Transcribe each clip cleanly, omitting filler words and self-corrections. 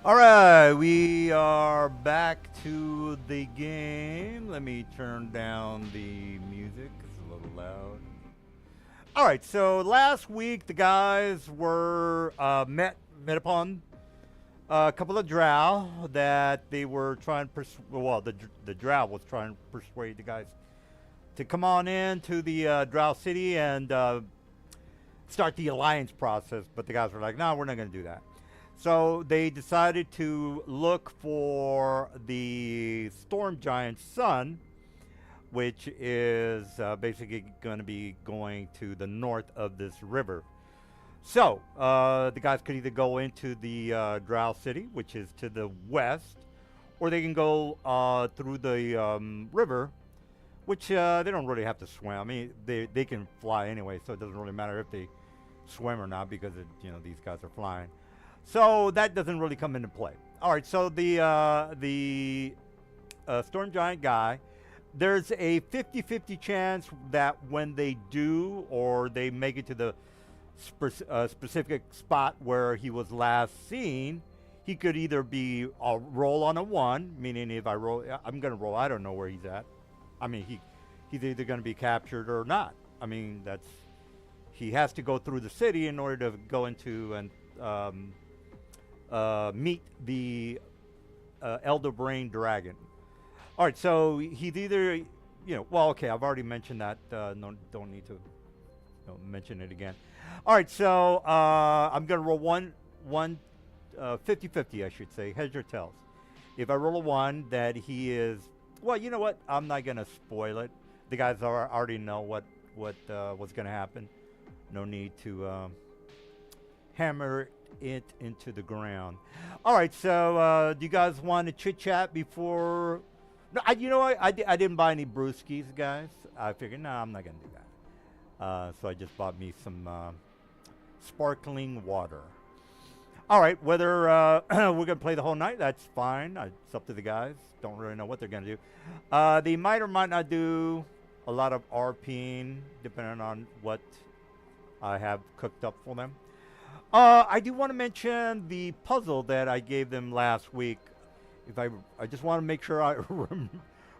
All right, we are back to the game. Let me turn down the music. It's a little loud. All right, so last week the guys were met upon a couple of drow that they were trying to well, the drow was trying to persuade the guys to come on in to the drow city and start the alliance process, but the guys were like, no, we're not going to do that. So they decided to look for the storm giant's son, which is basically going to be going to the north of this river. So the guys could either go into the Drow City, which is to the west, or they can go through the river, which they don't really have to swim. I mean, they can fly anyway, so it doesn't really matter if they swim or not because these guys are flying. So that doesn't really come into play. All right, so the storm giant guy, there's a 50-50 chance that when they do or they make it to the specific spot where he was last seen, he could either be a roll on a one, meaning if I roll, I'm gonna roll. I don't know where he's at. I mean, he's either gonna be captured or not. I mean, he has to go through the city in order to go into and meet the Elder Brain Dragon. All right, so he's either, well, okay, I've already mentioned that. No, don't need to mention it again. All right, so I'm gonna roll one 50-50, I should say, heads or tails. If I roll a one, that he is, well, you know what? I'm not gonna spoil it. The guys already know what's gonna happen. No need to hammer it into the ground. All right, so do you guys want to chit chat before? No, you know what? I didn't buy any brewskis, guys. I figured, no, I'm not gonna do that. So I just bought me some sparkling water. All right, whether we're gonna play the whole night, that's fine. It's up to the guys. Don't really know what they're gonna do. They might or might not do a lot of RPing, depending on what I have cooked up for them. I do want to mention the puzzle that I gave them last week. If I just want to make sure I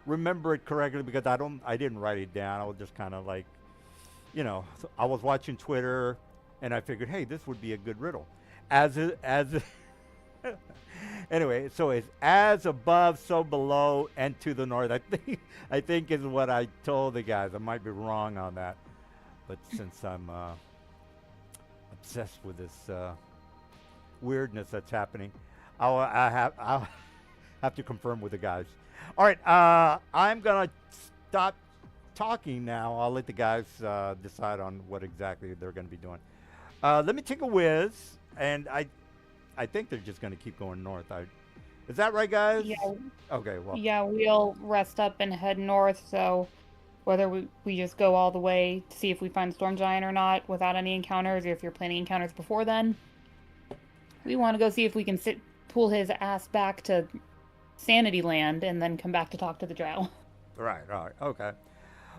remember it correctly because I didn't write it down. I was just kind of like, so I was watching Twitter and I figured, hey, this would be a good riddle. Anyway, so it's as above, so below, and to the north. I think is what I told the guys. I might be wrong on that, but since I'm obsessed with this weirdness that's happening, I'll have to confirm with the guys. All right, I'm gonna stop talking now. I'll let the guys decide on what exactly they're gonna be doing. Let me take a whiz, and I think they're just gonna keep going north. Is that right, guys? Yeah. Okay. Well. Yeah, we'll rest up and head north, so whether we just go all the way to see if we find Storm Giant or not without any encounters, or if you're planning encounters before then, we want to go see if we can pull his ass back to Sanity Land and then come back to talk to the drow. Right. All right. Okay.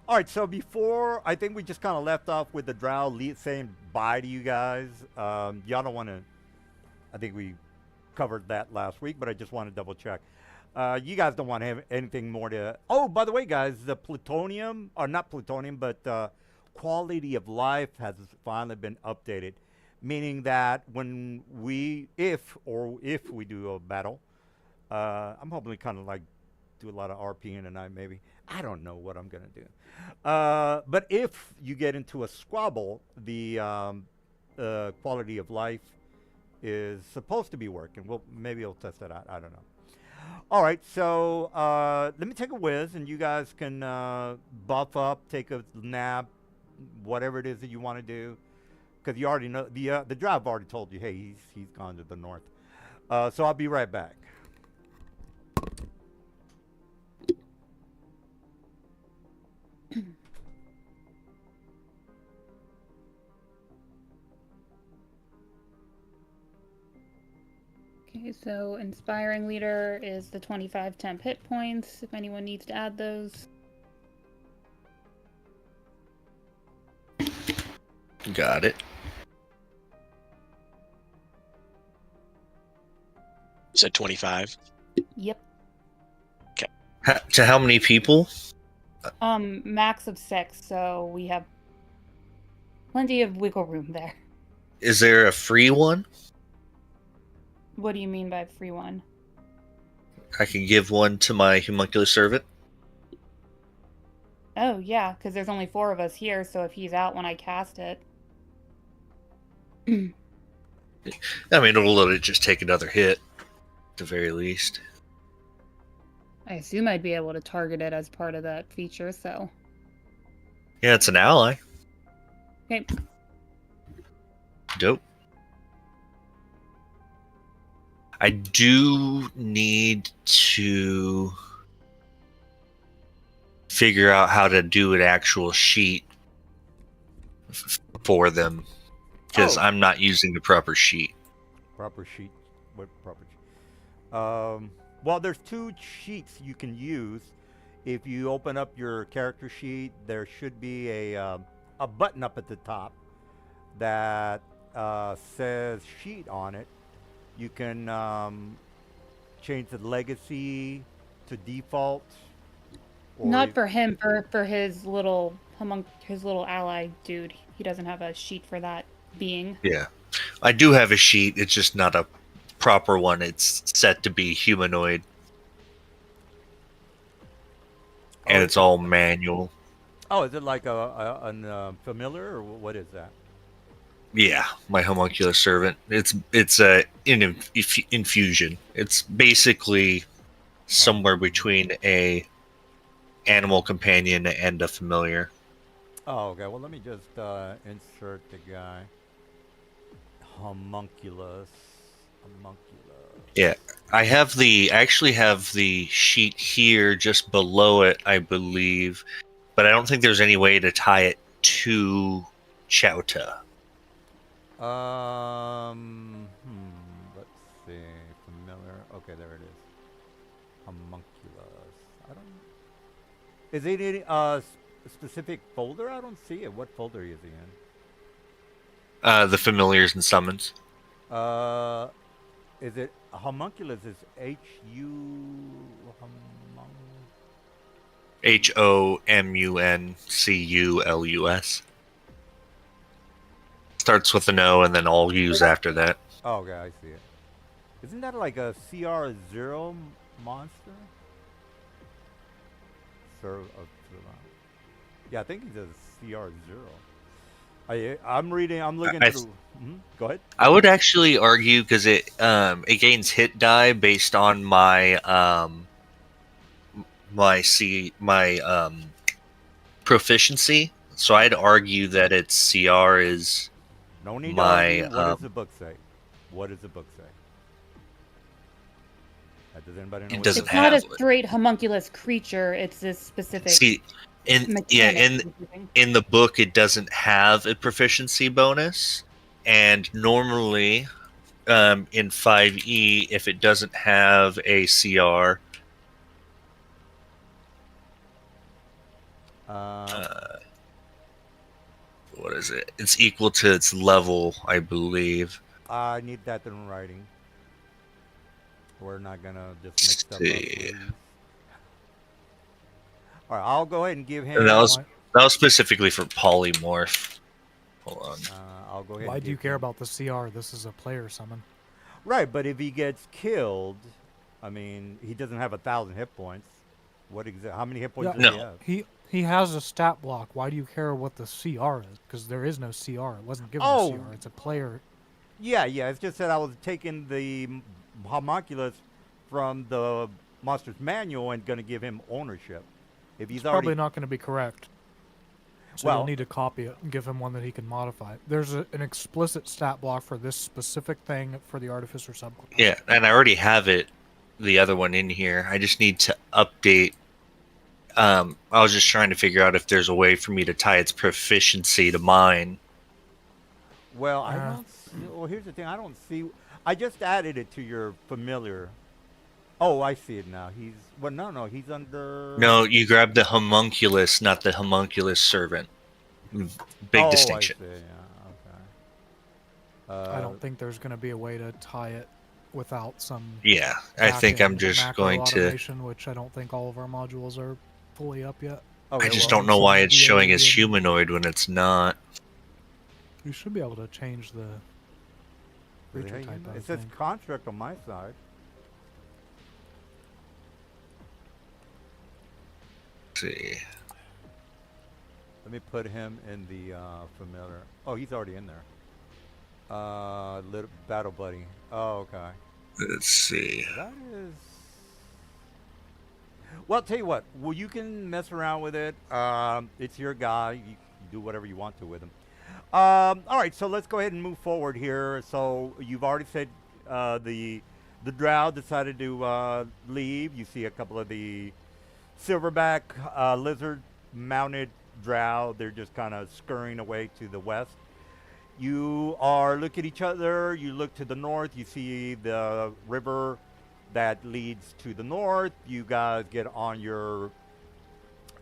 All right. So before, I think we just kind of left off with the drow saying bye to you guys. Y'all don't want to. I think we covered that last week, but I just want to double check. You guys don't want to have anything more to. Oh, by the way, guys, the plutonium, or not plutonium, but quality of life has finally been updated, meaning that when if we do a battle, I'm hoping to kind of like do a lot of RPing tonight, maybe. I don't know what I'm gonna do. But if you get into a squabble, the quality of life is supposed to be working. Well, maybe we'll test that out. I don't know. All right, so let me take a whiz, and you guys can buff up, take a nap, whatever it is that you want to do, because you already know the drive already told you, hey, he's gone to the north. So I'll be right back. Okay, so Inspiring Leader is the 25 temp hit points, if anyone needs to add those. Got it. said 25. Yep. To how many people? Max of 6, so we have plenty of wiggle room there. Is there a free one? What do you mean by free one? I can give one to my homunculus servant. Oh, yeah, because there's only 4 of us here, so if he's out when I cast it. I mean, it'll let it just take another hit, at the very least. I assume I'd be able to target it as part of that feature, so. Yeah, it's an ally. Okay. Dope. I do need to figure out how to do an actual sheet for them, because I'm not using the proper sheet. Proper sheet. What proper sheet? Well, there's 2 sheets you can use. If you open up your character sheet, there should be a button up at the top that says sheet on it. You can change the legacy to default. Not for him, for his little ally dude. He doesn't have a sheet for that being. Yeah. I do have a sheet, it's just not a proper one. It's set to be humanoid. And it's all manual. Oh, is it like a familiar, or what is that? Yeah, my homunculus servant. It's a infusion. It's basically somewhere between a animal companion and a familiar. Oh, okay. Well, let me just insert the guy. Homunculus. Yeah, I actually have the sheet here just below it, I believe, but I don't think there's any way to tie it to Chowta. Let's see. Familiar. Okay, there it is. Homunculus. I don't. Is it in a specific folder? I don't see it. What folder is he in? The familiars and summons. Is it homunculus? Is HOMUNCULUS. Starts with an O and then all U's after that. Oh, okay, I see it. Isn't that like a CR0 monster? Yeah, I think he's a CR0. I'm looking through. Go ahead. I would actually argue because it gains hit die based on my proficiency. So I'd argue that its CR is no need to argue. What does the book say? What does the book say? Does anybody know? It's not a straight homunculus creature. It's this specific. In the book, it doesn't have a proficiency bonus, and normally, in 5e, if it doesn't have a CR, what is it? It's equal to its level, I believe. I need that in writing. We're not gonna just make stuff up. Please. All right, I'll go ahead and give him. And that was specifically for polymorph. Hold on. I'll go ahead. Why do you care about the CR? This is a player summon. Right, but if he gets killed, I mean, he doesn't have 1,000 hit points. How many hit points does he have? He has a stat block. Why do you care what the CR is? Because there is no CR. It wasn't given a CR. It's a player. Yeah. It's just that I was taking the homunculus from the monster's manual and going to give him ownership. If he's probably not going to be correct. So well, you'll need to copy it and give him one that he can modify. There's an explicit stat block for this specific thing for the Artificer subclass. Yeah, and I already have it, the other one in here. I just need to update. I was just trying to figure out if there's a way for me to tie its proficiency to mine. Well, I don't see. Well, here's the thing. I don't see. I just added it to your familiar. Oh, I see it now. He's no, he's under. No, you grabbed the homunculus, not the homunculus servant. Big distinction. I see. Yeah, okay. I don't think there's going to be a way to tie it. without some Yeah, I think I'm back-end just macro going to. automation, which I don't think all of our modules are fully up yet. Okay, I just well, don't know why it's BAE showing as and- humanoid when it's not. You should be able to change the creature type. I it would says think. construct on my side. Let's see. Let me put him in the familiar. Oh, he's already in there. Little battle buddy. Oh, okay. Let's see. That is. Well, tell you what. Well, you can mess around with it. It's your guy. You do whatever you want to with him. All right, so let's go ahead and move forward here. So you've already said the drow decided to leave. You see a couple of the silverback lizard-mounted drow. They're just kind of scurrying away to the west. You are look at each other. You look to the north. You see the river that leads to the north. You guys get on your.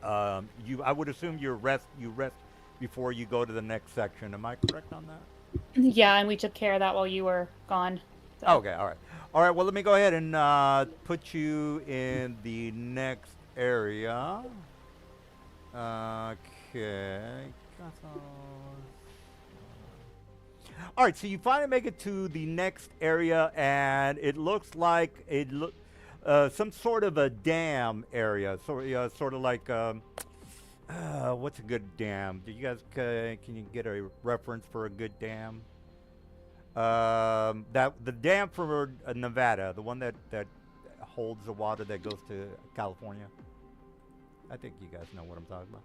I would assume you rest before you go to the next section. Am I correct on that? Yeah, and we took care of that while you were gone. So. Okay, all right. Well, let me go ahead and put you in the next area. Okay. All right, so you finally make it to the next area, and it looks like some sort of a dam area. Sort of like what's a good dam? Do you guys can you get a reference for a good dam? That the dam for Nevada, the one that holds the water that goes to California. I think you guys know what I'm talking about.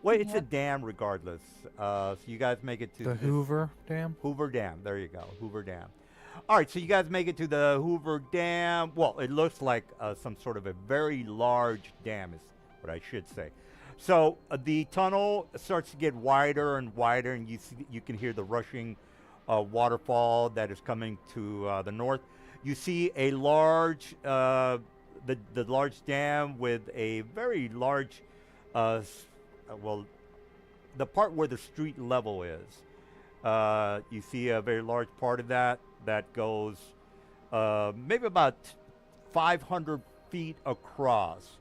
Well, it's a dam regardless. So you guys make it to The Hoover Dam? Hoover Dam. There you go. Hoover Dam. All right, so you guys make it to the Hoover Dam. Well, it looks like some sort of a very large dam is what I should say. So the tunnel starts to get wider and wider, and you can hear the rushing waterfall that is coming to the north. You see a large, the large dam with a very large, well, the part where the street level is. You see a very large part of that goes maybe about 500 feet across.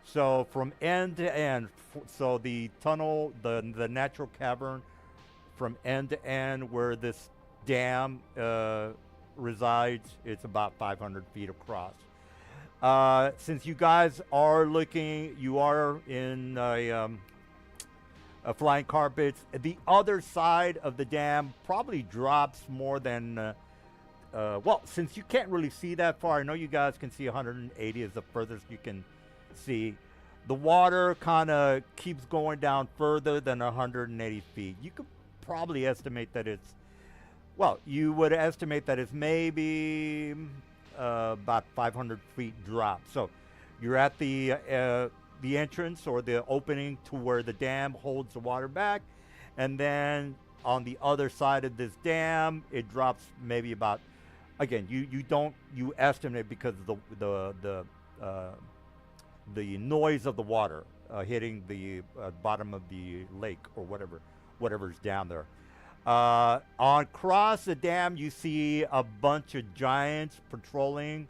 So from end to end, so the tunnel, the natural cavern, from end to end where this dam resides, it's about 500 feet across. Since you guys are you are in flying carpets. The other side of the dam probably drops more than, well, since you can't really see that far, I know you guys can see 180 is the furthest you can see. The water kind of keeps going down further than 180 feet. You could probably estimate that it's, well, you would estimate that it's maybe about 500 feet drop. So you're at the entrance or the opening to where the dam holds the water back, and then on the other side of this dam it drops maybe about, again, you estimate because of the noise of the water hitting the bottom of the lake or whatever's down there. Across the dam you see a bunch of giants patrolling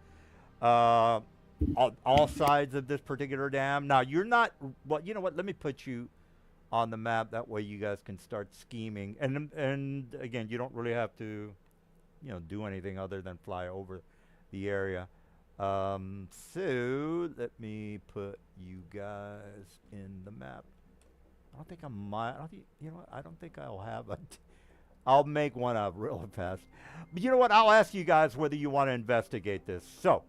all sides of this particular dam. Now you're not, well, you know what, let me put you on the map, that way you guys can start scheming, and again, you don't really have to do anything other than fly over the area. So let me put you guys in the map. I don't think I don't think I'll have it. I'll make one up real fast. But you know what, I'll ask you guys whether you want to investigate this. So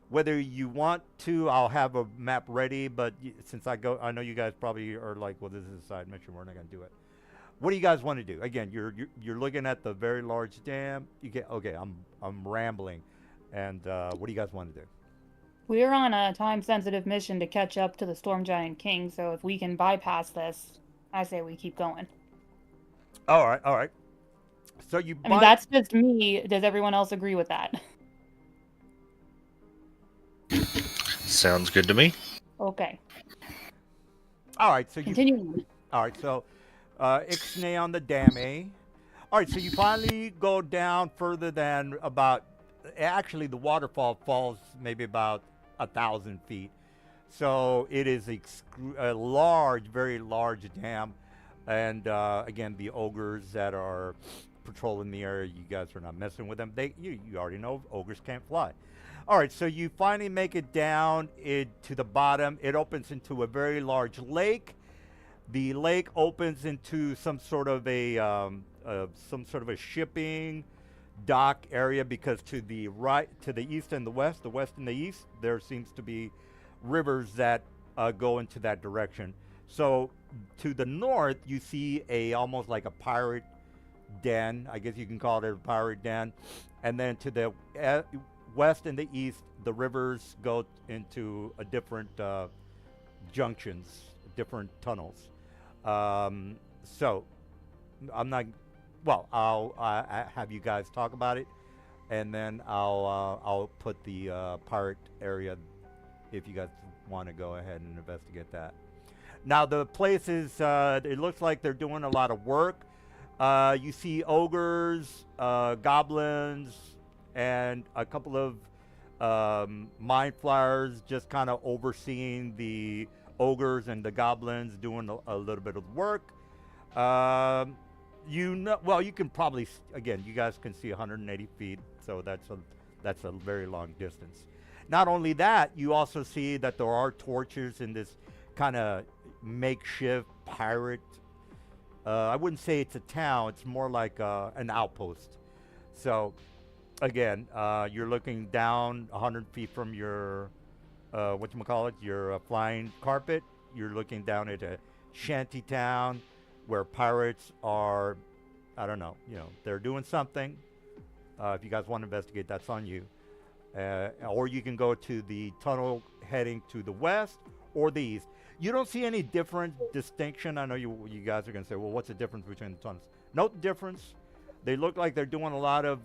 whether you want to, I'll have a map ready, but since I know you guys probably are like, well, this is a side mission, we're not going to do it. What do you guys want to do? Again, you're looking at the very large dam. Okay, I'm rambling, and what do you guys want to do? We're on a time-sensitive mission to catch up to the Storm Giant King, so if we can bypass this, I say we keep going. All right. So I mean, that's just me. Does everyone else agree with that? Sounds good to me. Okay. All right, so Continuing. All right, so Ixnay on the dam, eh? All right, so you finally go down further than about, actually the waterfall falls maybe about 1,000 feet. So it is a large, very large dam. And again, the ogres that are patrolling the area, you guys are not messing with them. You already know ogres can't fly. All right, so you finally make it down to the bottom. It opens into a very large lake. The lake opens into some sort of a shipping dock area, because to the right, to the east and the west and the east, there seems to be rivers that go into that direction. So to the north, you see almost like a pirate den. I guess you can call it a pirate den. And then to the west and the east, the rivers go into a different junctions, different tunnels. So I'm not. Well, I'll have you guys talk about it, and then I'll put the pirate area if you guys want to go ahead and investigate that. Now the place is. It looks like they're doing a lot of work. You see ogres, goblins, and a couple of mind flyers just kind of overseeing the ogres and the goblins doing a little bit of work. Well, you can probably, again, you guys can see 180 feet, so that's a very long distance. Not only that, you also see that there are torches in this kind of makeshift pirate. I wouldn't say it's a town; it's more like an outpost. So, again, you're looking down 100 feet from your whatchamacallit, your flying carpet. You're looking down at a shanty town where pirates are, I don't know, they're doing something. If you guys want to investigate, that's on you. Or you can go to the tunnel heading to the west or the east. You don't see any different distinction. I know you guys are going to say, well, what's the difference between the tunnels? No difference. They look like they're doing a lot of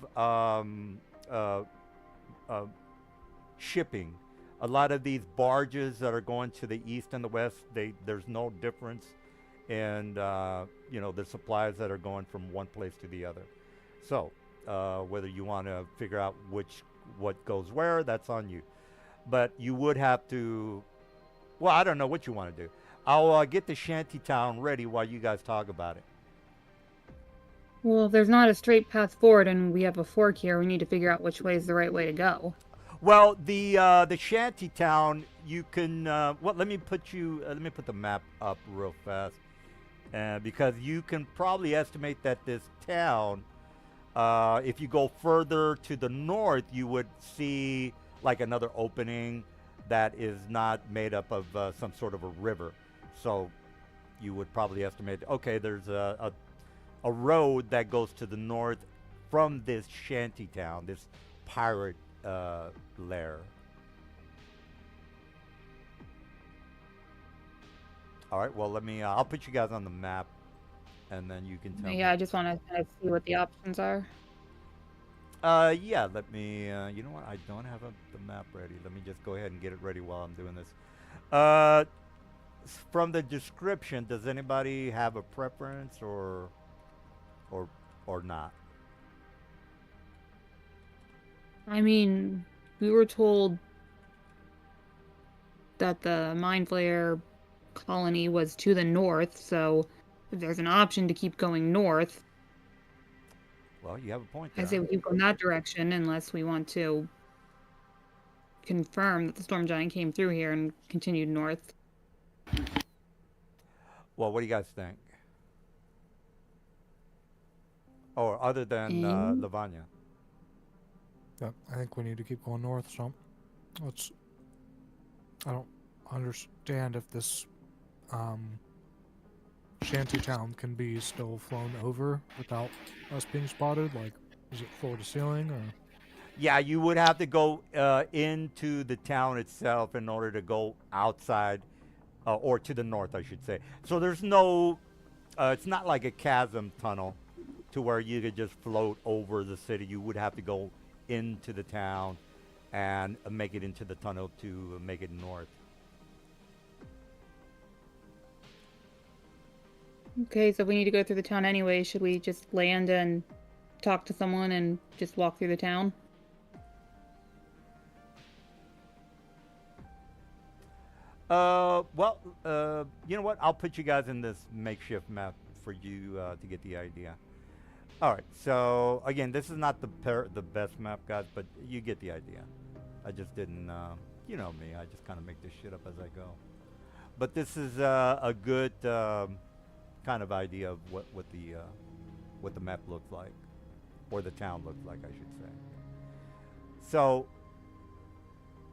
shipping. A lot of these barges that are going to the east and the west, there's no difference in the supplies that are going from one place to the other. So whether you want to figure out what goes where, that's on you. But you would have to. Well, I don't know what you want to do. I'll get the shanty town ready while you guys talk about it. Well, if there's not a straight path forward and we have a fork here, we need to figure out which way is the right way to go. Well, the shanty town, you can. Let me put the map up real fast, because you can probably estimate that this town, if you go further to the north, you would see like another opening that is not made up of some sort of a river. So you would probably estimate, okay, there's a road that goes to the north from this shanty town, this pirate lair. All right, well, I'll put you guys on the map, and then you can tell me. Yeah, I just want to kind of see what the options are. Yeah, let me, you know what, I don't have the map ready. Let me just go ahead and get it ready while I'm doing this. From the description, does anybody have a preference or not? I mean, we were told that the Mind Flayer colony was to the north, so if there's an option to keep going north, well, you have a point I there. say we keep going that direction unless we want to confirm that the Storm Giant came through here and continued north. Well, what do you guys think? Or other than Lavanya? Yeah, I think we need to keep going north. So I don't understand if this shanty town can be still flown over without us being spotted. Like, is it floor to ceiling or? Yeah, you would have to go into the town itself in order to go outside, or to the north, I should say. So there's no, it's not like a chasm tunnel to where you could just float over the city. You would have to go into the town and make it into the tunnel to make it north. Okay, so if we need to go through the town anyway, should we just land and talk to someone and just walk through the town? Well, you know what? I'll put you guys in this makeshift map for you to get the idea. All right. So again, this is not the best map, guys, but you get the idea. I just didn't. You know me. I just kind of make this shit up as I go. But this is a good kind of idea of what the map looks like, or the town looks like, I should say. So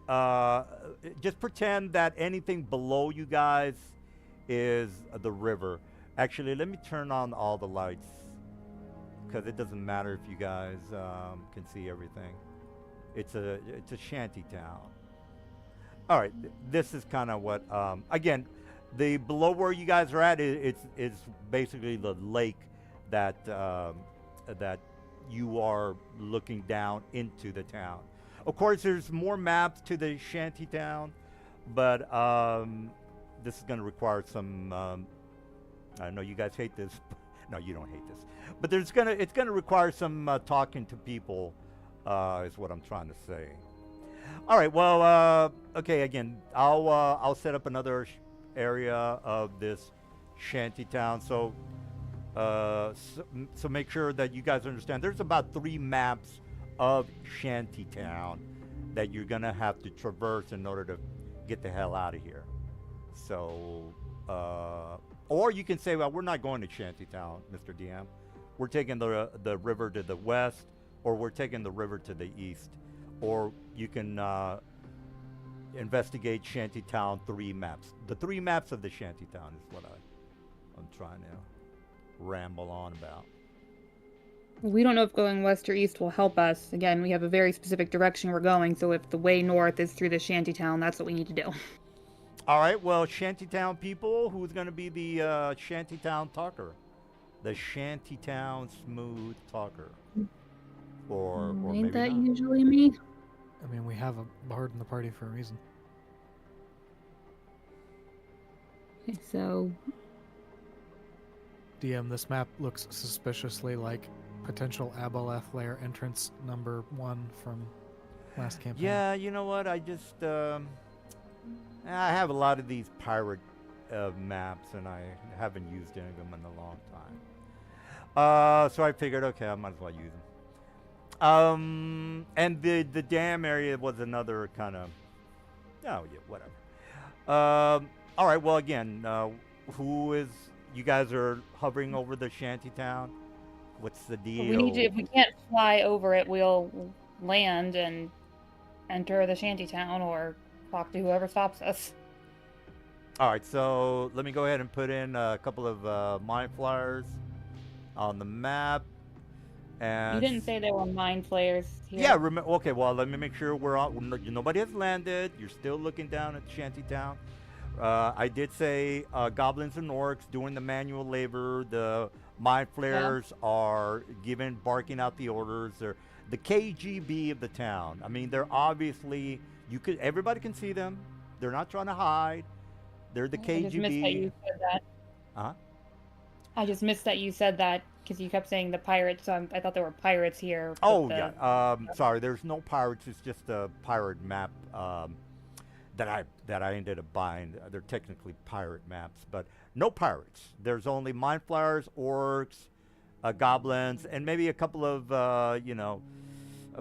uh, just pretend that anything below you guys is the river. Actually, let me turn on all the lights because it doesn't matter if you guys can see everything. It's a shanty town. All right, this is kind of what again, the below where you guys are at it's basically the lake that that you are looking down into the town. Of course, there's more maps to the shanty town, but this is going to require some. I know you guys hate this. No, you don't hate this, but it's gonna require some talking to people, is what I'm trying to say. All right. Well, okay. Again, I'll set up another area of this shanty town. So make sure that you guys understand. There's about 3 maps of shanty town that you're gonna have to traverse in order to get the hell out of here. So, or you can say, well, we're not going to Shantytown, Mr. DM. We're taking the river to the west, or we're taking the river to the east, or you can investigate Shantytown 3 maps. The 3 maps of the Shantytown is what I'm trying to ramble on about. We don't know if going west or east will help us. Again, we have a very specific direction we're going, so if the way north is through the shantytown, that's what we need to do. All right, well, Shantytown people, who's going to be the Shantytown talker? The Shantytown smooth talker. Or Ain't maybe that not. usually me? I mean, we have a bard in the party for a reason. Okay, so DM, this map looks suspiciously like potential Aboleth lair entrance number 1 from last campaign. Yeah, you know what? I have a lot of these pirate maps, and I haven't used any of them in a long time. So I figured, okay, I might as well use them. And the dam area was another kind of, oh yeah, whatever. All right, well, again, you guys are hovering over the shanty town. What's the deal? we need to. If we can't fly over it, we'll land and enter the shantytown or talk to whoever stops us. All right, so let me go ahead and put in a couple of mine flyers on the map. And You didn't say there were mind flayers here. yeah, okay, well, let me make sure we're on. Nobody has landed. You're still looking down at Shantytown. I did say goblins and orcs doing the manual labor. The mind flayers are barking out the orders. They're the KGB of the town. I mean, they're obviously everybody can see them. They're not trying to hide. They're the KGB. I just missed that you said that. Uh-huh. I just missed that you said that because you kept saying the pirates. So I thought there were pirates here. Oh yeah. Sorry, there's no pirates. It's just a pirate map that I ended up buying. They're technically pirate maps, but no pirates. There's only mind flyers, orcs, goblins, and maybe a couple of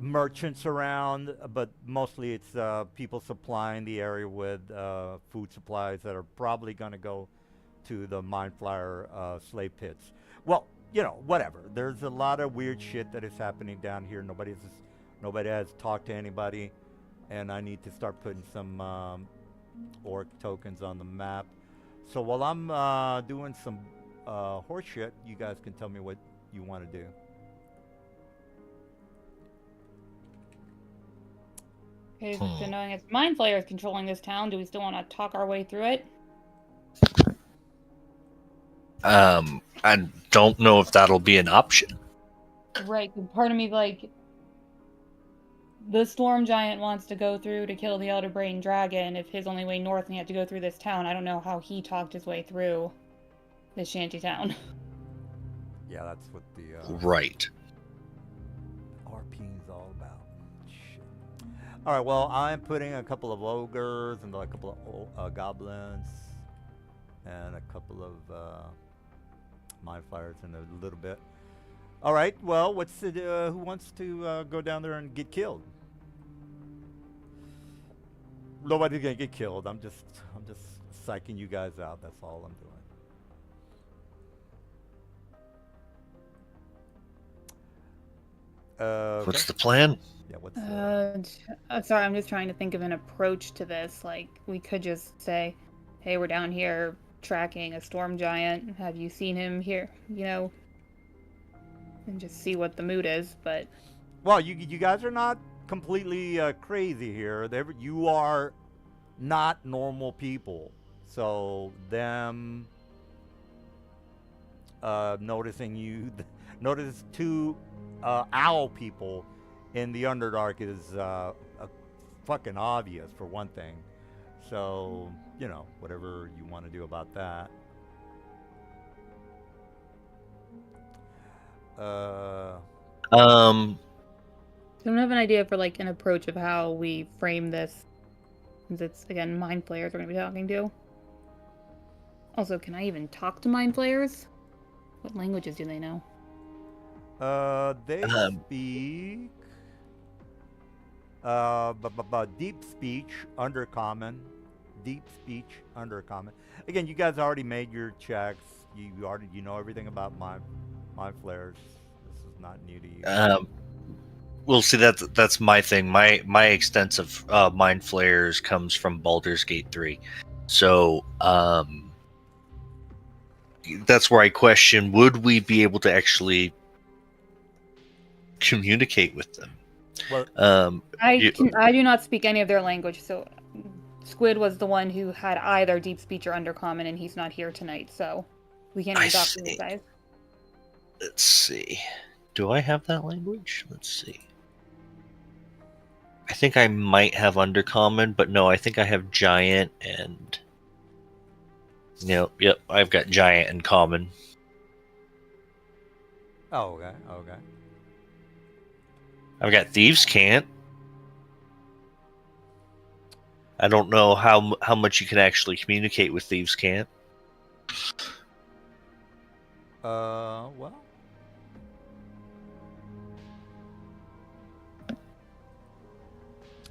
merchants around. But mostly it's people supplying the area with food supplies that are probably going to go to the mind flyer slave pits. Well, whatever. There's a lot of weird shit that is happening down here. Nobody has talked to anybody, and I need to start putting some orc tokens on the map. So while I'm doing some horse shit, you guys can tell me what you want to do. Okay, so knowing it's mind flayers controlling this town, do we still want to talk our way through it? I don't know if that'll be an option. Right, 'cause part of me, the storm giant wants to go through to kill the elder brain dragon. If his only way north and he had to go through this town, I don't know how he talked his way through this shanty town. Yeah, that's what the Right. RP's all about. Shit. All right. Well, I'm putting a couple of ogres and a couple of goblins and a couple of mind flyers in a little bit. All right. Well, who wants to go down there and get killed? Nobody's gonna get killed. I'm just psyching you guys out. That's all I'm doing. Okay. What's the plan? Yeah. What's Sorry, I'm just trying to think of an approach to this. Like, we could just say, hey, we're down here tracking a storm giant. Have you seen him here? You know, and just see what the mood is. But well, you guys are not completely crazy here. You are not normal people. So them noticing you, notice two owl people in the Underdark is fucking obvious for one thing. So whatever you want to do about that. Um, I don't have an idea for like an approach of how we frame this, since it's again mind flayers we're gonna be talking to. Also, can I even talk to mind flayers? What languages do they know? They speak deep speech, undercommon. Deep speech, undercommon. Again, you guys already made your checks. You know everything about my flares. This is not new to you. We'll see. That's my thing. My extensive mind flares comes from Baldur's Gate 3, so that's where I question: would we be able to actually communicate with them? Well, I do not speak any of their language, so Squid was the one who had either deep speech or undercommon, and he's not here tonight, so we can't even talk to these guys. Let's see. Do I have that language? Let's see. I think I might have undercommon, but no, I think I have giant and yep, I've got giant and common. Oh, okay. I've got thieves can't. I don't know how much you can actually communicate with thieves can't. Well.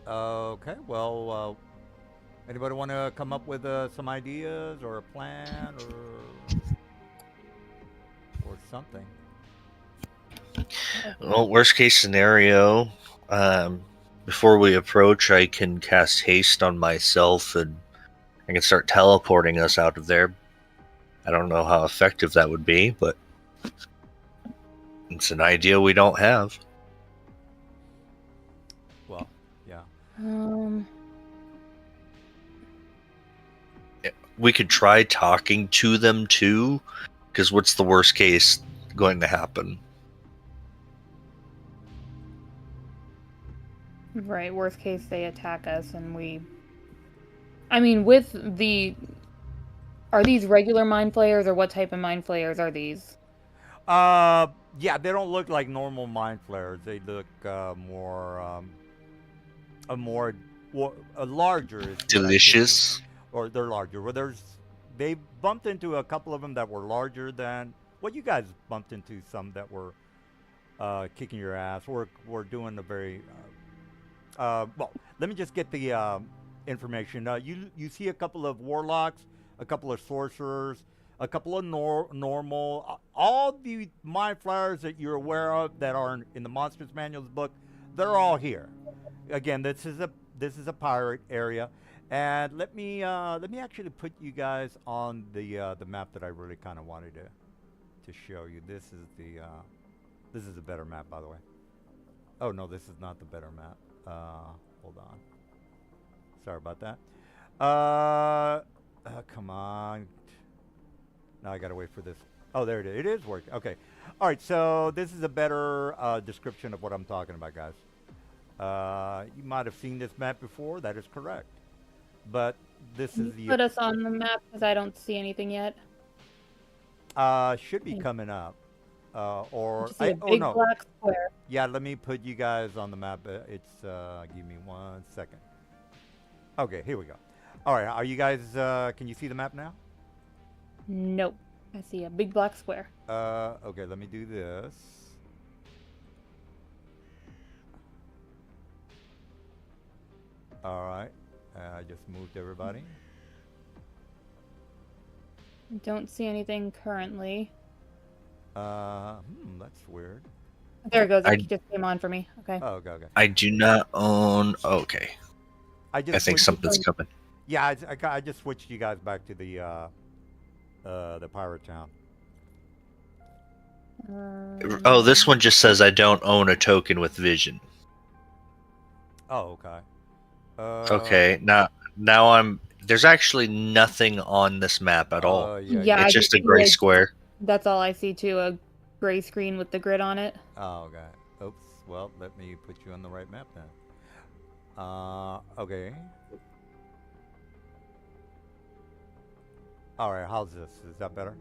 Okay, well, anybody want to come up with some ideas or a plan or something? Well, worst case scenario, before we approach, I can cast haste on myself and I can start teleporting us out of there. I don't know how effective that would be, but it's an idea we don't have. Well, yeah. We could try talking to them too, because what's the worst case going to happen? Right, worst case they attack us and we... I mean, with the... Are these regular mind flayers or what type of mind flayers are these? Yeah, they don't look like normal mind flayers. They look larger. Delicious. Or they're larger. Well, they bumped into a couple of them that were larger than... Well, you guys bumped into some that were kicking your ass. We're doing a very... well, let me just get the information. You see a couple of warlocks, a couple of sorcerers, a couple of normal... all the mind flayers that you're aware of that are in the Monsters Manuals book, they're all here. Again, this is a pirate area. And let me actually put you guys on the map that I really kind of wanted to show you. This is a better map, by the way. Oh no, this is not the better map. Hold on. Sorry about that. Come on. Now I gotta wait for this. Oh, there it is. It is working. Okay. All right. So this is a better description of what I'm talking about, guys. You might have seen this map before. That is correct. But this is the... Put us on the map because I don't see anything yet. Should be coming up. Or Just see a big no, black square. yeah. Let me put you guys on the map. It's give me 1 second. Okay, here we go. All right, are you guys? Can you see the map now? Nope. I see a big black square. Okay, let me do this. All right, I just moved everybody. Don't see anything currently. That's weird. There it goes. I It just came on for me. Okay. Oh, okay, okay. I do not own. Okay, I I just think switched, something's coming. yeah, I just switched you guys back to the pirate town. Oh, this one just says I don't own a token with vision. Oh, okay. Okay, now I'm. There's actually nothing on this map at all. Yeah, Yeah, I It's just a gray square. That's all I see too. A gray screen with the grid on it. Oh, okay. Oops. Well, let me put you on the right map then. Okay. All right. How's this? Is that better?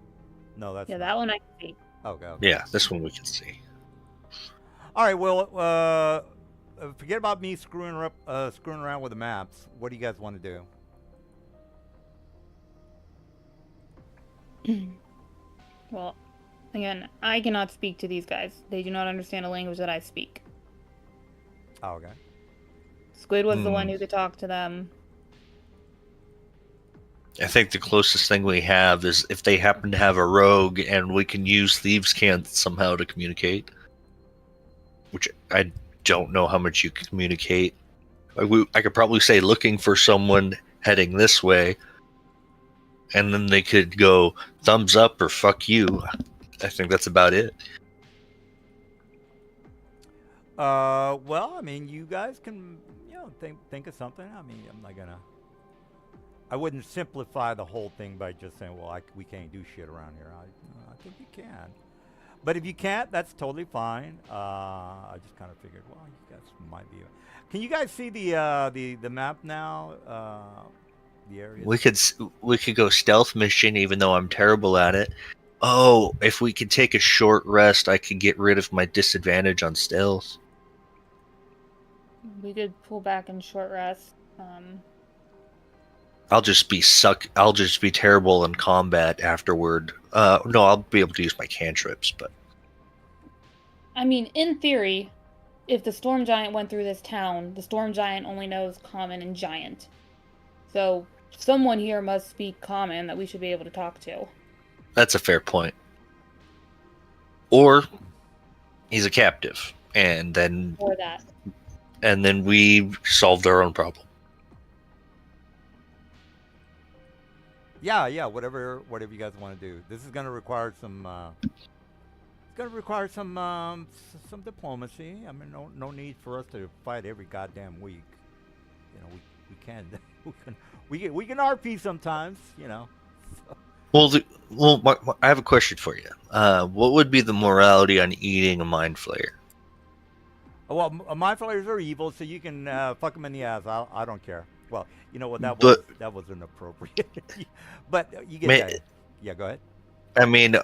No, that's Yeah, not. that one I can see. Okay. Okay. Yeah, this one we can see. All right. Well, forget about me screwing around with the maps. What do you guys want to do? Well, again, I cannot speak to these guys. They do not understand a language that I speak. Oh, okay. Squid was the one who could talk to them. I think the closest thing we have is if they happen to have a rogue and we can use thieves' cant somehow to communicate. Which I don't know how much you can communicate. I could probably say looking for someone heading this way, and then they could go thumbs up or fuck you. I think that's about it. Well, I mean, you guys can, think of something. I mean, I'm not gonna. I wouldn't simplify the whole thing by just saying, well, we can't do shit around here. I think you can. But if you can't, that's totally fine. I just kind of figured, well, you guys might be. Can you guys see the map now? The area. We could go stealth mission, even though I'm terrible at it. Oh, if we could take a short rest, I could get rid of my disadvantage on stealth. We could pull back in short rest. I'll just be terrible in combat afterward. No, I'll be able to use my cantrips, but I mean, in theory, if the storm giant went through this town, the storm giant only knows common and giant. So someone here must speak common that we should be able to talk to. that's a fair point. Or he's a captive, and then Or that. we solved our own problem. Yeah, whatever you guys want to do. This is going to require some. It's going to require some diplomacy. I mean, no need for us to fight every goddamn week. We can we can RP sometimes. Well, I have a question for you. What would be the morality on eating a mind flayer? Well, mind flayers are evil, so you can fuck them in the ass. I don't care. Well, you know what? That was inappropriate. But you get that. Yeah, go ahead. I mean,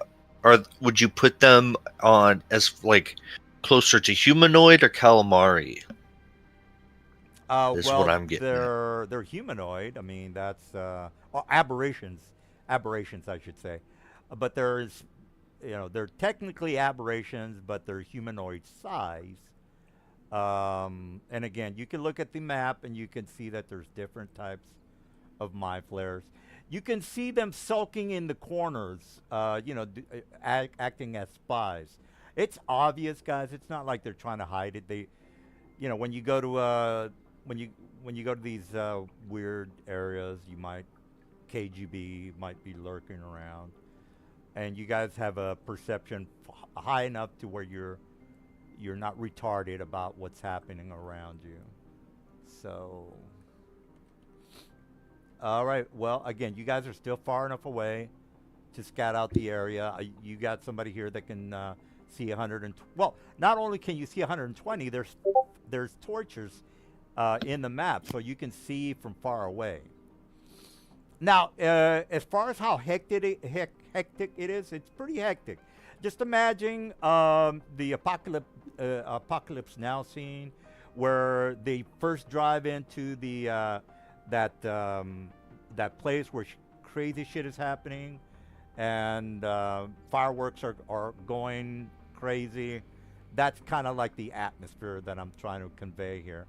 would you put them on as like closer to humanoid or calamari? Is what I'm getting. They're humanoid. I mean, that's aberrations, I should say. But they're technically aberrations, but they're humanoid size. And again, you can look at the map and you can see that there's different types of mind flayers. You can see them sulking in the corners, acting as spies. It's obvious, guys. It's not like they're trying to hide it. They, when you go to when you go to these weird areas, KGB might be lurking around, and you guys have a perception high enough to where you're not retarded about what's happening around you. So, all right. Well, again, you guys are still far enough away to scout out the area. You got somebody here that can see 120. Well, not only can you see 120, there's torches in the map, so you can see from far away. Now, as far as how hectic it is, it's pretty hectic. Just imagine the apocalypse now scene, where they first drive into the that place where crazy shit is happening, and fireworks are going crazy. That's kind of like the atmosphere that I'm trying to convey here.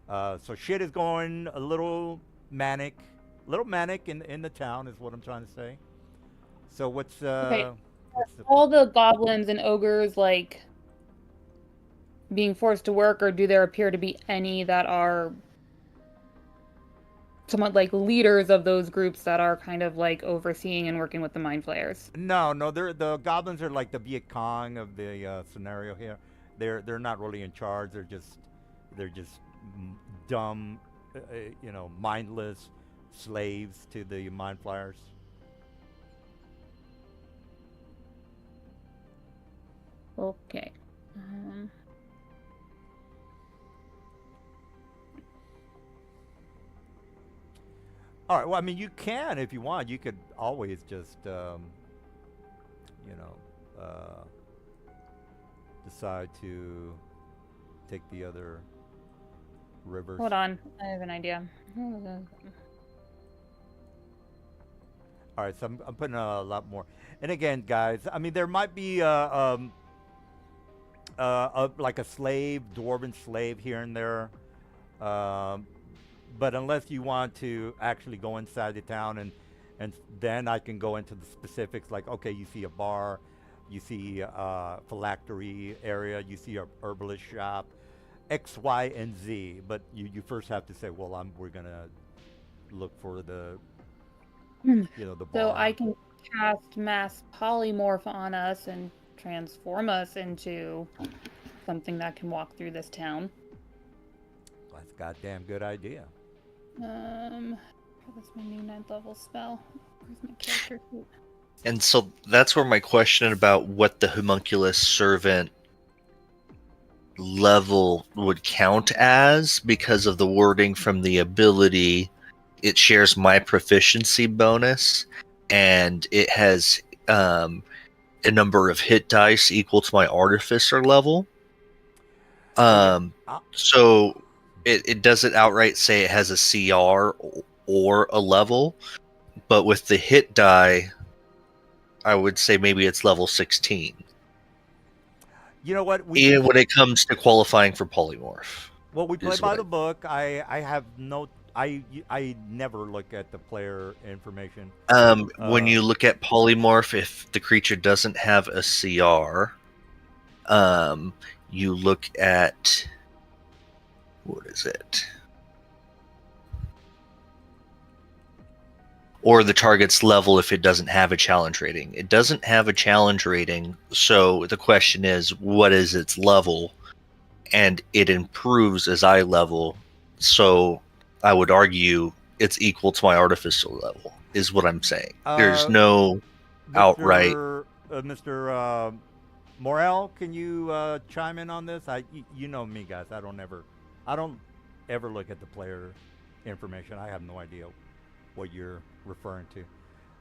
So shit is going a little manic in the town is what I'm trying to say. So Okay. what's the All the goblins and ogres like being forced to work, or do there appear to be any that are somewhat like leaders of those groups that are kind of like overseeing and working with the mind flayers? No, the goblins are like the Viet Cong of the scenario here. They're not really in charge. They're just dumb, mindless slaves to the mind flyers. Okay. All right. Well, I mean, you can if you want. You could always just, you know, decide to take the other rivers. Hold on, I have an idea. All right, so I'm putting a lot more. And again, guys, I mean, there might be like a slave, dwarven slave here and there, um, but unless you want to actually go inside the town, and then I can go into the specifics. Like, okay, you see a bar, you see a phylactery area, you see a herbalist shop, X, Y, and Z. But you first have to say, well, we're gonna look for the the So bar. I can cast mass polymorph on us and transform us into something that can walk through this town. That's a goddamn good idea. That's my new 9th level spell. Where's my character sheet? And so that's where my question about what the homunculus servant level would count as, because of the wording from the ability. It shares my proficiency bonus, and it has a number of hit dice equal to my artificer level. So it doesn't outright say it has a CR or a level, but with the hit die, I would say maybe it's level 16. You know what? And when it comes to qualifying for polymorph. Well, we play by the book. I have no. I never look at the player information. When you look at polymorph, if the creature doesn't have a CR, you look at, what is it? Or the target's level if it doesn't have a challenge rating. It doesn't have a challenge rating, so the question is, what is its level? And it improves as I level, so I would argue it's equal to my artificial level, is what I'm saying. There's no outright. Mr. Morel, can you chime in on this? You know me, guys. I don't ever look at the player information. I have no idea what you're referring to.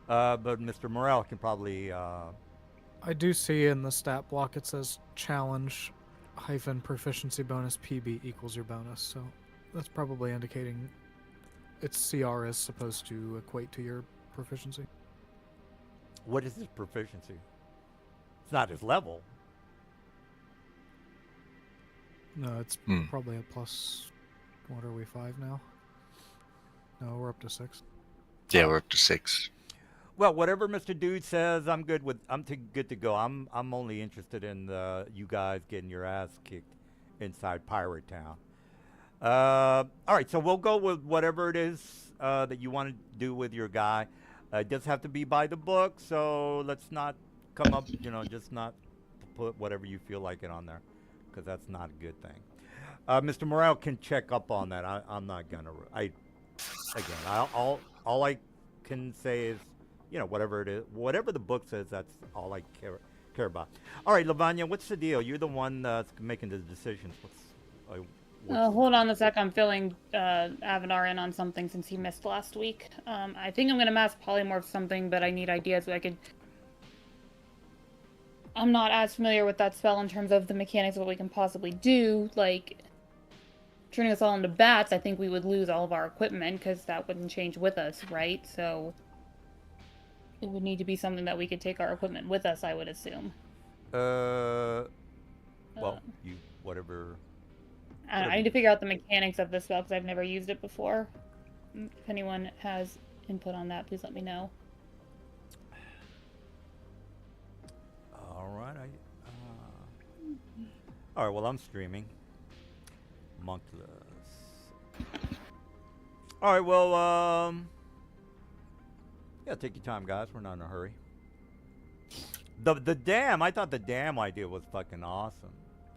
But Mr. Morel can probably. I do see in the stat block it says challenge - proficiency bonus PB equals your bonus, so that's probably indicating its CR is supposed to equate to your proficiency. What is his proficiency? It's not his level. No, it's probably a plus. What are we, 5 now? No, we're up to 6. Yeah, we're up to 6. Well, whatever Mr. Dude says, I'm good with. Good to go. I'm only interested in you guys getting your ass kicked inside Pirate Town. All right, so we'll go with whatever it is that you want to do with your guy. It does have to be by the book, so let's not come up. Just not put whatever you feel like it on there, because that's not a good thing. Mr. Morel can check up on that. I'm not gonna. All I can say is, whatever it is, whatever the book says, that's all I care about. All right, Lavanya, what's the deal? You're the one that's making the decisions. Hold on a sec. I'm filling Avanar in on something since he missed last week. I think I'm going to mass polymorph something, but I need ideas so I could I'm not as familiar with that spell in terms of the mechanics of what we can possibly do. Like, turning us all into bats, I think we would lose all of our equipment because that wouldn't change with us, right? So it would need to be something that we could take our equipment with us, I would assume. Well, Uh, you whatever. I need to figure out the mechanics of this spell because I've never used it before. If anyone has input on that, please let me know. All right. All right. Well, I'm streaming. Monkless. All right. Well, yeah. Take your time, guys. We're not in a hurry. The dam. I thought the dam idea was fucking awesome.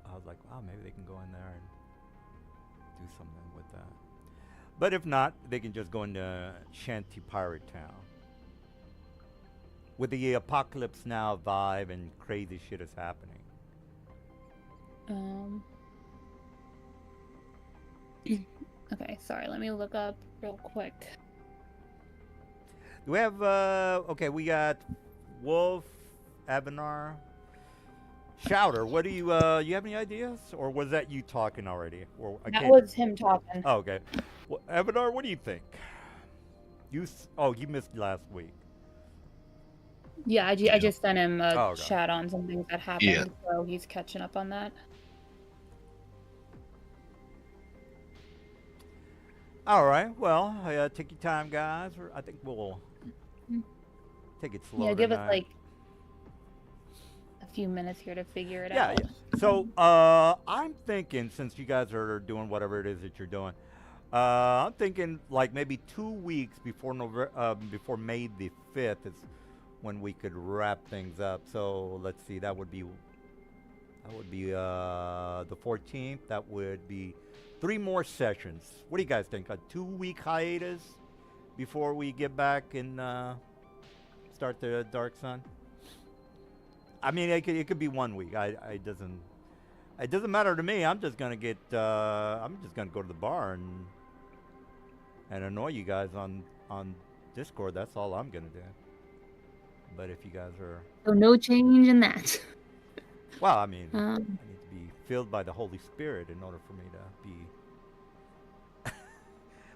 I was like, wow, maybe they can go in there and do something with that. But if not, they can just go into Shanty Pirate Town. With the Apocalypse Now vibe and crazy shit is happening. Okay, sorry, let me look up real quick. Do we have, okay, we got Wolf, Abenar, Shouter. What do you have any ideas? Or was that you talking already? Or That was him talking. Oh, okay. Well, Abenar, what do you think? You missed last week. Yeah, I just sent him a Oh, okay. chat on something that happened, Yeah. so he's catching up on that. All right. Well, take your time, guys. I think we'll take it slow. Yeah, give us tonight. like a few minutes here to figure it Yeah, out. yeah. So I'm thinking, since you guys are doing whatever it is that you're doing, I'm thinking like maybe 2 weeks before before May the 5th is when we could wrap things up. So let's see, that would be the 14th. That would be 3 more sessions. What do you guys think? A 2-week hiatus before we get back and start the Dark Sun? I mean, it could be 1 week. It doesn't matter to me. I'm just gonna go to the bar and annoy you guys on Discord. That's all I'm gonna do. But if you guys are, So no change in that. well, I mean, I need to be filled by the Holy Spirit in order for me to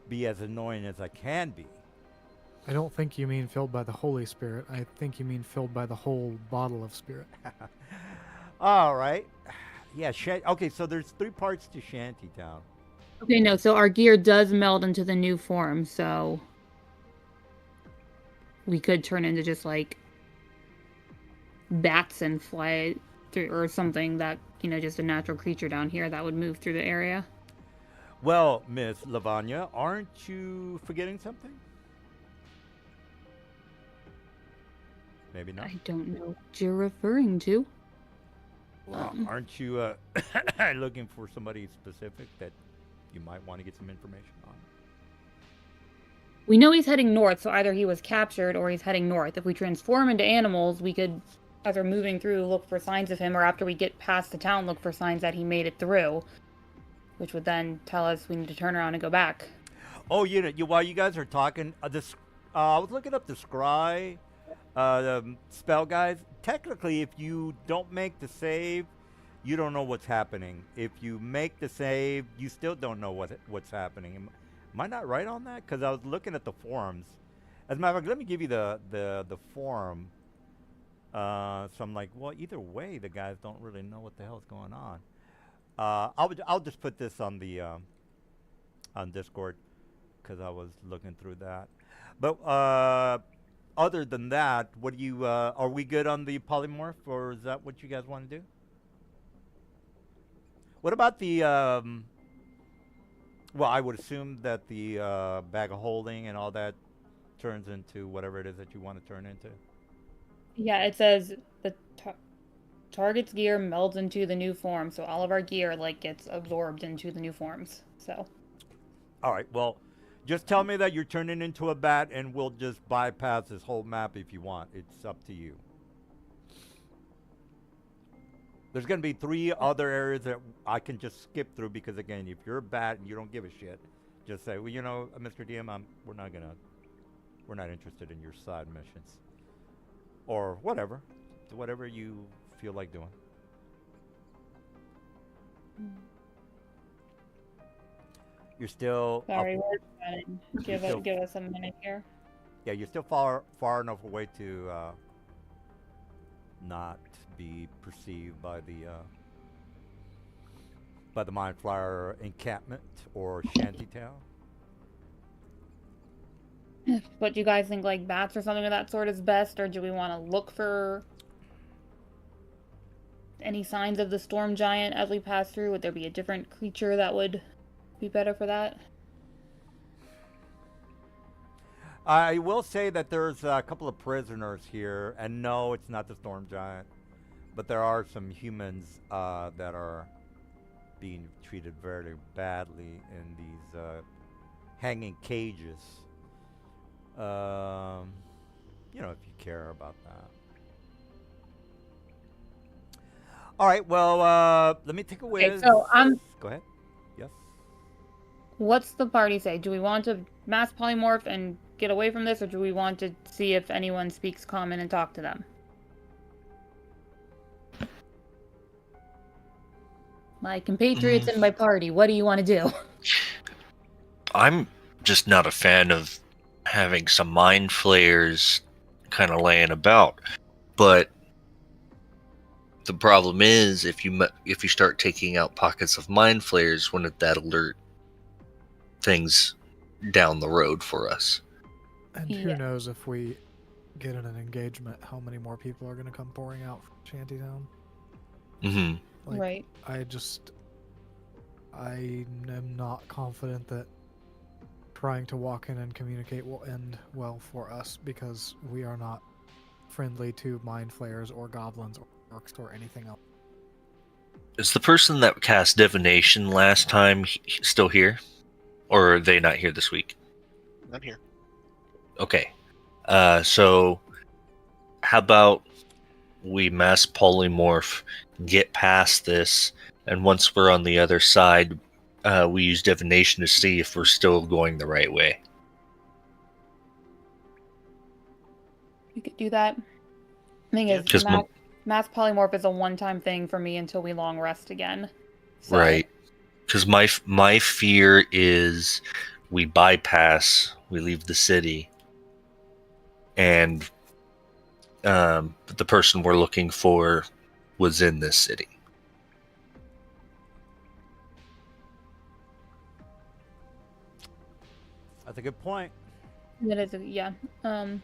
be as annoying as I can be. I don't think you mean filled by the Holy Spirit. I think you mean filled by the whole bottle of Spirit. All right. Yeah. Okay. So there's 3 parts to Shantytown. Okay, no, so our gear does meld into the new form, so we could turn into just like bats and fly through, or something that, just a natural creature down here that would move through the area. Well, Miss Lavanya, aren't you forgetting something? Maybe not. I don't know what you're referring to. Well, aren't you looking for somebody specific that you might want to get some information on? We know he's heading north, so either he was captured or he's heading north. If we transform into animals, we could, as we're moving through, look for signs of him, or after we get past the town, look for signs that he made it through, which would then tell us we need to turn around and go back. Oh, while you guys are talking, I was looking up the scry spell, guys. Technically, if you don't make the save, you don't know what's happening. If you make the save, you still don't know what's happening. Am I not right on that? Because I was looking at the forums. As a matter of fact, let me give you the forum. So I'm like, well, either way, the guys don't really know what the hell's going on. I'll just put this on the on Discord because I was looking through that. But other than that, what do you? Are we good on the polymorph, or is that what you guys want to do? What about the? Well, I would assume that the bag of holding and all that turns into whatever it is that you want to turn into. Yeah, it says the target's gear melds into the new form, so all of our gear gets absorbed into the new forms. So. All right. Well, just tell me that you're turning into a bat, and we'll just bypass this whole map if you want. It's up to you. There's going to be 3 other areas that I can just skip through because, again, if you're a bat and you don't give a shit, just say, well, Mr. DM, we're not interested in your side missions, or whatever you feel like doing. You're still Sorry, we're trying. still- Give us a minute here. yeah, you're still far enough away to not be perceived by the Mind Flyer encampment or shantytown. But do you guys think like bats or something of that sort is best, or do we want to look for any signs of the storm giant as we pass through? Would there be a different creature that would be better for that? I will say that there's a couple of prisoners here, and no, it's not the storm giant, but there are some humans that are being treated very badly in these hanging cages. You know, if you care about that. All right. Well, let me take a whiz. so, Go ahead. Yes. What's the party say? Do we want to mass polymorph and get away from this, or do we want to see if anyone speaks common and talk to them? My compatriots in my party, what do you want to do? I'm just not a fan of having some mind flayers kind of laying about. But the problem is, if you start taking out pockets of mind flayers, wouldn't that alert things down the road for us? And who knows if we get in an engagement, how many more people are going to come pouring out from Shantytown? Mm-hmm. Like, Right. I am not confident that trying to walk in and communicate will end well for us, because we are not friendly to mind flayers or goblins or orcs or anything else. Is the person that cast divination last time still here? Or are they not here this week? Not here. Okay. So how about we mass polymorph, get past this, and once we're on the other side, we use divination to see if we're still going the right way. We could do that. Thing Yeah. is, 'Cause mass polymorph is a one-time thing for me until we long rest again. So, Right. Because my fear is we bypass, we leave the city, and the person we're looking for was in this city. That's a good point. That is, yeah. Avanar,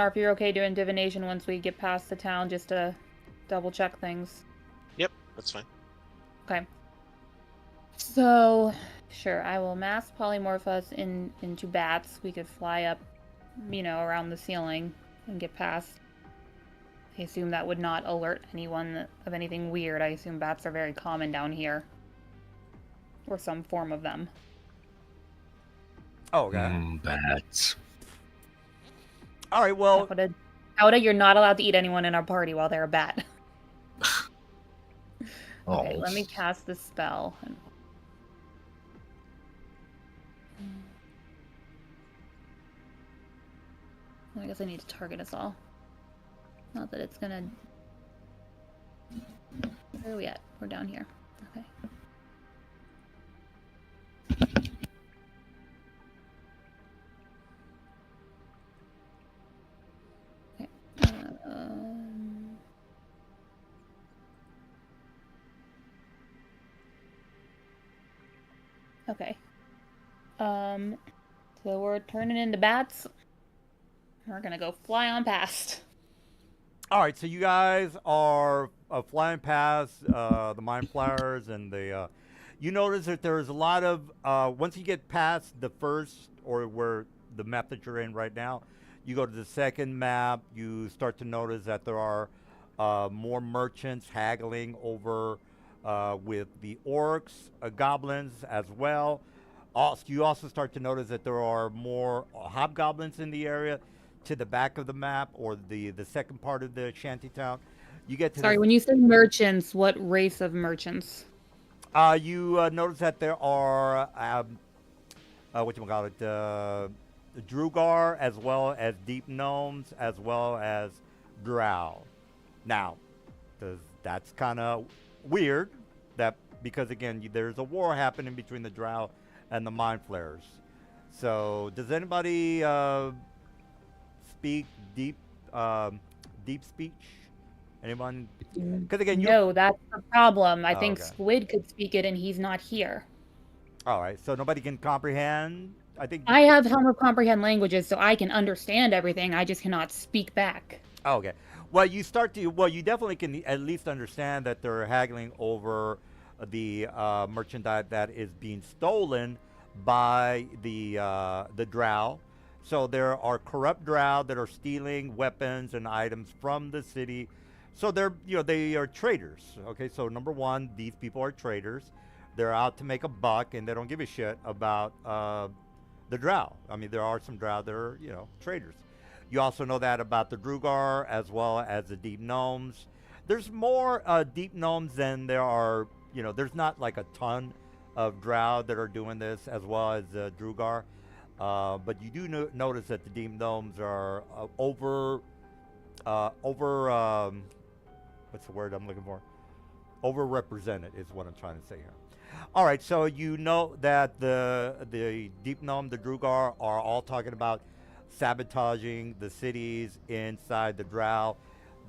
if you're okay doing divination once we get past the town, just to double check things. Yep, that's fine. Okay. So, sure, I will mass polymorph us into bats. We could fly up, around the ceiling and get past. I assume that would not alert anyone of anything weird. I assume bats are very common down here. Or some form of them. Oh, okay. Bats. All right. Well, Howda, you're not allowed to eat anyone in our party while they're a bat. Okay, let me cast the spell. I guess I need to target us all. Not that it's gonna... Where are we at? We're down here. Okay. Okay. Okay. So we're turning into bats. We're gonna go fly on past. all right. So you guys are flying past the Mind Flyers and the. You notice that there's a lot of once you get past the first, or where the map that you're in right now, you go to the second map. You start to notice that there are more merchants haggling over with the orcs, goblins as well. Also, you also start to notice that there are more hobgoblins in the area to the back of the map, or the second part of the shantytown. You get to Sorry, this, when you say merchants, what race of merchants? you notice that there are whatchamacallit, Drugar, as well as deep gnomes, as well as drow. Now, That's kind of weird. That because again, there's a war happening between the Drow and the Mind Flayers. So, does anybody speak deep speech? Anyone? Because again, you. No, that's the problem. I Oh, think okay. Squid could speak it, and he's not here. All right. So nobody can comprehend. I think. I have Helm of Comprehend languages, so I can understand everything. I just cannot speak back. Oh, okay. Well, you start to. Well, you definitely can at least understand that they're haggling over the merchandise that is being stolen by the Drow. So there are corrupt Drow that are stealing weapons and items from the city. So they are traders. Okay, so number one, these people are traders. They're out to make a buck, and they don't give a shit about the Drow. I mean, there are some Drow that are traders. You also know that about the Drugar as well as the Deep Gnomes. There's more Deep Gnomes than there are. There's not like a ton of Drow that are doing this as well as Drugar. But you do notice that the Deep Gnomes are over what's the word I'm looking for? Overrepresented is what I'm trying to say here. All right, so you know that the Deep Gnome, the Drugar, are all talking about sabotaging the cities inside the Drow,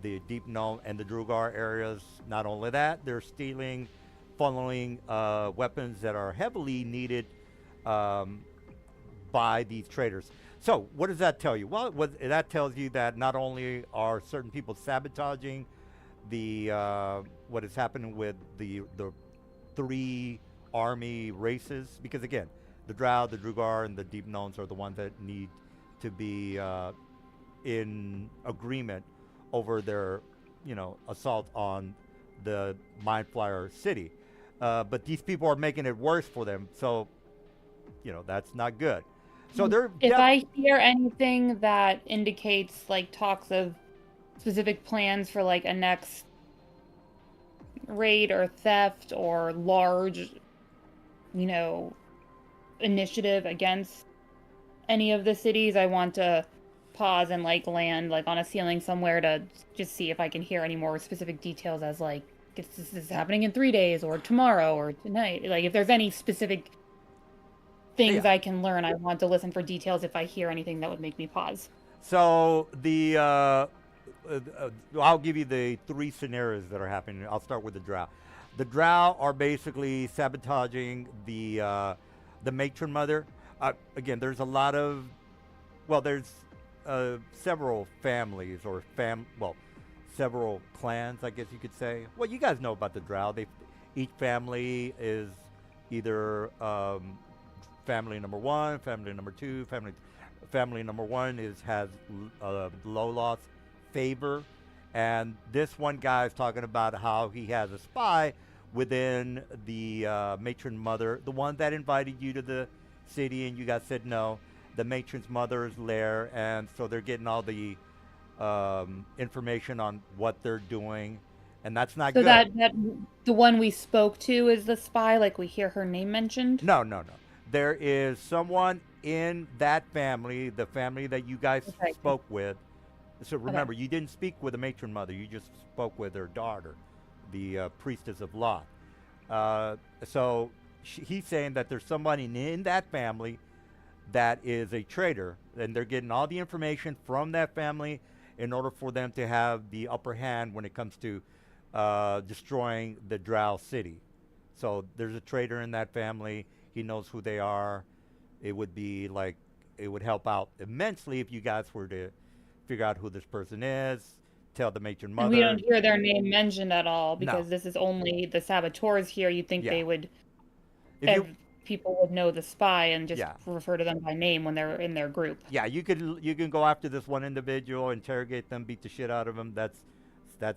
the Deep Gnome, and the Drugar areas. Not only that, they're stealing, funneling weapons that are heavily needed by these traders. So what does that tell you? Well, that tells you that not only are certain people sabotaging the what is happening with the three army races, because again, the Drow, the Drugar, and the Deep Gnomes are the ones that need to be in agreement over their assault on the Mind Flyer city. But these people are making it worse for them, so that's not good. So they're If I hear anything that indicates like talks of specific plans for like a next raid or theft or large, initiative against any of the cities, I want to pause and like land like on a ceiling somewhere to just see if I can hear any more specific details as like if this is happening in 3 days or tomorrow or tonight. Like if there's any specific things Yeah. I can learn, I want to listen for details if I hear anything that would make me pause. So I'll give you the three scenarios that are happening. I'll start with the Drow. The Drow are basically sabotaging the matron mother. Again, there's a lot of, there's several families or several clans, I guess you could say. Well, you guys know about the Drow. Each family is either family number one, family number two, family number one has low loss favor, and this one guy is talking about how he has a spy within the matron mother, the one that invited you to the city, and you guys said no. The matron's mother's lair, and so they're getting all the information on what they're doing, and that's not So good. that the one we spoke to is the spy, like we hear her name mentioned? No. There is someone in that family, the family that you guys Okay. spoke with. So remember, you didn't speak with the matron mother. You just spoke with her daughter, the priestess of Lot. So he's saying that there's somebody in that family that is a traitor, and they're getting all the information from that family in order for them to have the upper hand when it comes to destroying the Drow city. So there's a traitor in that family. He knows who they are. It would help out immensely if you guys were to figure out who this person is, tell the matron mother. And we don't hear their name mentioned at all because this is only the saboteurs here. You'd think they would, people would know the spy and just refer to them by name when they're in their group. Yeah, you can go after this one individual, interrogate them, beat the shit out of them. That's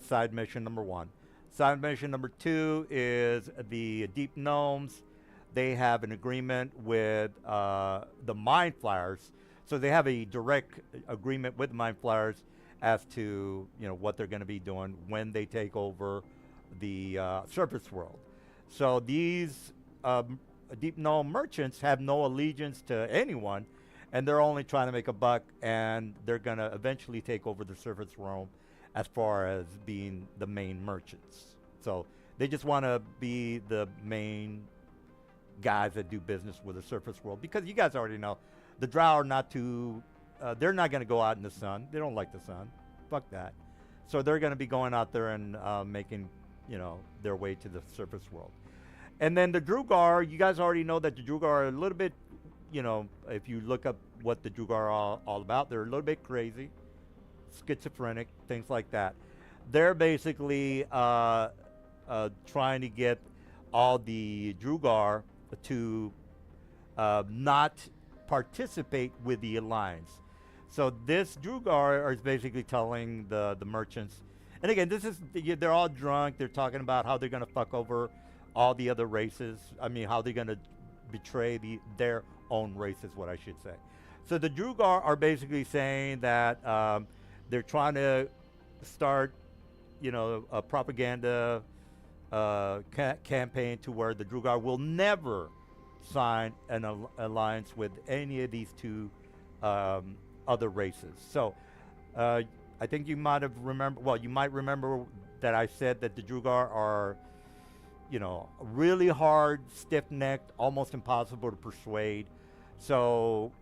side mission number one. Side mission number two is the Deep Gnomes. They have an agreement with the Mind Flayers, so they have a direct agreement with Mind Flayers as to what they're going to be doing when they take over the surface world. So these Deep Gnome merchants have no allegiance to anyone, and they're only trying to make a buck, and they're going to eventually take over the surface realm as far as being the main merchants. So they just want to be the main guys that do business with the surface world, because you guys already know the Drow are not too. They're not going to go out in the sun. They don't like the sun. Fuck that. So they're going to be going out there and making, their way to the surface world. And then the Drugar, you guys already know that the Drugar are a little bit, if you look up what the Drugar are all about, they're a little bit crazy, schizophrenic, things like that. They're basically trying to get all the Drugar to not participate with the alliance. So this Drugar is basically telling the merchants, and again, they're all drunk. They're talking about how they're going to fuck over all the other races. I mean, how they're going to betray their own race is what I should say. So the Drugar are basically saying that they're trying to start, a propaganda campaign to where the Drugar will never sign an alliance with any of these two other races. So I think you might have remembered. Well, you might remember that I said that the Drugar are, really hard, stiff-necked, almost impossible to persuade. So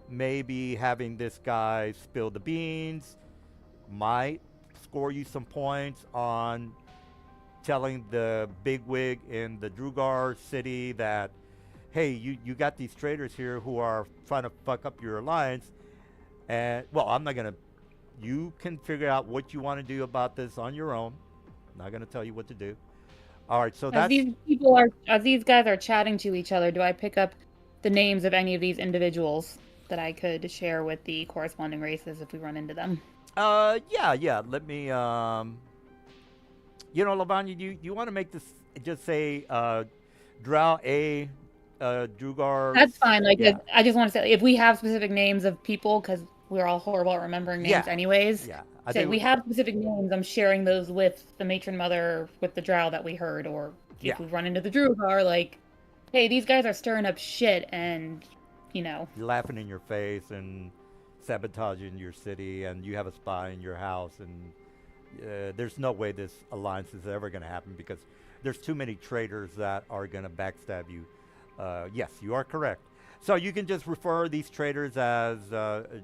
maybe having this guy spill the beans might score you some points on telling the bigwig in the Drugar city that, hey, you got these traitors here who are trying to fuck up your alliance. And, well, I'm not going to, you can figure out what you want to do about this on your own. I'm not going to tell you what to do. All right, so As these guys are chatting to each other, do I pick up the names of any of these individuals that I could share with the corresponding races if we run into them? Yeah. Let me, Lavanya, you want to make this just say, Drow A, Drugar. That's fine. Like, yeah. I just want to say, if we have specific names of people, because we're all horrible at remembering names anyways. Yeah. So we have specific names. I'm sharing those with the matron mother, with the Drow that we heard, or if we run into the Drugar, like, hey, these guys are stirring up shit, and laughing in your face and sabotaging your city, and you have a spy in your house, and there's no way this alliance is ever going to happen because there's too many traitors that are going to backstab you. Yes, you are correct. So you can just refer these traitors as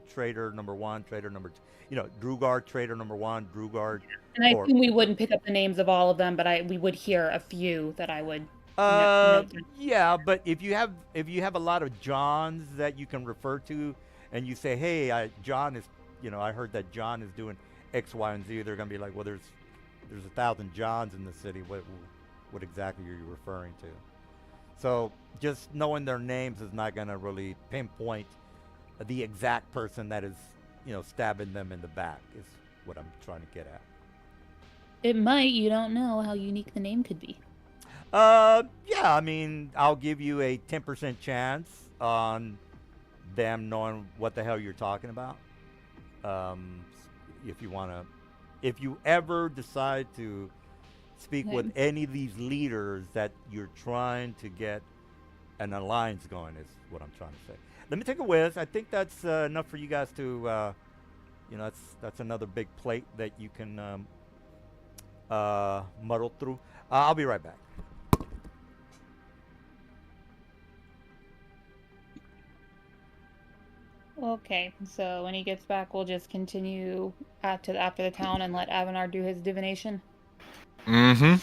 traitor number one, traitor number two. Drugar traitor number one, Drugar. And I assume we wouldn't pick up the names of all of them, but we would hear a few that I would. Note. Yeah, but if you have a lot of Johns that you can refer to, and you say, hey, John is, I heard that John is doing X, Y, and Z, they're gonna be like, well, there's 1,000 Johns in the city. What exactly are you referring to? So just knowing their names is not gonna really pinpoint the exact person that is, stabbing them in the back. Is what I'm trying to get at. It might. You don't know how unique the name could be. Yeah, I mean, I'll give you a 10% chance on them knowing what the hell you're talking about. If you ever decide to speak with any of these leaders that you're trying to get an alliance going, is what I'm trying to say. Let me take a whiz. I think that's enough for you guys to, that's another big plate that you can muddle through. I'll be right back. Okay, so when he gets back, we'll just continue after the town and let Avanar do his divination. Mm-hmm.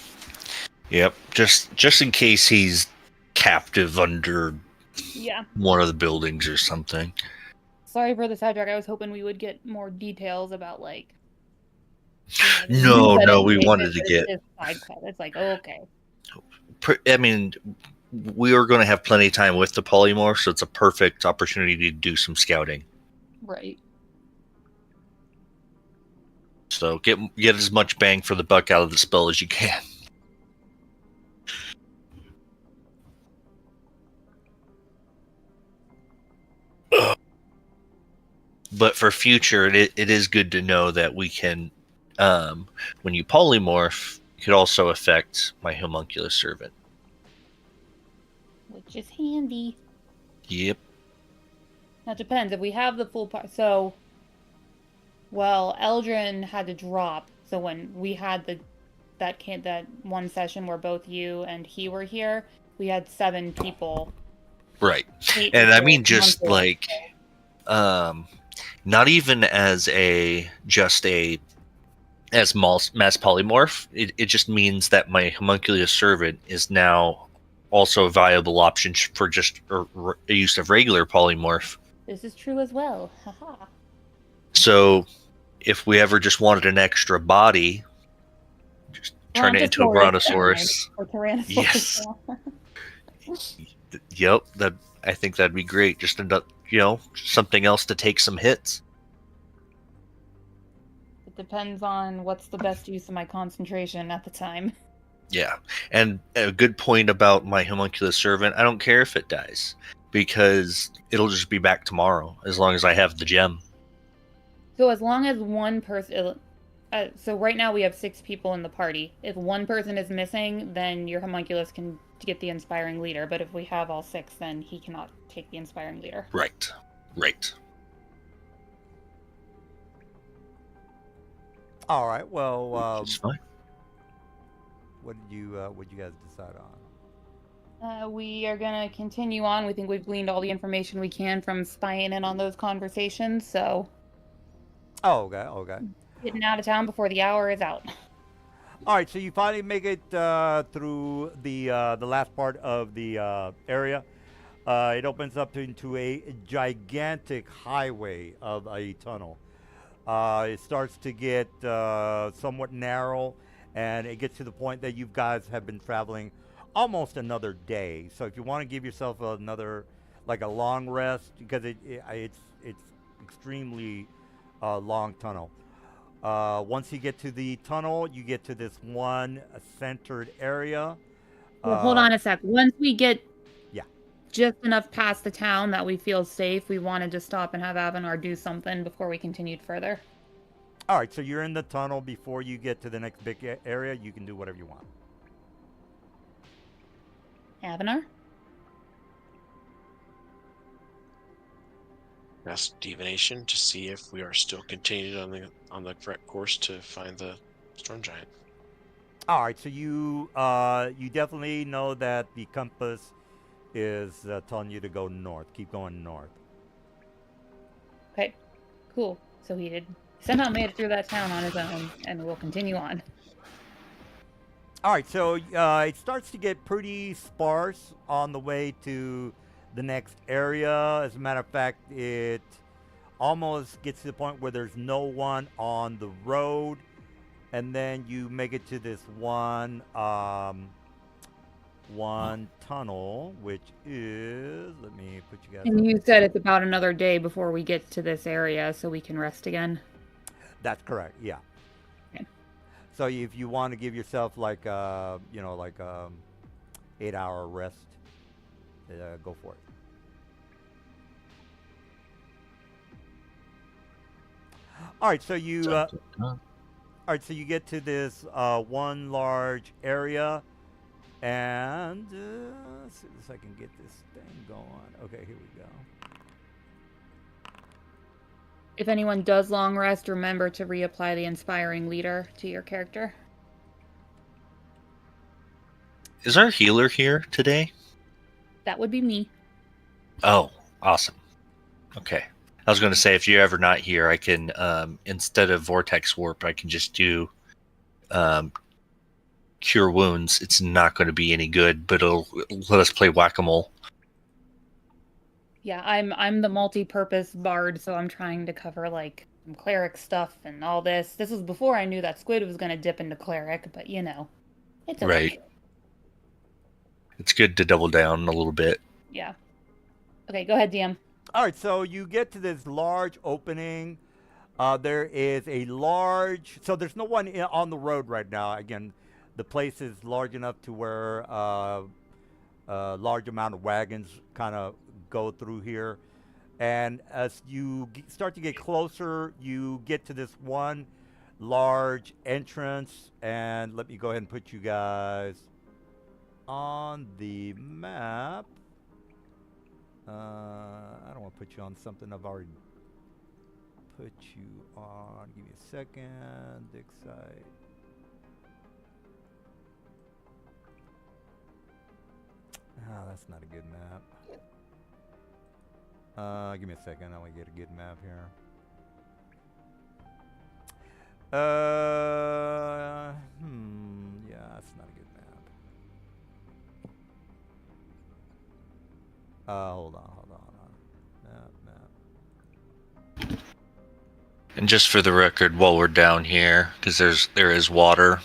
Yep. Just in case he's captive under one of the buildings or something. Sorry for the sidetrack. I was hoping we would get more details about like. No, we wanted to get. It's like, okay. I mean, we are going to have plenty of time with the polymorph, so it's a perfect opportunity to do some scouting. Right. So get as much bang for the buck out of the spell as you can. But for future, it is good to know that we can, when you polymorph, it could also affect my homunculus servant. Which is handy. Yep. Now it depends. If we have the full part, so Well, Eldrin had to drop, so when we had that one session where both you and he were here, we had 7 people. Right. 8 And with I the mean, just homunculus. like, not even as mass polymorph. It just means that my homunculus servant is now also a viable option for just a use of regular polymorph. This is true as well. Haha. So if we ever just wanted an extra body, just turn it into a brontosaurus. Or Tyrannosaurus. Yes. Yep. I think that'd be great. Just something else to take some hits. It depends on what's the best use of my concentration at the time. Yeah, and a good point about my homunculus servant. I don't care if it dies because it'll just be back tomorrow as long as I have the gem. So as long as one person, so right now we have 6 people in the party. If one person is missing, then your homunculus can get the inspiring leader. But if we have all 6, then he cannot take the inspiring leader. Right. All right. Well, It's fine. what did you guys decide on? We are gonna continue on. We think we've gleaned all the information we can from spying in on those conversations. So. Oh, okay. Getting out of town before the hour is out. All right, so you finally make it through the last part of the area. It opens up into a gigantic highway of a tunnel. It starts to get somewhat narrow, and it gets to the point that you guys have been traveling almost another day. So if you want to give yourself another, like a long rest, because it's extremely long tunnel. Once you get to the tunnel, you get to this one centered area. Well, hold on a sec. Once we get Yeah. just enough past the town that we feel safe, we wanted to stop and have Avanar do something before we continued further. All right, so you're in the tunnel before you get to the next big area. You can do whatever you want. Avanar? Mass divination to see if we are still continued on the correct course to find the storm giant. All right, so you definitely know that the compass is telling you to go north. Keep going north. Okay, cool. So he somehow made it through that town on his own, and we'll continue on. All right, so it starts to get pretty sparse on the way to the next area. As a matter of fact, it almost gets to the point where there's no one on the road, and then you make it to this one tunnel, which is, let me put you guys. And you said it's about another day before we get to this area, so we can rest again. That's correct. Yeah. Okay. So if you want to give yourself like 8-hour rest, go for it. All right, so you get to this one large area, and let's see if I can get this thing going. Okay, here we go. If anyone does long rest, remember to reapply the inspiring leader to your character. Is our healer here today? That would be me. Oh, awesome. Okay. I was going to say, if you're ever not here, I can, instead of Vortex Warp, I can just do Cure Wounds. It's not going to be any good, but it'll let us play Whack-A-Mole. Yeah, I'm the multi-purpose bard, so I'm trying to cover like some cleric stuff and all this. This was before I knew that Squid was going to dip into cleric, but it's okay. Right. It's good to double down a little bit. Yeah. Okay, go ahead, DM. All right, so you get to this large opening. There is a large, so there's no one on the road right now. Again, the place is large enough to where a large amount of wagons kind of go through here. And as you start to get closer, you get to this one large entrance. And let me go ahead and put you guys on the map. I don't want to put you on something I've already put you on. Give me a second. Dig site. Oh, that's not a good map. Give me a second. I want to get a good map here. Yeah, that's not a good map. Hold on. Map. And just for the record, while we're down here, because there is water.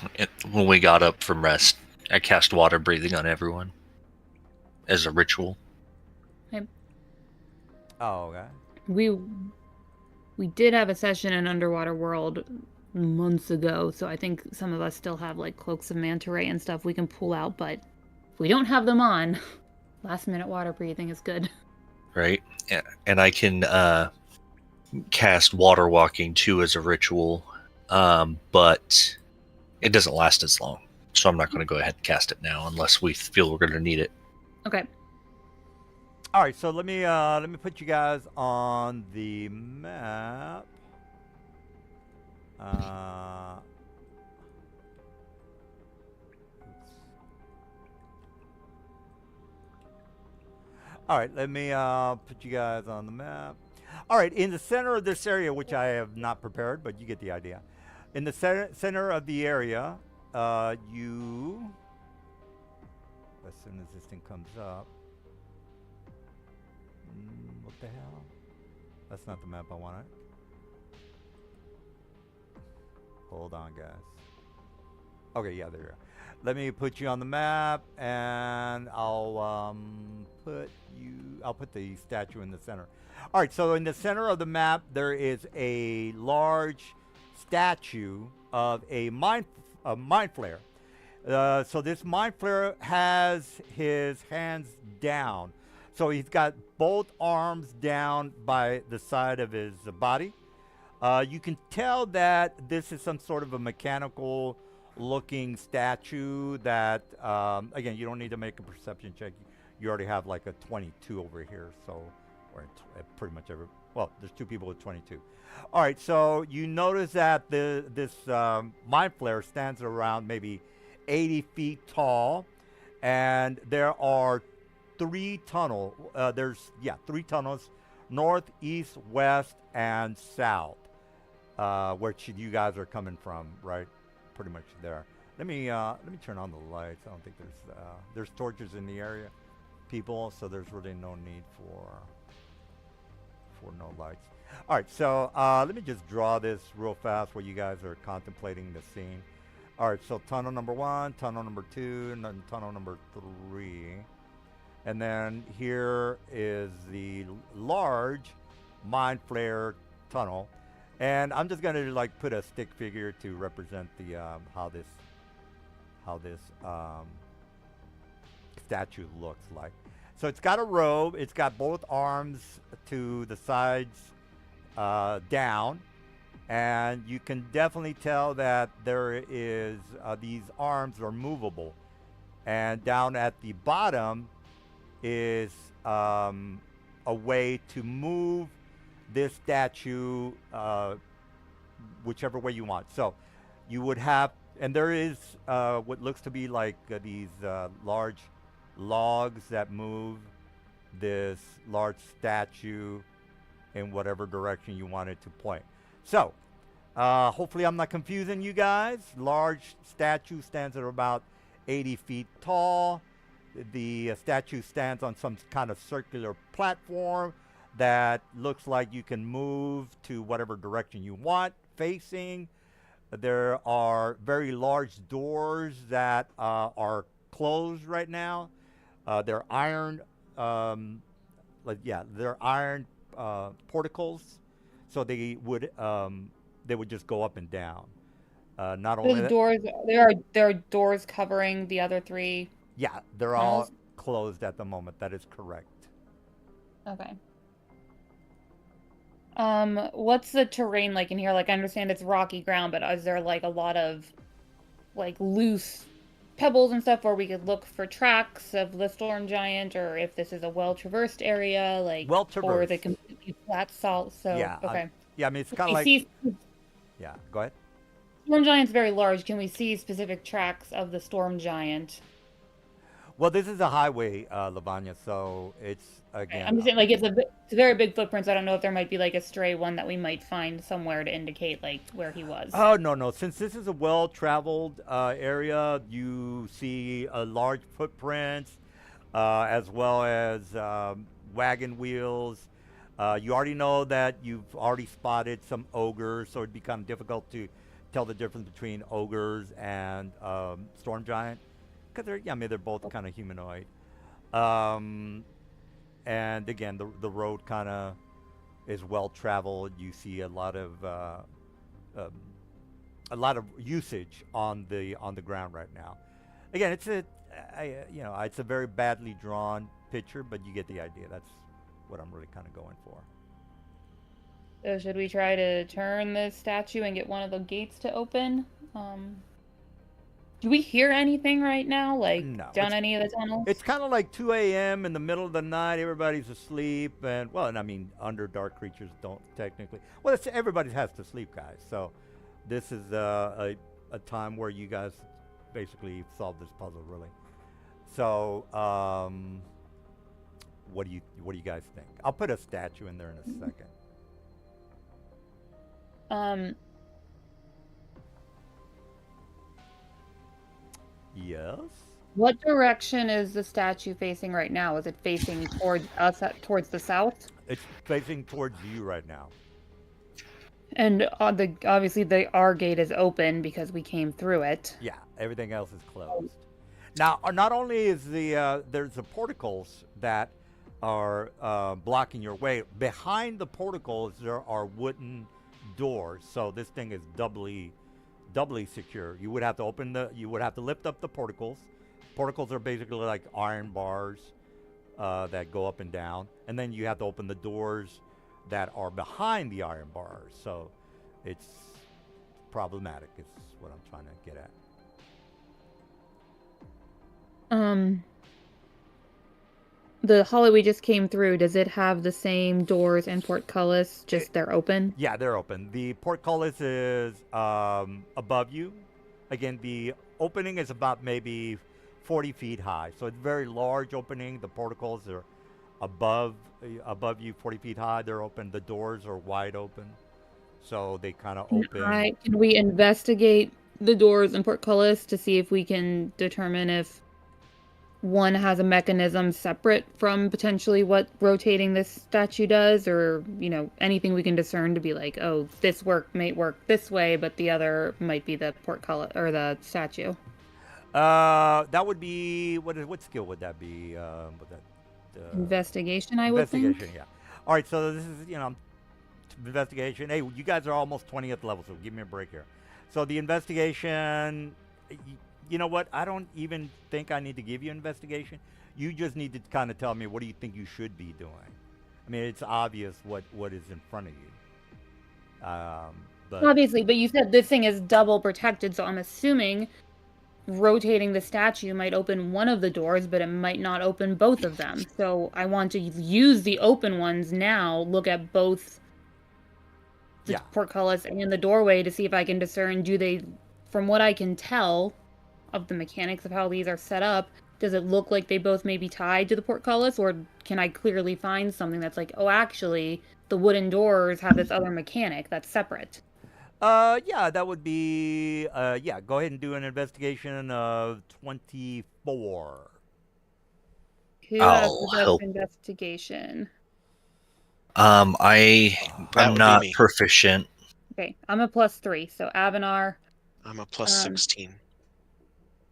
When we got up from rest, I cast water breathing on everyone as a ritual. Oh, okay. We did have a session in Underwater World months ago, so I think some of us still have like cloaks of manta ray and stuff we can pull out, but if we don't have them on, last minute water breathing is good. Right? Yeah. And I can cast water walking too as a ritual, but it doesn't last as long. So I'm not going to go ahead and cast it now unless we feel we're going to need it. Okay. All right, so let me put you guys on the map. Oops. All right, let me put you guys on the map. All right, in the center of this area, which I have not prepared, but you get the idea. In the center of the area, you, as soon as this thing comes up, what the hell? That's not the map I wanted. Hold on, guys. Okay, yeah, there you go. Let me put you on the map, and I'll put the statue in the center. All right, so in the center of the map, there is a large statue of a mind flayer. So this mind flayer has his hands down. So he's got both arms down by the side of his body. You can tell that this is some sort of a mechanical looking statue that, again, you don't need to make a perception check. You already have like a 22 over here. So, or pretty much every, well, there's two people with 22. All right, so you notice that this mind flayer stands around maybe 80 feet tall, and there are three tunnels, north, east, west, and south, where you guys are coming from, right? Pretty much there. Let me turn on the lights. I don't think there's torches in the area, people, so there's really no need for no lights. All right, so let me just draw this real fast while you guys are contemplating the scene. All right, so tunnel number 1, tunnel number 2, and then tunnel number 3. And then here is the large mind flare tunnel. And I'm just gonna like put a stick figure to represent the how this statue looks like. So it's got a robe. It's got both arms to the sides down, and you can definitely tell that there is these arms are movable. And down at the bottom is a way to move this statue whichever way you want. So you would have, and there is what looks to be like these large logs that move this large statue in whatever direction you want it to point. So hopefully I'm not confusing you guys. Large statue stands at about 80 feet tall. The statue stands on some kind of circular platform that looks like you can move to whatever direction you want facing. There are very large doors that are closed right now. They're iron, they're iron porticles, so they would just go up and down. Not only Those that, doors, there are doors covering the other three. yeah, they're all closed at the moment. That is correct. Okay. What's the terrain like in here? Like, I understand it's rocky ground, but is there like a lot of like loose pebbles and stuff where we could look for tracks of the storm giant, or if this is a well-traversed area, like, Well-traversed. or is it completely flat salt? So, Yeah, okay. Yeah, I mean it's kind We of like see yeah. Go ahead. Storm Giant's very large. Can we see specific tracks of the Storm Giant? Well, this is a highway, Lavanya, so it's Okay, again. I'm just saying, like, it's a very big footprint, so I don't know if there might be, like, a stray one that we might find somewhere to indicate, like, where he was. Oh no no! Since this is a well-traveled area, you see large footprints, as well as wagon wheels. You already know that you've already spotted some ogres, so it'd be kind of difficult to tell the difference between ogres and storm giant, because they're yeah, I mean they're both kind of humanoid. Um, and again, the road kind of is well-traveled. You see um, a lot of usage on the ground right now. Again, it's a very badly drawn picture, but you get the idea. That's what I'm really kind of going for. So should we try to turn this statue and get one of the gates to open? Do we hear anything right now, like No, down any of the tunnels? it's kind of like 2 a.m. in the middle of the night. Everybody's asleep, and well, and I mean, underdark creatures don't technically. Well, everybody has to sleep, guys. So this is a time where you guys basically solve this puzzle, really. So, what do you guys think? I'll put a statue in there in a second. Yes. What direction is the statue facing right now? Is it facing towards us, towards the south? It's facing towards you right now. And obviously our gate is open because we came through it. Yeah, everything else is closed. Now, not only is there's the porticles that are blocking your way. Behind the porticles, there are wooden doors, so this thing is doubly secure. You would have to lift up the porticles. Porticles are basically like iron bars that go up and down, and then you have to open the doors that are behind the iron bars. So it's problematic. Is what I'm trying to get at. The hallway we just came through, does it have the same doors and portcullis, just they're open? Yeah, they're open. The portcullis is above you. Again, the opening is about maybe 40 feet high. So it's a very large opening. The portcullis are above you, 40 feet high. They're open. The doors are wide open. So they kind of open. Can we investigate the doors and portcullis to see if we can determine if one has a mechanism separate from potentially what rotating this statue does, or anything we can discern to be like, oh, this might work this way, but the other might be the portcullis or the statue. That would be what skill would that be? Investigation, I would think. Investigation, yeah. All right, so this is investigation. Hey, you guys are almost 20th level, so give me a break here. So the investigation. You know what? I don't even think I need to give you investigation. You just need to kind of tell me, what do you think you should be doing? I mean, it's obvious what is in front of you. But obviously, but you said this thing is double protected, so I'm assuming rotating the statue might open one of the doors, but it might not open both of them. So I want to use the open ones now, look at both the portcullis and the doorway to see if I can discern, from what I can tell of the mechanics of how these are set up, does it look like they both may be tied to the portcullis, or can I clearly find something that's like, oh, actually, the wooden doors have this other mechanic that's separate? Yeah, that would be, go ahead and do an investigation of 24. Who has the best investigation? I'm not me. proficient. Okay, I'm a +3, so Avanar. I'm a +16.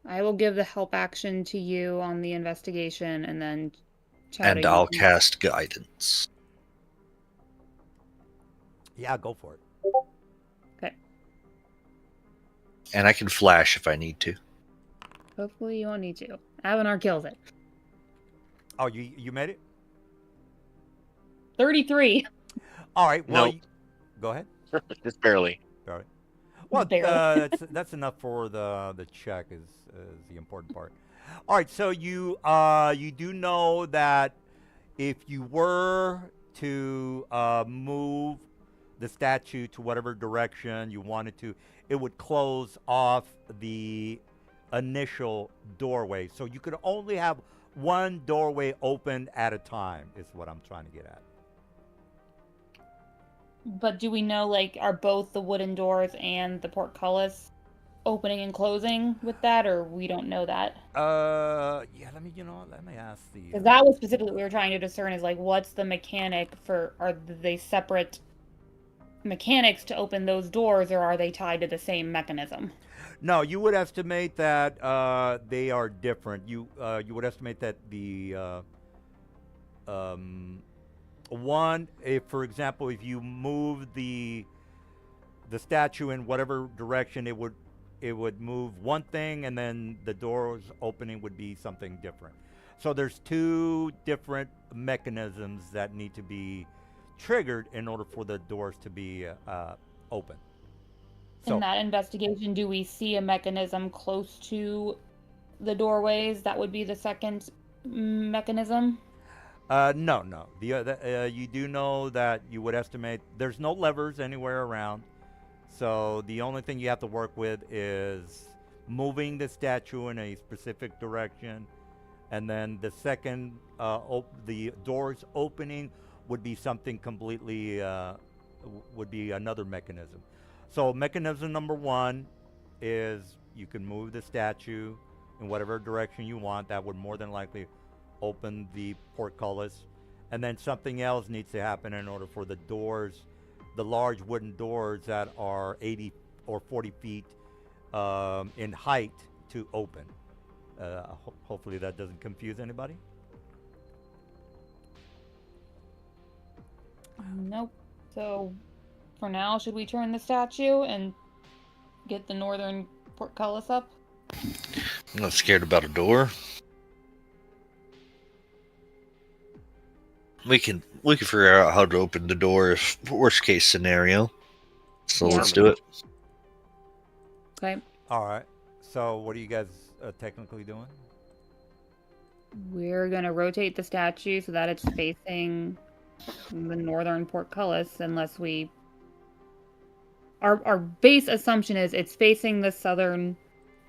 I will give the help action to you on the investigation, and then And I'll cast guidance. Yeah, go for it. Okay. And I can flash if I need to. Hopefully you won't need to. Avanar kills it. Oh, you made it? 33. All right. Well, Nope. Go ahead. Just barely. All right. Well, Barely. that's enough for the check is the important part. All right. So you do know that if you were to move the statue to whatever direction you wanted to, it would close off the initial doorway. So you could only have one doorway open at a time, is what I'm trying to get at. But do we know, like, are both the wooden doors and the portcullis opening and closing with that, or we don't know that? Yeah, let me ask the. Because that was specifically what we were trying to discern is, like, what's the mechanic for, are they separate mechanics to open those doors, or are they tied to the same mechanism? No, you would estimate that they are different. You would estimate that the one, if for example, if you move the statue in whatever direction, it would move one thing, and then the doors opening would be something different. So there's two different mechanisms that need to be triggered in order for the doors to be open. So, In that investigation, do we see a mechanism close to the doorways? That would be the second mechanism. no. You do know that you would estimate there's no levers anywhere around. So the only thing you have to work with is moving the statue in a specific direction, and then the second, the doors opening would be something completely, would be another mechanism. So mechanism number one is you can move the statue in whatever direction you want. That would more than likely open the portcullis. And then something else needs to happen in order for the doors, the large wooden doors that are 80 or 40 feet in height, to open. Hopefully that doesn't confuse anybody. Nope. So, for now, should we turn the statue and get the northern portcullis up? I'm not scared about a door. We can figure out how to open the door if worst case scenario. So Yeah. let's do it. Okay. All right. So what are you guys technically doing? We're gonna rotate the statue so that it's facing the northern portcullis, unless we. Our base assumption is it's facing the southern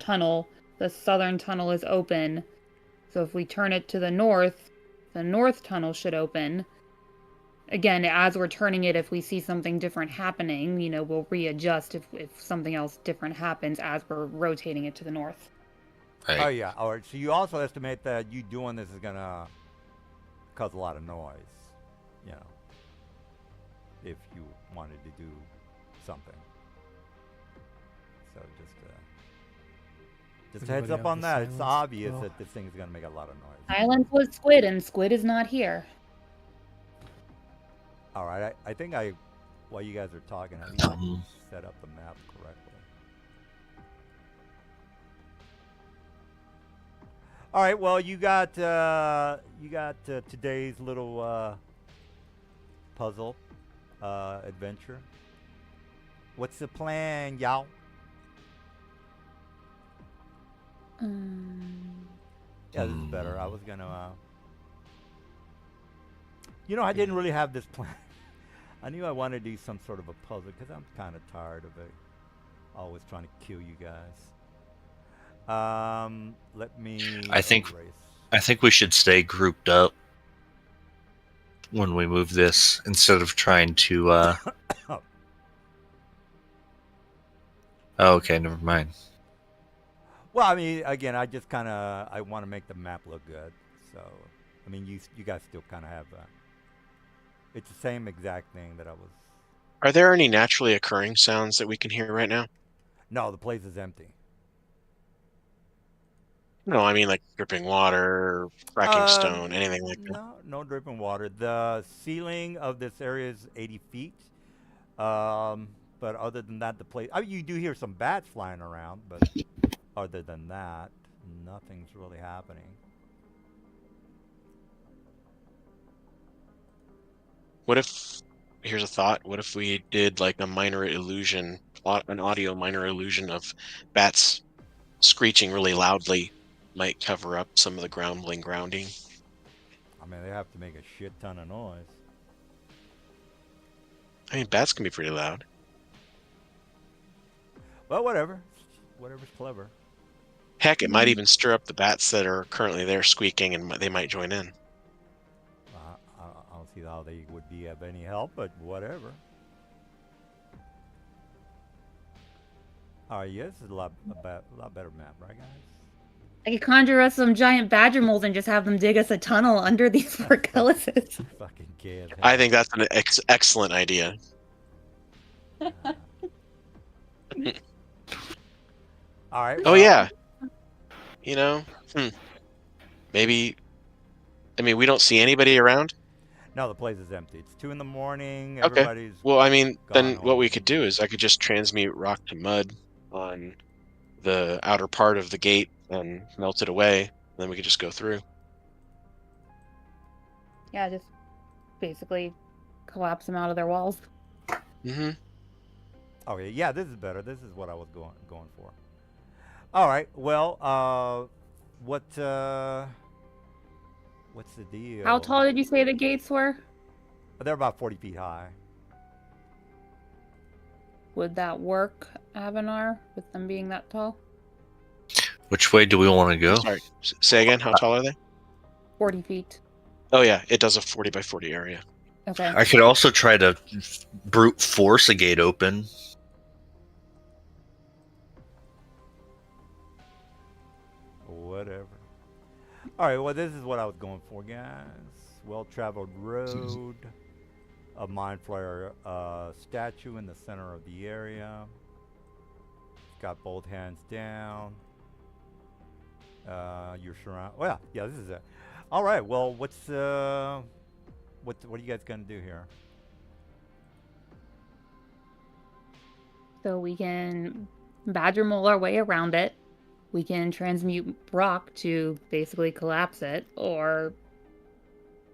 tunnel. The southern tunnel is open, so if we turn it to the north tunnel should open. Again, as we're turning it, if we see something different happening, we'll readjust if something else different happens as we're rotating it to the north. Right. Oh yeah. All right. So you also estimate that you doing this is gonna cause a lot of noise. If you wanted to do something. So just a heads Anybody up have on the that. It's silence? obvious Oh. that this thing is gonna make a lot of noise. Silence was Squid, and Squid is not here. All right. I think while you guys are talking, I think I set up the map correctly. All right. Well, you got today's little puzzle adventure. What's the plan, y'all? Yeah, this is better. I was gonna. I didn't really have this plan. I knew I wanted to do some sort of a puzzle because I'm kind of tired of it. Always trying to kill you guys. Let me. I think we should stay grouped up when we move this instead of trying to. Oh, okay, never mind. Well, I mean, again, I just kind of I want to make the map look good. So, I mean, you guys still kind of have. It's the same exact thing that I was. Are there any naturally occurring sounds that we can hear right now? No, the place is empty. No, I mean like dripping water, cracking stone, anything like that. No dripping water. The ceiling of this area is 80 feet. But other than that, the place. I mean, you do hear some bats flying around, but other than that, nothing's really happening. What if, here's a thought, what if we did like a minor illusion, an audio minor illusion of bats screeching really loudly might cover up some of the grounding. I mean, they have to make a shit ton of noise. I mean, bats can be pretty loud. Well, whatever. Whatever's clever. Heck, it might even stir up the bats that are currently there squeaking, and they might join in. I don't see how they would be of any help, but whatever. All right, yeah, this is a lot better map, right, guys? I could conjure us some giant badger moles and just have them dig us a tunnel under these portcullises. Fucking kid. I think that's an excellent idea. All right. Oh yeah. You know, maybe. I mean, we don't see anybody around. No, the place is empty. It's 2 in the morning. Okay. Everybody's Well, I mean, then gone what we home. could do is I could just transmute rock to mud on the outer part of the gate and melt it away. And then we could just go through. Yeah, just basically collapse them out of their walls. Mm-hmm. Okay, yeah, this is better. This is what I was going for. All right. Well, what's the deal? How tall did you say the gates were? They're about 40 feet high. Would that work, Avanar, with them being that tall? Which way do we want to go? Sorry. Say again. How tall are they? 40 feet. Oh yeah, it does a 40 by 40 area. Okay. I could also try to brute force a gate open. Whatever. All right. Well, this is what I was going for, guys. Well-traveled road. A mind flare statue in the center of the area. Got both hands down. You're surrounded. Well, yeah, this is it. All right. Well, what are you guys gonna do here? So we can badger mole our way around it. We can transmute rock to basically collapse it, or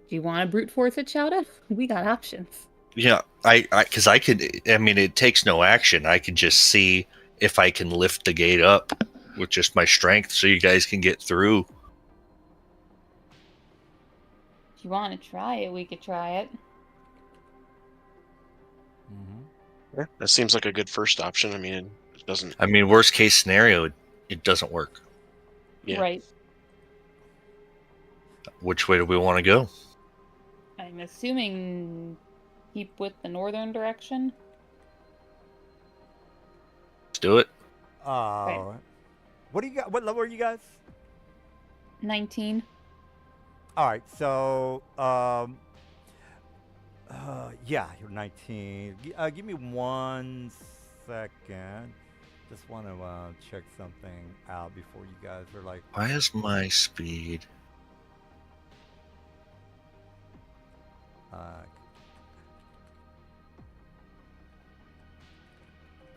do you want to brute force it, Chowda? We got options. Yeah, because I could. I mean, it takes no action. I could just see if I can lift the gate up with just my strength, so you guys can get through. If you want to try it, we could try it. Mm-hmm. Yeah, that seems like a good first option. I mean, it doesn't. I mean, worst case scenario, it doesn't work. Yeah. Right. Which way do we want to go? I'm assuming keep with the northern direction. Let's do it. All right. What do you got? What level are you guys? 19. All right. So, yeah, you're 19. Give me 1 second. Just want to check something out before you guys are like. Why is my speed?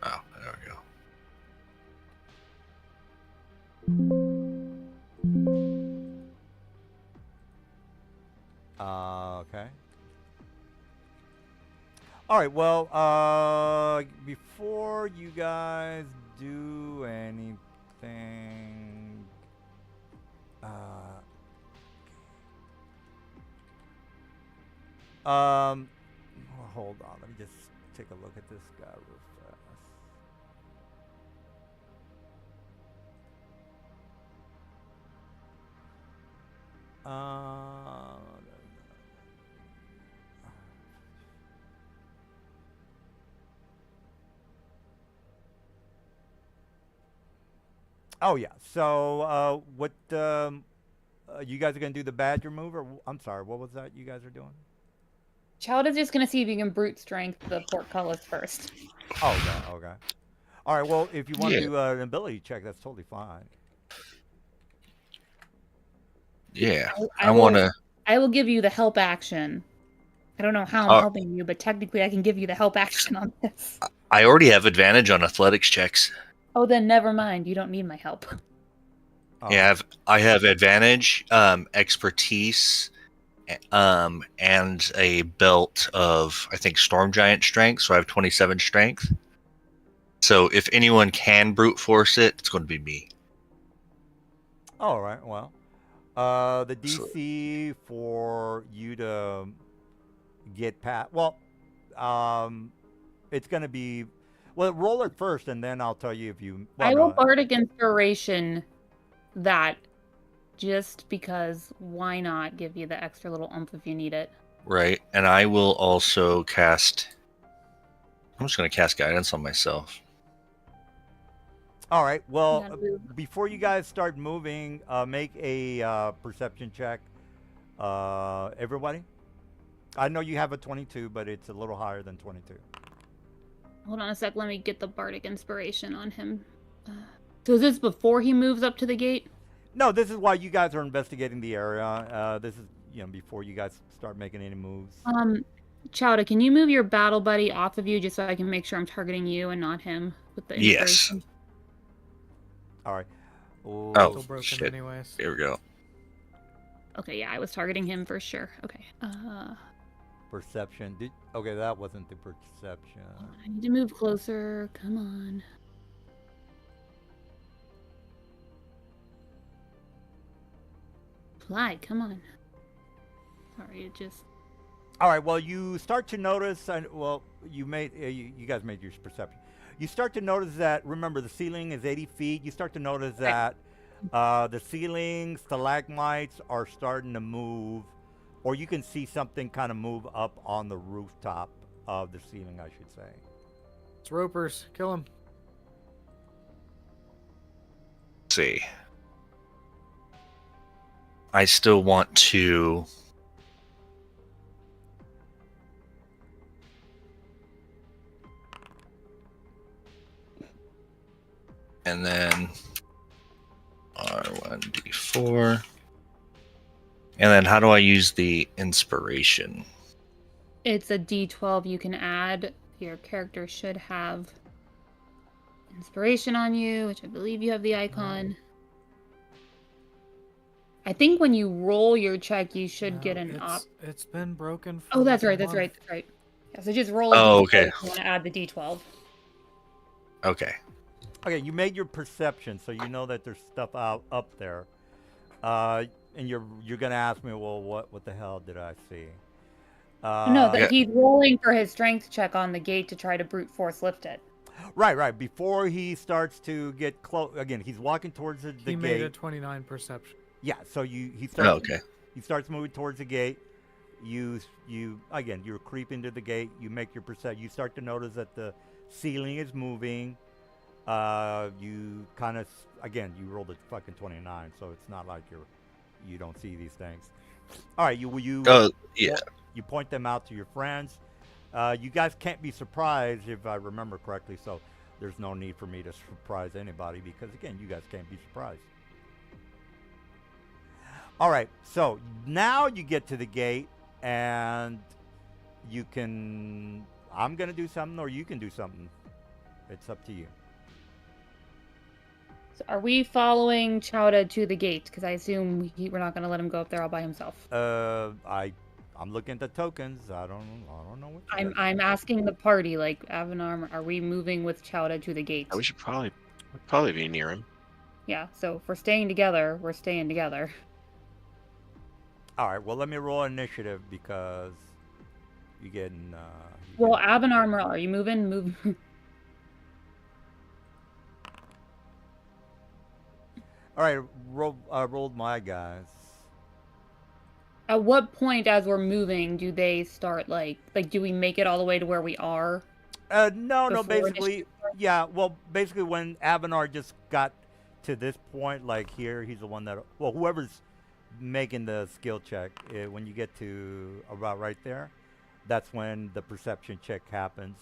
Oh, there we go. Okay. All right. Well, before you guys do anything, hold on. Let me just take a look at this guy real fast. Oh yeah. So what you guys are gonna do the badger move, or I'm sorry, what was that you guys are doing? Chowda's just gonna see if you can brute strength the portcullis first. Oh, okay, okay. All right. Well, if you want to Yeah. do an ability check, that's totally fine. Yeah, I I will- want to. I will give you the help action. I don't know how I'm helping you, but technically I can give you the help action on this. I already have advantage on athletics checks. Oh, then never mind. You don't need my help. Oh, Yeah, I have advantage, expertise, and a belt of, I think, Storm Giant strength. So I have 27 strength. So if anyone can brute force it, it's going to be me. All right. Well, the DC for you to get past. Well, it's gonna be. Well, roll it first, and then I'll tell you if you. Well, I will no, bardic inspiration that, just because. Why not give you the extra little oomph if you need it? Right, and I will also cast. I'm just going to cast guidance on myself. All right. Well, gotta move. before you guys start moving, make a perception check. Everybody. I know you have a 22, but it's a little higher than 22. Hold on a sec. Let me get the bardic inspiration on him. So is this before he moves up to the gate? No, this is why you guys are investigating the area. This is before you guys start making any moves. Chowda, can you move your battle buddy off of you just so I can make sure I'm targeting you and not him with the inspiration? Yes. All right. Oh, Still broken shit. anyways. Here we go. Okay, yeah, I was targeting him for sure. Okay. Perception. Okay, that wasn't the perception. I need to move closer. Come on. Fly, come on. Sorry, it just... All right. Well, you start to notice. Well, you guys made your perception. You start to notice that. Remember, the ceiling is 80 feet. You start to notice that the ceiling stalagmites are starting to move, or you can see something kind of move up on the rooftop of the ceiling, I should say. It's ropers. Kill him. Let's see. I still want to. And then R1D4. And then how do I use the inspiration? It's a D12 you can add. Your character should have inspiration on you, which I believe you have the icon. I think when you roll your check, you should get an op. It's been broken for Oh, that's like a right, that's month. right, that's right. Yeah, so just roll a Oh, D12 okay. if you want to add the D12. Okay. Okay, you made your perception, so you know that there's stuff up there. And you're gonna ask me, well, what the hell did I see? No, he's rolling for his strength check on the gate to try to brute force lift it. Right. Before he starts to get close, again, he's walking towards the He gate. made a 29 perception. Yeah, so he starts. Oh, okay. He starts moving towards the gate. You're creeping to the gate. You make your perception. You start to notice that the ceiling is moving. You kind of you rolled a fucking 29, so it's not like you don't see these things. All right, you point them out to your friends. You guys can't be surprised if I remember correctly, so there's no need for me to surprise anybody because again, you guys can't be surprised. All right, so now you get to the gate and you can. I'm gonna do something, or you can do something. It's up to you. So are we following Chowda to the gate? Because I assume we're not going to let him go up there all by himself. I'm looking at the tokens. I don't know what. I'm asking the party, like Avanar, are we moving with Chowda to the gate? We should probably be near him. Yeah. So if we're staying together, we're staying together. All right. Well, let me roll initiative because you're getting. Well, Avanar, are you moving? Move. All right. Rolled my guys. At what point, as we're moving, do they start like do we make it all the way to where we are? No. Basically, yeah. Well, basically, when Avanar just got to this point, like here, he's the one that. Well, whoever's making the skill check, when you get to about right there, that's when the perception check happens,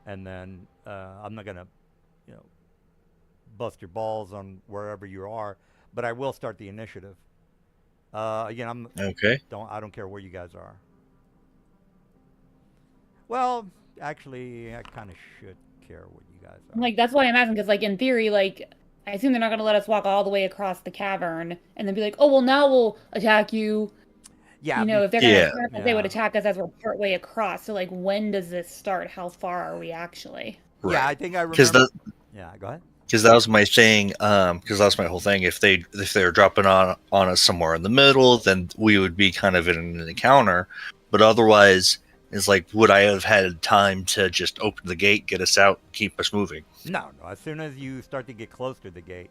and then I'm not gonna, bust your balls on wherever you are, but I will start the initiative. Again, I'm okay. I don't care where you guys are. Well, actually, I kind of should care what you guys are. Like, that's why I'm asking, because in theory, I assume they're not going to let us walk all the way across the cavern and then be like, oh, well, now we'll attack you. Yeah. If they're going to attack us, they would attack us as we're partway across. So, when does this start? How far are we actually? Right. Yeah, I think I remember. Yeah, go ahead. Because that was my thing. Because that was my whole thing. If they're dropping on us somewhere in the middle, then we would be kind of in an encounter. But otherwise, It's like, would I have had time to just open the gate, get us out, keep us moving? No. As soon as you start to get close to the gate,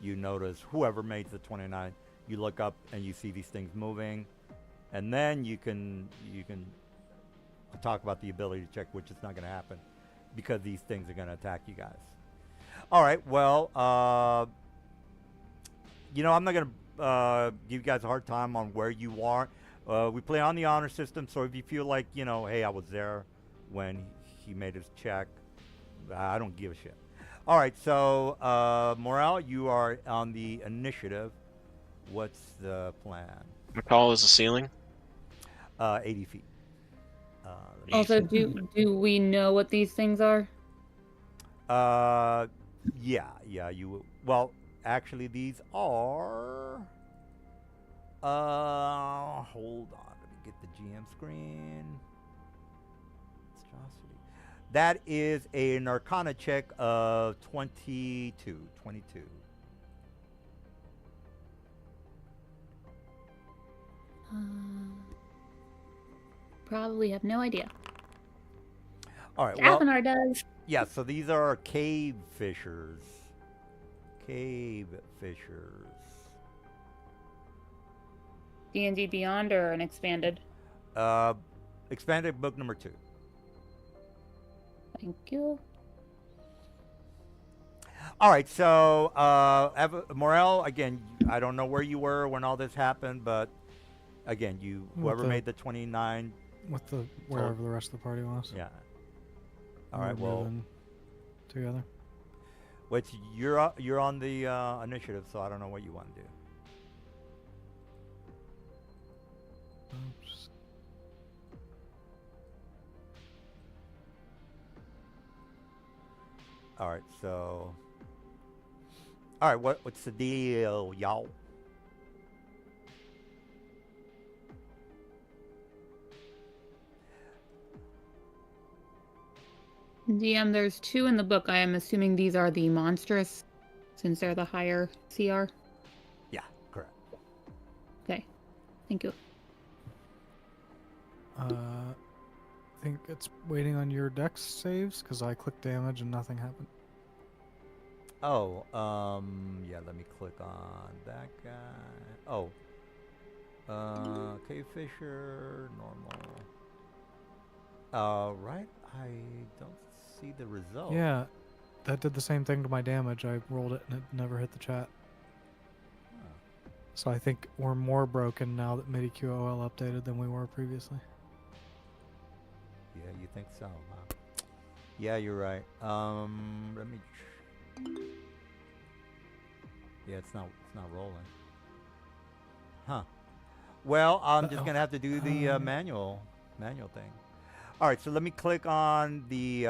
you notice whoever made the 29. You look up and you see these things moving, and then you can talk about the ability to check, which is not going to happen because these things are going to attack you guys. All right. Well, I'm not going to give you guys a hard time on where you are. We play on the honor system, so if you feel like, hey, I was there when he made his check, I don't give a shit. All right, so Morale, you are on the initiative. What's the plan? How tall is the ceiling? 80 feet. Also, do we know what these things are? Yeah. Well, actually, these are. Hold on. Let me get the GM screen. Monstrosity. That is an Arcana check of 22. Probably have no idea. All right. Well, Avanar does. yeah. So these are cave fishers. D&D Beyond or an expanded? Expanded book number 2. Thank you. All right, so Morel, again, I don't know where you were when all this happened, but again, whoever made the 29. With the wherever the rest of the party was. Yeah. All right, well, together. Which you're on the initiative, so I don't know what you want to do. Oops. All right, so. All right, what's the deal, y'all? DM, there's 2 in the book. I am assuming these are the monstrous, since they're the higher CR. Yeah, correct. Okay, thank you. I think it's waiting on your dex saves because I clicked damage and nothing happened. Oh, yeah, let me click on that guy. Oh, Cave Fisher, normal. Right, I don't see the result. Yeah, that did the same thing to my damage. I rolled it and it never hit the chat. Huh. So I think we're more broken now that MIDI QOL updated than we were previously. Yeah, you think so, huh? Yeah, you're right. Let me. Yeah, it's not rolling. Huh. Well, I'm just gonna have to do the manual thing. All right, so let me click on the.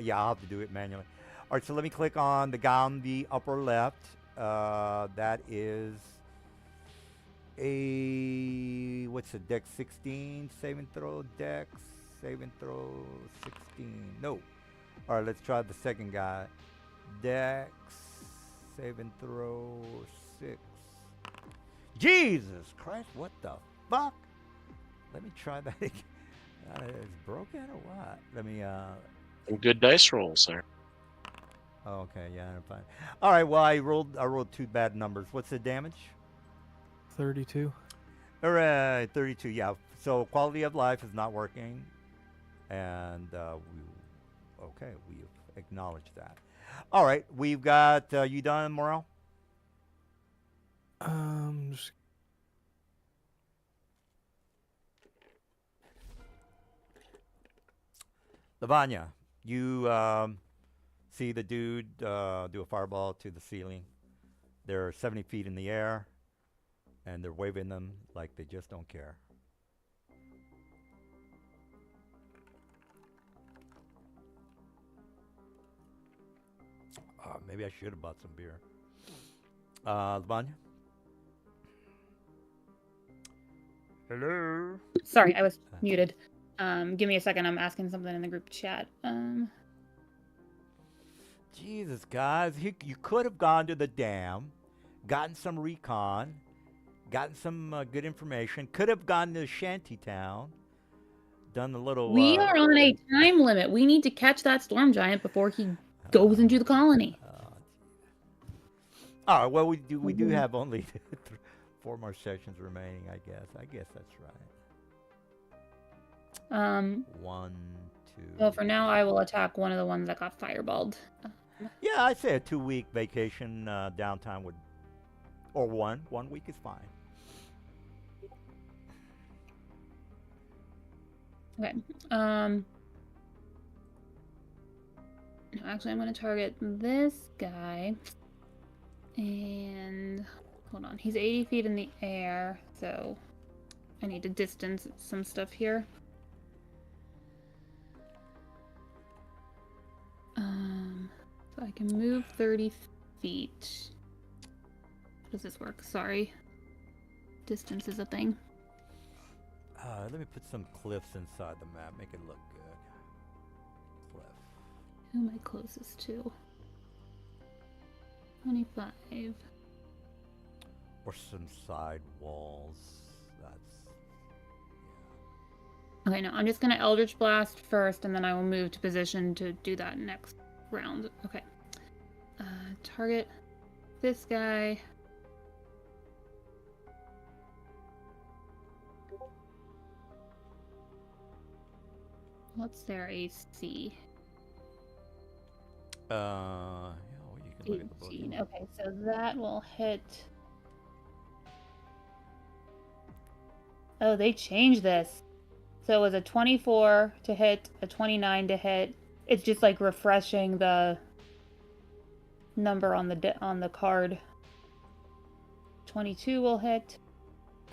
Yeah, I'll have to do it manually. All right, so let me click on the guy on the upper left. That is a what's the dex 16 saving throw dex saving throw 16. No. All right, let's try the second guy. Dex saving throw 6. Jesus Christ! What the fuck? Let me try that again. It's broken or what? Let me. Good dice rolls, sir. Okay, yeah, I'm fine. All right, well, I rolled 2 bad numbers. What's the damage? 32. All right, 32. Yeah. So quality of life is not working, and we've acknowledged that. All right, we've got you done, Morel? Just... Lavanya, you see the dude do a fireball to the ceiling. They're 70 feet in the air, and they're waving them like they just don't care. Maybe I should have bought some beer. Lavanya? Hello? Sorry, I was muted. Give me a second. I'm asking something in the group chat. Jesus, guys, you could have gone to the dam, gotten some recon, gotten some good information. Could have gone to Shantytown, done the little. We are on a time limit. We need to catch that storm giant before he goes into the colony. All right. Well, we do have only 4 more sessions remaining. I guess that's right. 1, 2. Well, for now, I will attack one of the ones that got fireballed. Yeah, I'd say a 2-week vacation downtime would, or 1 week is fine. Okay. Actually, I'm going to target this guy. And hold on, he's 80 feet in the air, so I need to distance some stuff here. So I can move 30 feet. How does this work? Sorry. Distance is a thing. Let me put some cliffs inside the map, make it look good. Cliff. Who am I closest to? 25. Or some side walls. That's... Okay, no, I'm just gonna Eldritch Blast first, and then I will move to position to do that next round. Okay. Target this guy. What's their AC? Yeah, well, you can look at the book. 18. Okay, so that will hit. Oh, they changed this. So it was a 24 to hit, a 29 to hit. It's just like refreshing the number on the card. 22 will hit.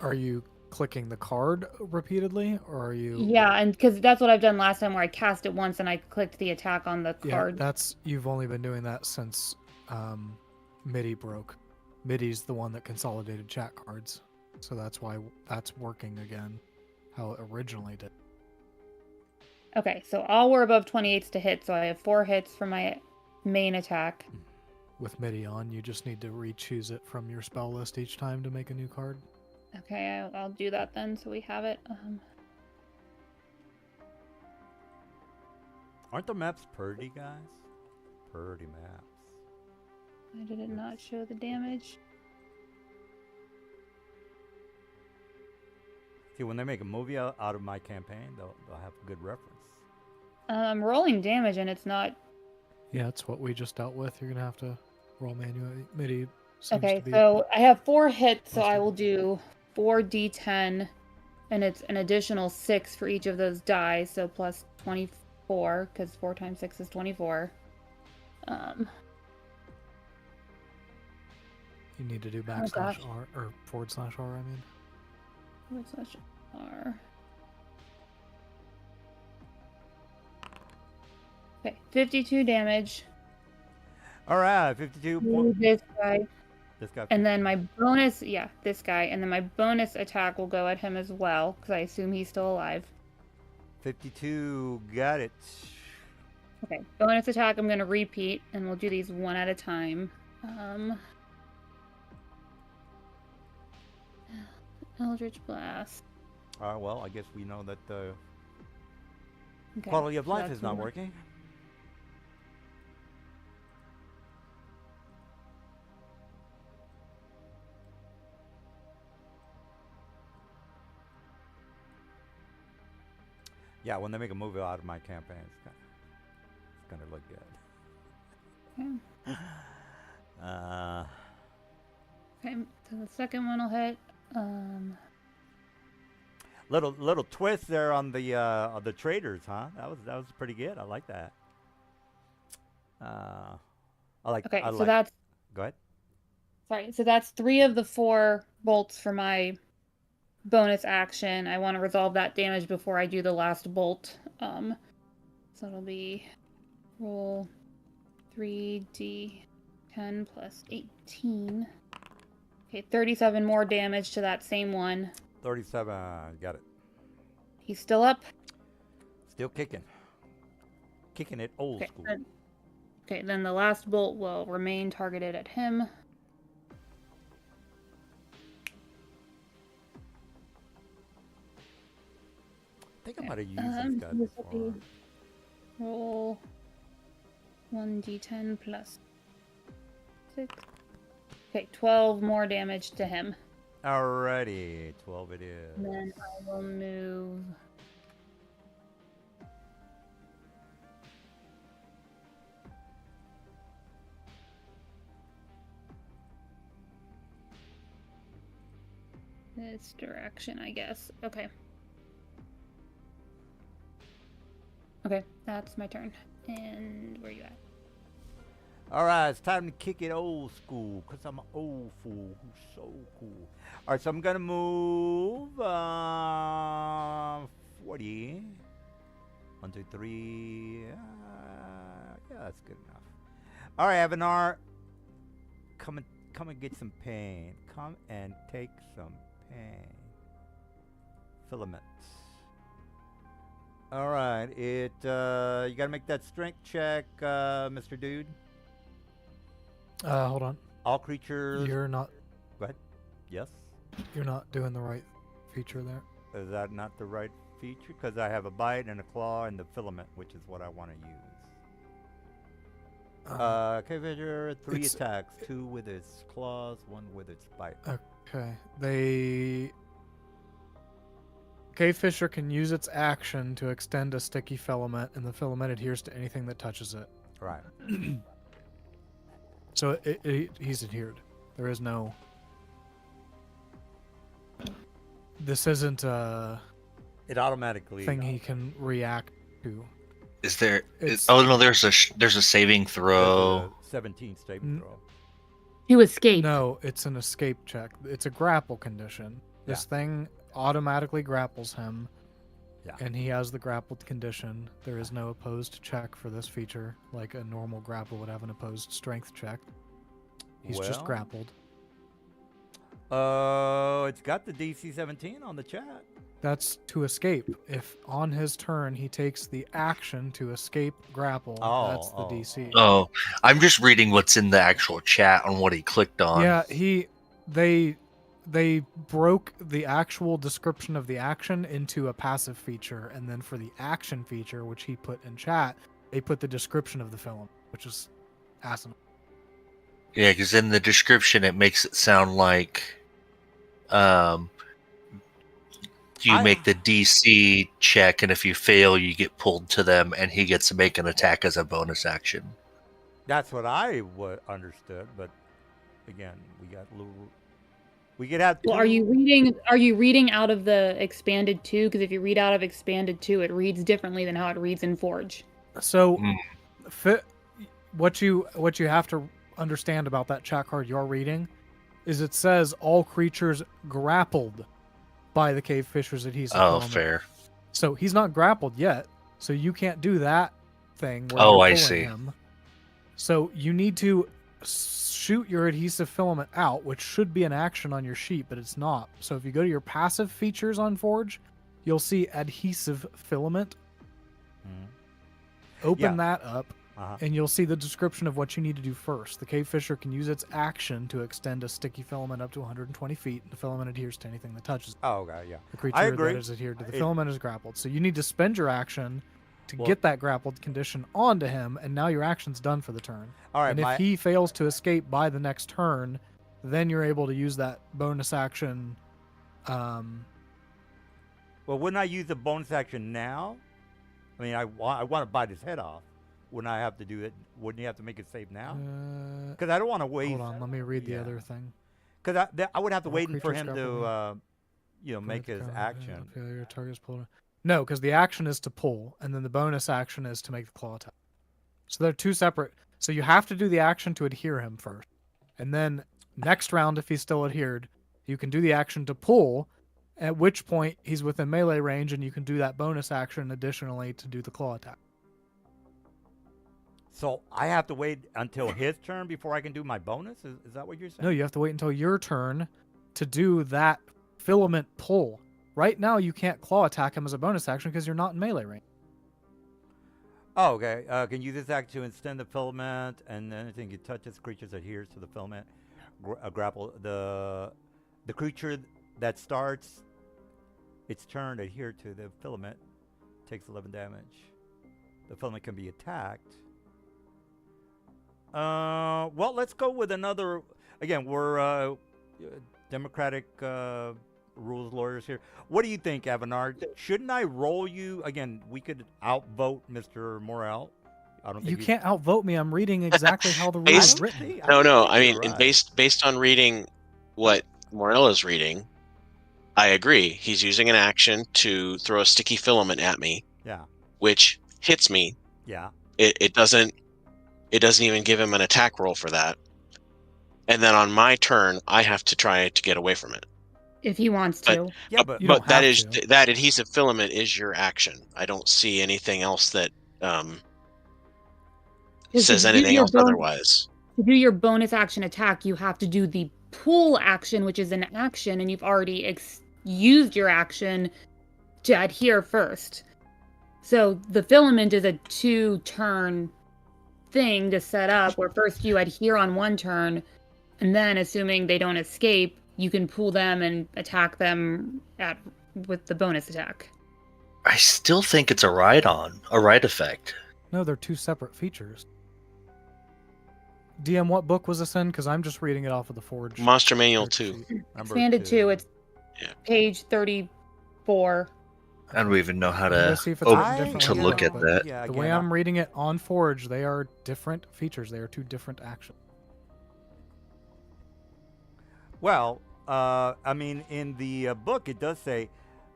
Are you clicking the card repeatedly, or are you? Yeah, and because that's what I've done last time, where I cast it once and I clicked the attack on the Yeah, card. that's you've only been doing that since MIDI broke. MIDI's the one that consolidated chat cards, so that's why that's working again, how it originally did. Okay, so all were above 28s to hit, so I have 4 hits for my main attack. With MIDI on, you just need to re-choose it from your spell list each time to make a new card. Okay, I'll do that then, so we have it. Aren't the maps purdy, guys? Purdy maps. Why did it not show the damage? See, when they make a movie out of my campaign, they'll have a good reference. I'm rolling damage and it's not... Yeah, that's what we just dealt with. You're gonna have to roll manually. MIDI seems Okay, to be... so I have 4 hits, so I will do 4d10, and it's an additional 6 for each of those die, so plus 24, because 4 times 6 is 24. You need to do gosh. /R, or /R, I mean. /R. Okay, 52 damage. All right, 52 to points. this guy. This guy. And then my bonus, yeah, this guy. And then my bonus attack will go at him as well, because I assume he's still alive. 52, got it. Okay, bonus attack I'm going to repeat, and we'll do these one at a time. Eldritch Blast. Well, I guess we know that the Okay, quality of so life that's is not one. working. Yeah, when they make a movie out of my campaign, it's gonna look good. Okay. Uh, Okay, so the second one will hit. little twist there on the traders, huh? That was pretty good. I like that. Okay, I so like, that's... Go ahead. Sorry, so that's 3 of the 4 bolts for my bonus action. I want to resolve that damage before I do the last bolt. So it'll be roll 3d10 plus 18. Okay, 37 more damage to that same one. 37, got it. He's still up. Still kicking. Kicking it old school. Okay, then the last bolt will remain targeted at him. think I might have used this guy this will before. be roll 1d10 plus 6. Okay, 12 more damage to him. Alrighty, 12 it is. And then I will move. This direction, I guess. Okay. Okay, that's my turn. And where are you at? All right, it's time to kick it old school because I'm an old fool who's so cool. All right, so I'm going to move 40. 1, 2, 3. Yeah, that's good enough. All right, Avanar, come and get some pain. Come and take some pain. Filaments. All right, you got to make that strength check, Mr. Dude. Hold on. All creatures. You're not. Go ahead. Yes. You're not doing the right feature there. Is that not the right feature? Because I have a bite and a claw and the filament, which is what I want to use. Cavalier, 3 attacks, 2 with its claws, 1 with its bite. Okay. Cave Fisher can use its action to extend a sticky filament, and the filament adheres to anything that touches it. Right. So he's adhered. There is no. This isn't a It automatically. thing he can react to. Is there? It's- Oh no, there's a saving throw. 17 saving throw. To escape. No, it's an escape check. It's a grapple condition. This thing automatically grapples him. Yeah. And he has the grappled condition. There is no opposed check for this feature, like a normal grapple would have an opposed strength check. He's just Well, grappled. It's got the DC 17 on the chat. That's to escape. If on his turn he takes the action to escape grapple, that's the DC. Oh, I'm just reading what's in the actual chat on what he clicked on. Yeah, they broke the actual description of the action into a passive feature, and then for the action feature, which he put in chat, they put the description of the film, which is asinine. Yeah, because in the description it makes it sound like you make the DC check, and if you fail, you get pulled to them, and he gets to make an attack as a bonus action. That's what I understood, but again, we got a little. We could have. Well, are you reading out of the expanded 2? Because if you read out of expanded 2, it reads differently than how it reads in Forge. So, what you have to understand about that chat card you're reading is it says all creatures grappled by the cave fisher's adhesive filament. Fair. So he's not grappled yet, so you can't do that thing where Oh, you're I pulling see. him. So you need to shoot your adhesive filament out, which should be an action on your sheet, but it's not. So if you go to your passive features on Forge, you'll see adhesive filament. Open that up, and you'll see the description of what you need to do first. The cave fisher can use its action to extend a sticky filament up to 120 feet. The filament adheres to anything that touches it. Oh, okay, yeah. The creature I agree. that is adhered to the filament is grappled. So you need to spend your action to get that grappled condition onto him, and now your action's done for the turn. All right, and if he fails to escape by the next turn, then you're able to use that bonus action. Well, wouldn't I use the bonus action now? I mean, I want to bite his head off. Wouldn't I have to do it? Wouldn't you have to make it save now? Because I don't want to wait. Hold on, let me read the other thing. Because I would have to All wait for creatures him to, make his action. Your target's pulled. No, because the action is to pull, and then the bonus action is to make the claw attack. So they're two separate. So you have to do the action to adhere him first, and then next round, if he's still adhered, you can do the action to pull. At which point he's within melee range, and you can do that bonus action additionally to do the claw attack. So I have to wait until his turn before I can do my bonus? Is that what you're saying? No, you have to wait until your turn to do that filament pull. Right now, you can't claw attack him as a bonus action because you're not in melee range. Oh, okay. Can use this act to extend the filament, and anything it touches creatures adheres to the filament. Grapple the creature that starts its turn adhere to the filament takes 11 damage. The filament can be attacked. Well, let's go with another. Again, we're democratic rules lawyers here. What do you think, Avanard? Shouldn't I roll you? Again, we could outvote Mr. Morel. I don't think You can't outvote me. I'm reading exactly how the rule Based- is written. No. I mean, based on reading what Morel is reading, I agree. He's using an action to throw a sticky filament at me. Yeah. Which hits me. Yeah. It doesn't even give him an attack roll for that. And then on my turn, I have to try to get away from it. If he wants to. Yeah, but You don't that have is to. that adhesive filament is your action. I don't see anything else that 'Cause says if you do anything your else otherwise. To do your bonus action attack, you have to do the pull action, which is an action, and you've already used your action to adhere first. So the filament is a 2-turn thing to set up, where first you adhere on one turn, and then, assuming they don't escape, you can pull them and attack them with the bonus attack. I still think it's a ride effect. No, they're two separate features. DM, what book was this in? Because I'm just reading it off of the Forge. Monster Manual character 2. sheet. Expanded 2, it's page 34. I don't even know how I'm to gonna see if it's written differently to here, look at but that. Yeah, the way I'm reading it on Forge, they are different features. They are two different actions. Well, I mean, in the book, it does say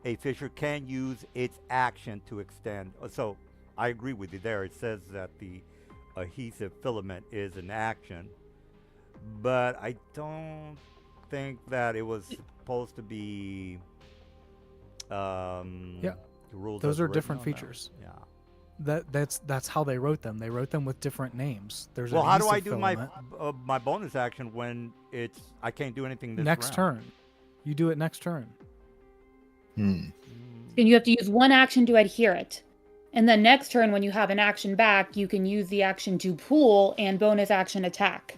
a fisher can use its action to extend. So I agree with you there. It says that the adhesive filament is an action, but I don't think that it was supposed to be. Yeah, rules those as written different on that. features. Yeah. That's how they wrote them. They wrote them with different names. There's Well, how do I adhesive do filament. my bonus action when I can't do anything this Next round? turn? You do it next turn. Hmm. And you have to use one action to adhere it. And then next turn, when you have an action back, you can use the action to pull and bonus action attack.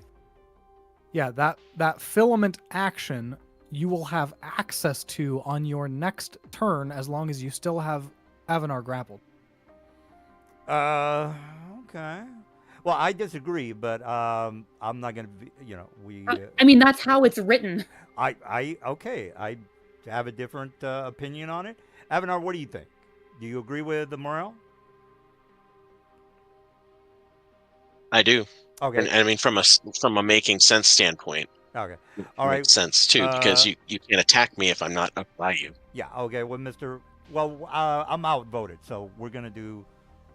Yeah, that filament action you will have access to on your next turn as long as you still have Avanar grappled. Okay. Well, I disagree, but I'm not gonna be. We. I mean, that's how it's written. Okay. I have a different opinion on it. Avanar, what do you think? Do you agree with the Morel? I do. Okay. And I mean, from a making sense standpoint, Okay. it All right. makes sense too, because you can't attack me if I'm not up by you. Yeah. Okay. Well, I'm outvoted, so we're gonna do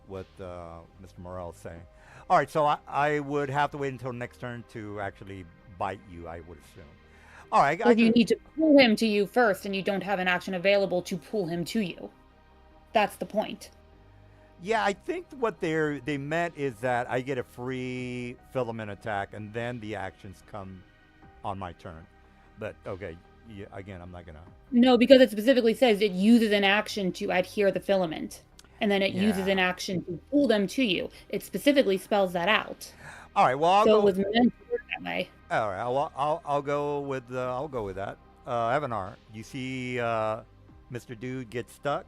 what Mr. Morel is saying. All right. So I would have to wait until next turn to actually bite you. I would assume. All right. Because you need to pull him to you first, and you don't have an action available to pull him to you. That's the point. Yeah, I think what they meant is that I get a free filament attack, and then the actions come on my turn. But okay, yeah, again, I'm not gonna. No, because it specifically says it uses an action to adhere the filament, and then it uses an action to pull them to you. It specifically spells that out. All right. Well, I'll so go. it was meant to work that way. All right. I'll go with that. Avanar, you see, Mr. Dude get stuck.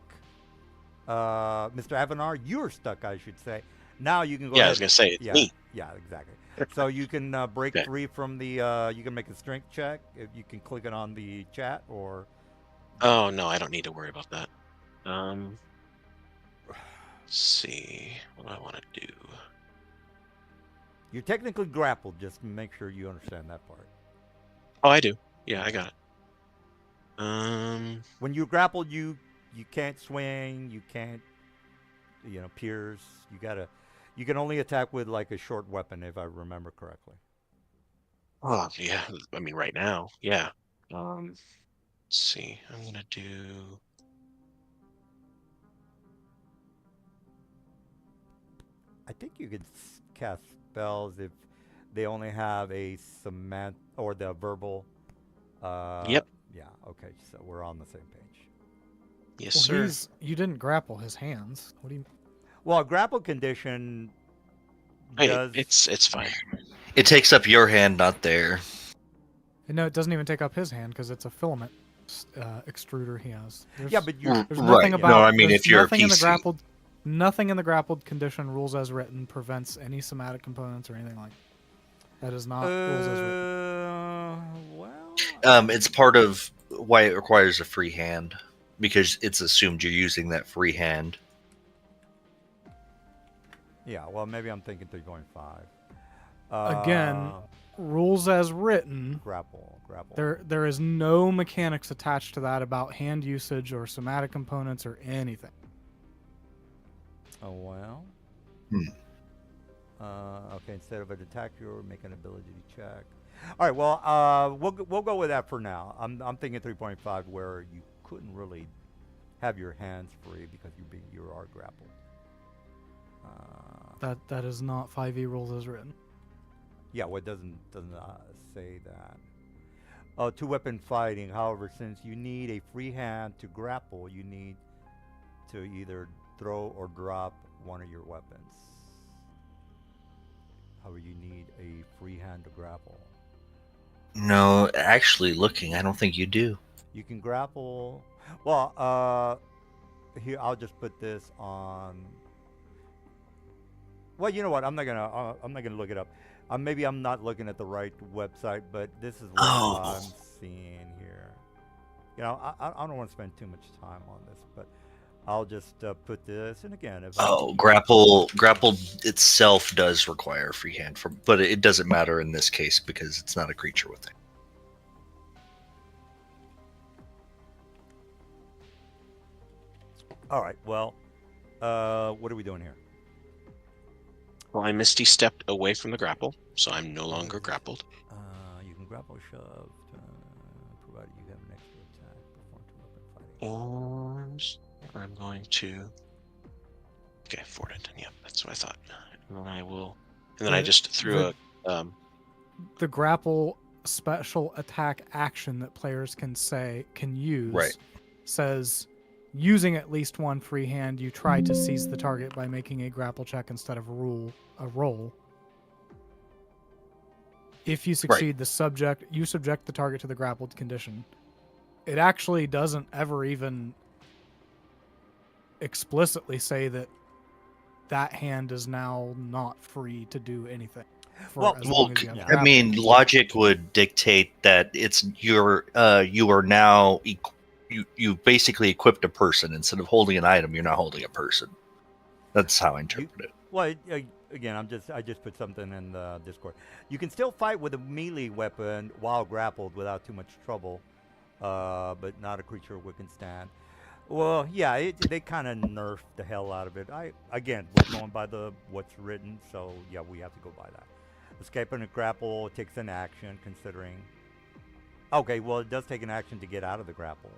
Mr. Avanar, you're stuck, I should say. Now you can go. Yeah, ahead. I was gonna say it's me. Yeah, exactly. So you can break free from the. You can make a strength check. If you can click it on the chat or. Oh no, I don't need to worry about that. Let's see, what do I want to do? You're technically grappled. Just make sure you understand that part. Oh, I do. Yeah, I got it. When you're grappled, you can't swing. You can't, pierce. You can only attack with like a short weapon, if I remember correctly. Oh yeah, I mean right now, yeah. Let's see, I'm gonna do. I think you could cast spells if they only have a cement or the verbal. Yep. Yeah. Okay. So we're on the same page. Yes, Well, sir. you didn't grapple his hands. What do you? Well, a grapple condition Hey, does. it's fine. It takes up your hand, not there. No, it doesn't even take up his hand because it's a filament. extruder he has. Yeah, but you're There's Right. nothing about. No, I mean, there's if you're a nothing in the PC. grappled, nothing in the grappled condition rules as written prevents any somatic components or anything like that. That is not rules as written. Well, It's part of why it requires a free hand, because it's assumed you're using that free hand. yeah. Well, maybe I'm thinking 3.5. Again, rules as written. Grapple. There is no mechanics attached to that about hand usage or somatic components or anything. Oh well. Hmm. Okay, instead of an attack, you're make an ability check. All right. Well, we'll go with that for now. I'm thinking 3.5, where you couldn't really have your hands free because you are grappled. That is not 5e rules as written. Yeah. Well, it doesn't say that. Oh, two-weapon fighting. However, since you need a free hand to grapple, you need to either throw or drop one of your weapons. However, you need a free hand to grapple. No, actually, looking, I don't think you do. You can grapple. Well, here I'll just put this on. Well, you know what? I'm not gonna look it up. Maybe I'm not looking at the right website, but this is what Oh. I'm seeing here. You know, I don't want to spend too much time on this, but I'll just put this. And again, if Grapple itself does require a free hand, but it doesn't matter in this case because it's not a creature with it. all right, well, what are we doing here? Well, I Misty stepped away from the grapple, so I'm no longer grappled. You can grapple shove, provided you have an extra attack. Perform two-weapon fighting. Arms. I'm going to. Okay, Forded. Yeah, that's what I thought. And then I will. And then I just threw a. The grapple special attack action that players can use says, using at least one free hand, you try to seize the target by making a grapple check instead of a roll. If you succeed, you subject the target to the grappled condition. It actually doesn't ever even explicitly say that hand is now not free to do anything. I mean, logic would dictate that it's you are now you basically equipped a person instead of holding an item. You're not holding a person. That's how I interpret it. Well, again, I just put something in the Discord. You can still fight with a melee weapon while grappled without too much trouble, but not a creature who can stand. Well, yeah, they kind of nerfed the hell out of it. Again, we're going by what's written, so yeah, we have to go by that. Escaping a grapple takes an action, considering. Okay, well, it does take an action to get out of the grapple.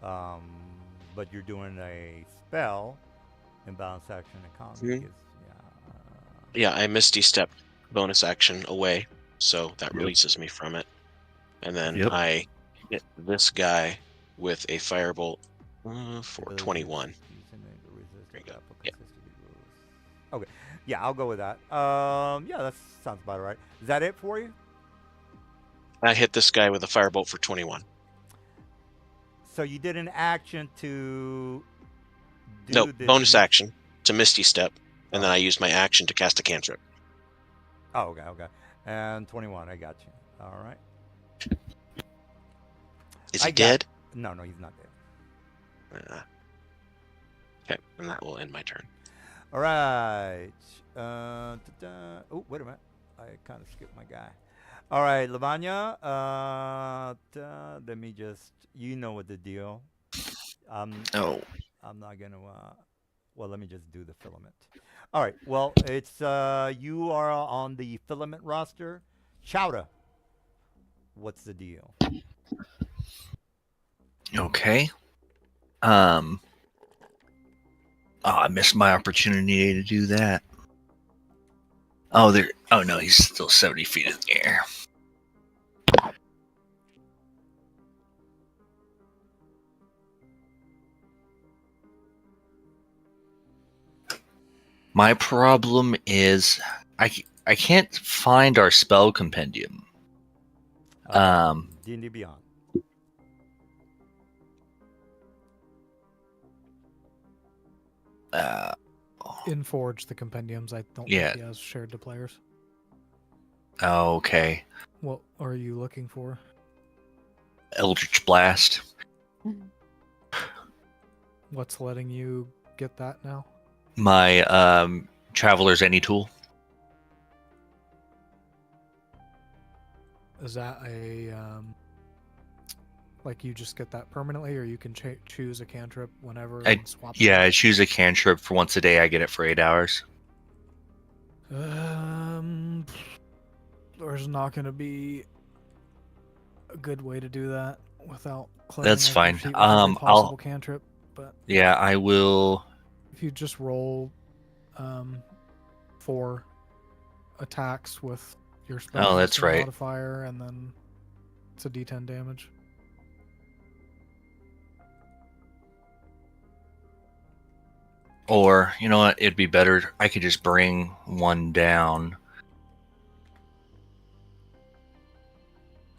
But you're doing a spell, imbalance action economy. Mm-hmm. Yeah, I Misty Step bonus action away, so that releases me from it. And then I hit this guy with a firebolt for 21. Yeah. Okay. Yeah, I'll go with that. Yeah, that sounds about right. Is that it for you? I hit this guy with a firebolt for 21. So you did an action to do No, bonus action to Misty Step, and then I used my action to cast a cantrip. Oh, okay. And 21, I got you. All right. Is he dead? No, he's not dead. Okay, and that will end my turn. All right. Oh, wait a minute. I kind of skipped my guy. All right, Lavanya. Let me just. You know what the deal. I'm not gonna. Well, let me just do the filament. All right. Well, it's you are on the filament roster. Chowda. What's the deal? Okay. I missed my opportunity to do that. Oh no, he's still 70 feet in the air. My problem is I can't find our spell compendium. D&D Beyond. Uh, In Forge, the compendiums, I don't Yeah. think he has shared to players. okay. What are you looking for? Eldritch Blast. What's letting you get that now? My Traveler's Any tool. Is that a like you just get that permanently, or you can choose a cantrip whenever and swap? Yeah, I choose a cantrip for once a day. I get it for 8 hours. There's not going to be a good way to do that without That's fine. Sheet with every possible cantrip. But yeah, I will. if you just roll 4 attacks with your spell that's right. modifier, and then it's a D10 damage. Or, you know what? It'd be better. I could just bring one down.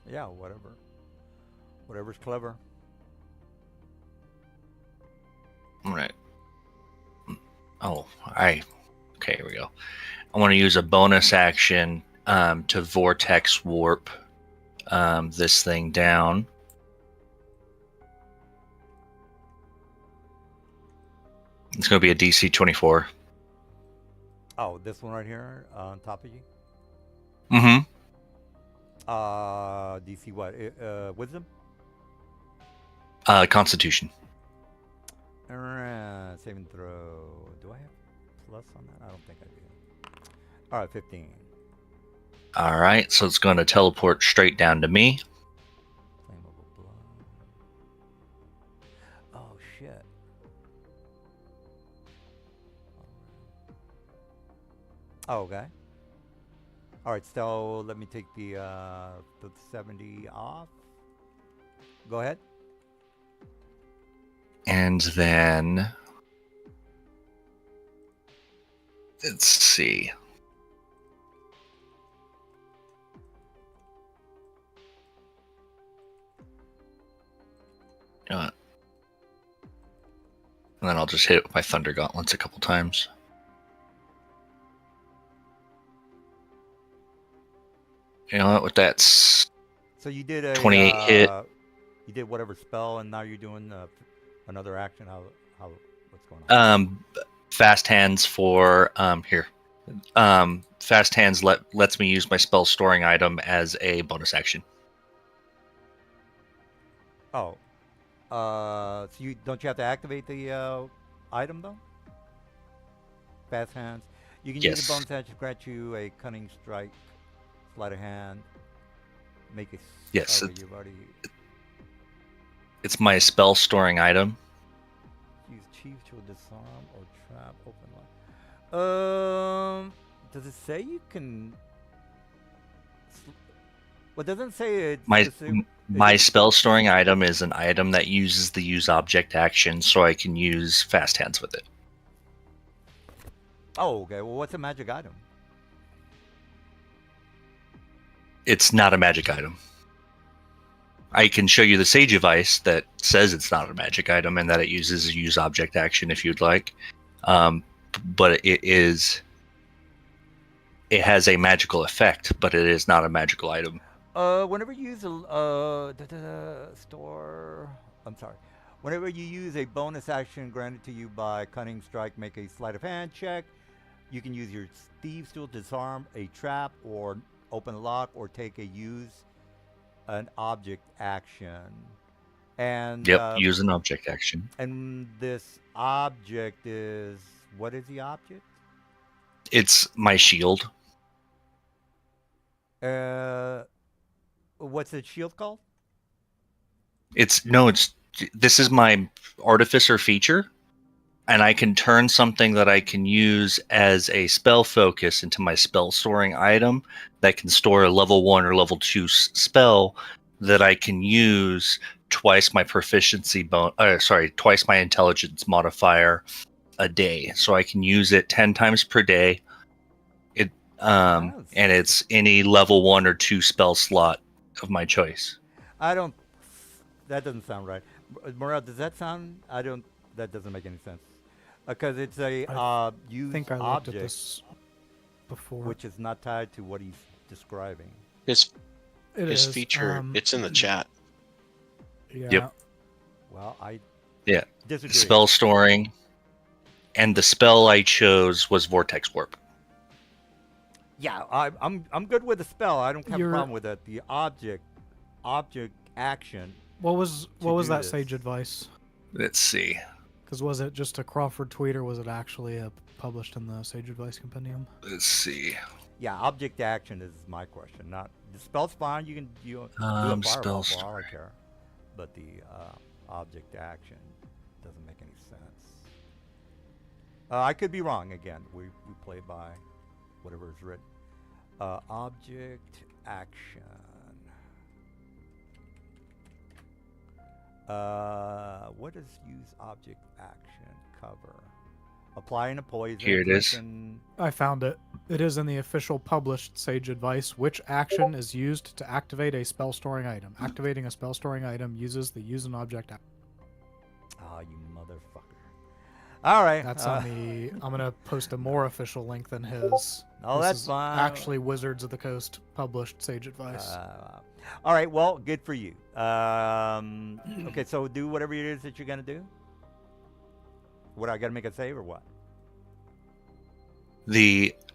Yeah, whatever. Whatever's clever. All right. Oh, okay, here we go. I want to use a bonus action to vortex warp this thing down. It's going to be a DC 24. Oh, this one right here on top of you? Mm-hmm. DC what? Wisdom? Constitution. Saving throw. Do I have plus on that? I don't think I do. All right, 15. All right, so it's going to teleport straight down to me. Flammable blood. Oh, shit. Oh, okay. All right, so let me take the 70 off. Go ahead. And then let's see. You know what? And then I'll just hit it with my Thunder Gauntlets a couple times. You know what? With that, So you did a 28 hit. You did whatever spell, and now you're doing another action. How what's going on? Fast hands for here. Fast hands lets me use my spell storing item as a bonus action. Oh, so you have to activate the item though? Fast hands. You can use Yes. a bonus action to grant you a cunning strike, sleight of hand, make a. Yes, Oh, you've already it's my spell storing item. use chief to disarm or trap open lock. Does it say you can? Well, doesn't say it. My spell storing item is an item that uses the use object action, so I can use fast hands with it. Oh, okay. Well, what's a magic item? It's not a magic item. I can show you the Sage Device that says it's not a magic item and that it uses a use object action if you'd like. But it has a magical effect, but it is not a magical item. Whenever you use a store, I'm sorry. Whenever you use a bonus action granted to you by Cunning Strike, make a sleight of hand check. You can use your Thieves' Tool to disarm a trap or open a lock or take an object action. And use an object action. And this object is, what is the object? It's my shield. What's the shield called? This is my artificer feature, and I can turn something that I can use as a spell focus into my spell storing item that can store a level 1 or level 2 spell that I can use twice my twice my intelligence modifier a day. So I can use it 10 times per day. And it's any level 1 or 2 spell slot of my choice. That doesn't sound right. Morel, does that sound? That doesn't make any sense. Because it's a I used think I looked object, at this before. which is not tied to what he's describing. His It his is. feature. It's in the chat. Yeah. Yep. Well, I Yeah. disagree. Spell storing, and the spell I chose was Vortex Warp. Yeah, I'm good with the spell. I don't have a You're- problem with that. The object action. What was do that this. sage advice? Let's see. Because was it just a Crawford tweet, or was it actually published in the Sage Advice Compendium? Let's see. Yeah, object action is my question. Not the spell's fine. You can do a fireball Spell for all I storing. care, but the object action doesn't make any sense. I could be wrong again. We play by whatever is written. Object action. What does use object action cover? Applying a poison. Here it is. I found it. It is in the official published Sage Advice. Which action is used to activate a spell storing item? Activating a spell storing item uses the use an object action. Oh, you motherfucker. All right. That's on the. I'm gonna post a more official link than his. Oh, This that's is fine. Actually, Wizards of the Coast published Sage Advice. All right. Well, good for you. Okay, so do whatever it is that you're gonna do. What, I gotta make a save or what?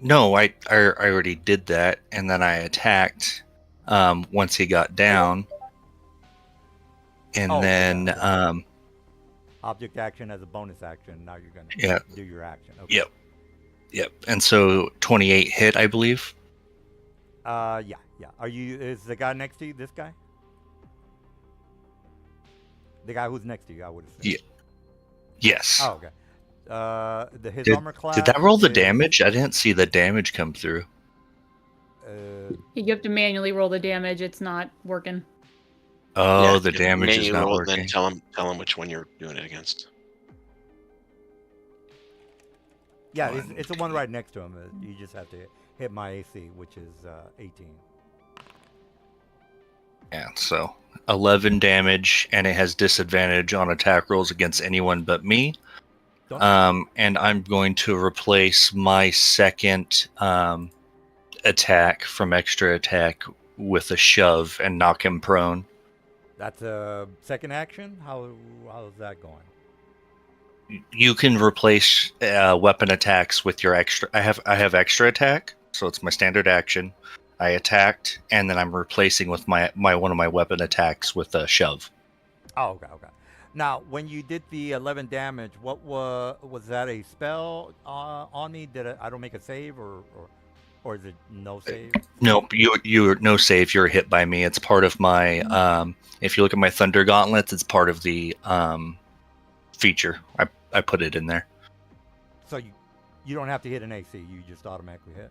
No, I already did that, and then I attacked once he got down, and Oh, then yeah. Object action as a bonus action. Now you're gonna Yeah. do your action. Okay. Yep, and so 28 hit, I believe. Yeah. Is the guy next to you this guy? The guy who's next to you, I would assume. Yeah. Yes. Oh, okay. His Did- armor class. Did that roll the is, damage? I didn't see the damage come through. You have to manually roll the damage. It's not working. Oh, Yeah, the if damage is menu not roll, working. Then tell him which one you're doing it against. Yeah, One, it's the one right next to him. You just have to hit my AC, which is 18. Yeah, so 11 damage, and it has disadvantage on attack rolls against anyone but me. Don't- And I'm going to replace my second attack from extra attack with a shove and knock him prone. That's a second action. How's that going? You can replace weapon attacks with your extra. I have extra attack, so it's my standard action. I attacked, and then I'm replacing with my one of my weapon attacks with a shove. Oh, okay. Now, when you did the 11 damage, what was that a spell on me? Did I don't make a save, or is it no save? Nope, you're no save. You're hit by me. It's part of my. If you look at my Thunder Gauntlets, it's part of the feature. I put it in there. So you don't have to hit an AC. You just automatically hit.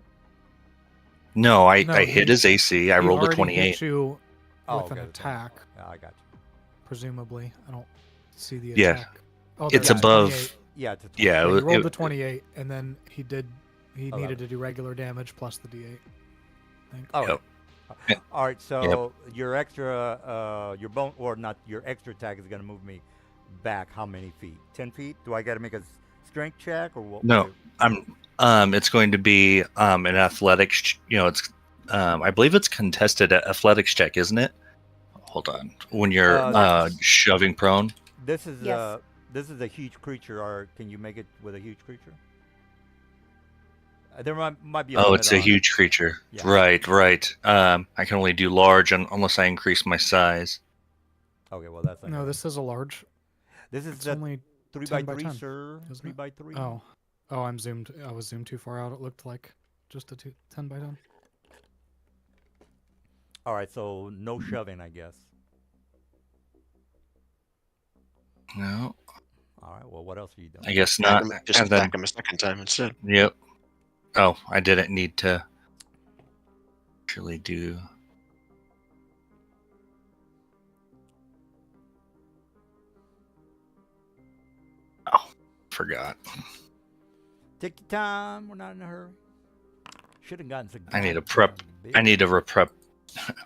No, I No, hit he- his AC. I He rolled a already 28. hit you Oh, with an okay, attack, Yeah, I got you. presumably. I don't see the Yeah. attack. Oh, It's there's above. 28. Yeah, it's a 20. Yeah, Yeah, it he was- rolled it- the 28, and then he Oh, needed to do regular damage plus the D8. I think. Oh, Yep. okay. All right. So your extra, your bone, or not, your extra attack is going to move me back how many feet? 10 feet? Do I got to make a strength check or what? No. It's going to be an athletics. It's I believe it's contested athletics check, isn't it? Hold on. When you're shoving prone. This is Yes. this is a huge creature. Or can you make it with a huge creature? There might be. A Oh, limit it's a on- huge creature. Yeah. Right. I can only do large unless I increase my size. Okay, well that's. No, this is a large. This is It's the only 3 10 by by 3, 10, sir. isn't 3 it? by 3. Oh, I'm zoomed. I was zoomed too far out. It looked like just a 10 by 10. All right, so no shoving, I guess. No, All right. Well, what else are you doing? I guess not. Just And then- attack him a second time instead. Yep. Oh, I didn't need to actually do. Oh, forgot. Take your time. We're not in a hurry. Should have gotten some. I need to goddamn prep. big- I need to reprep.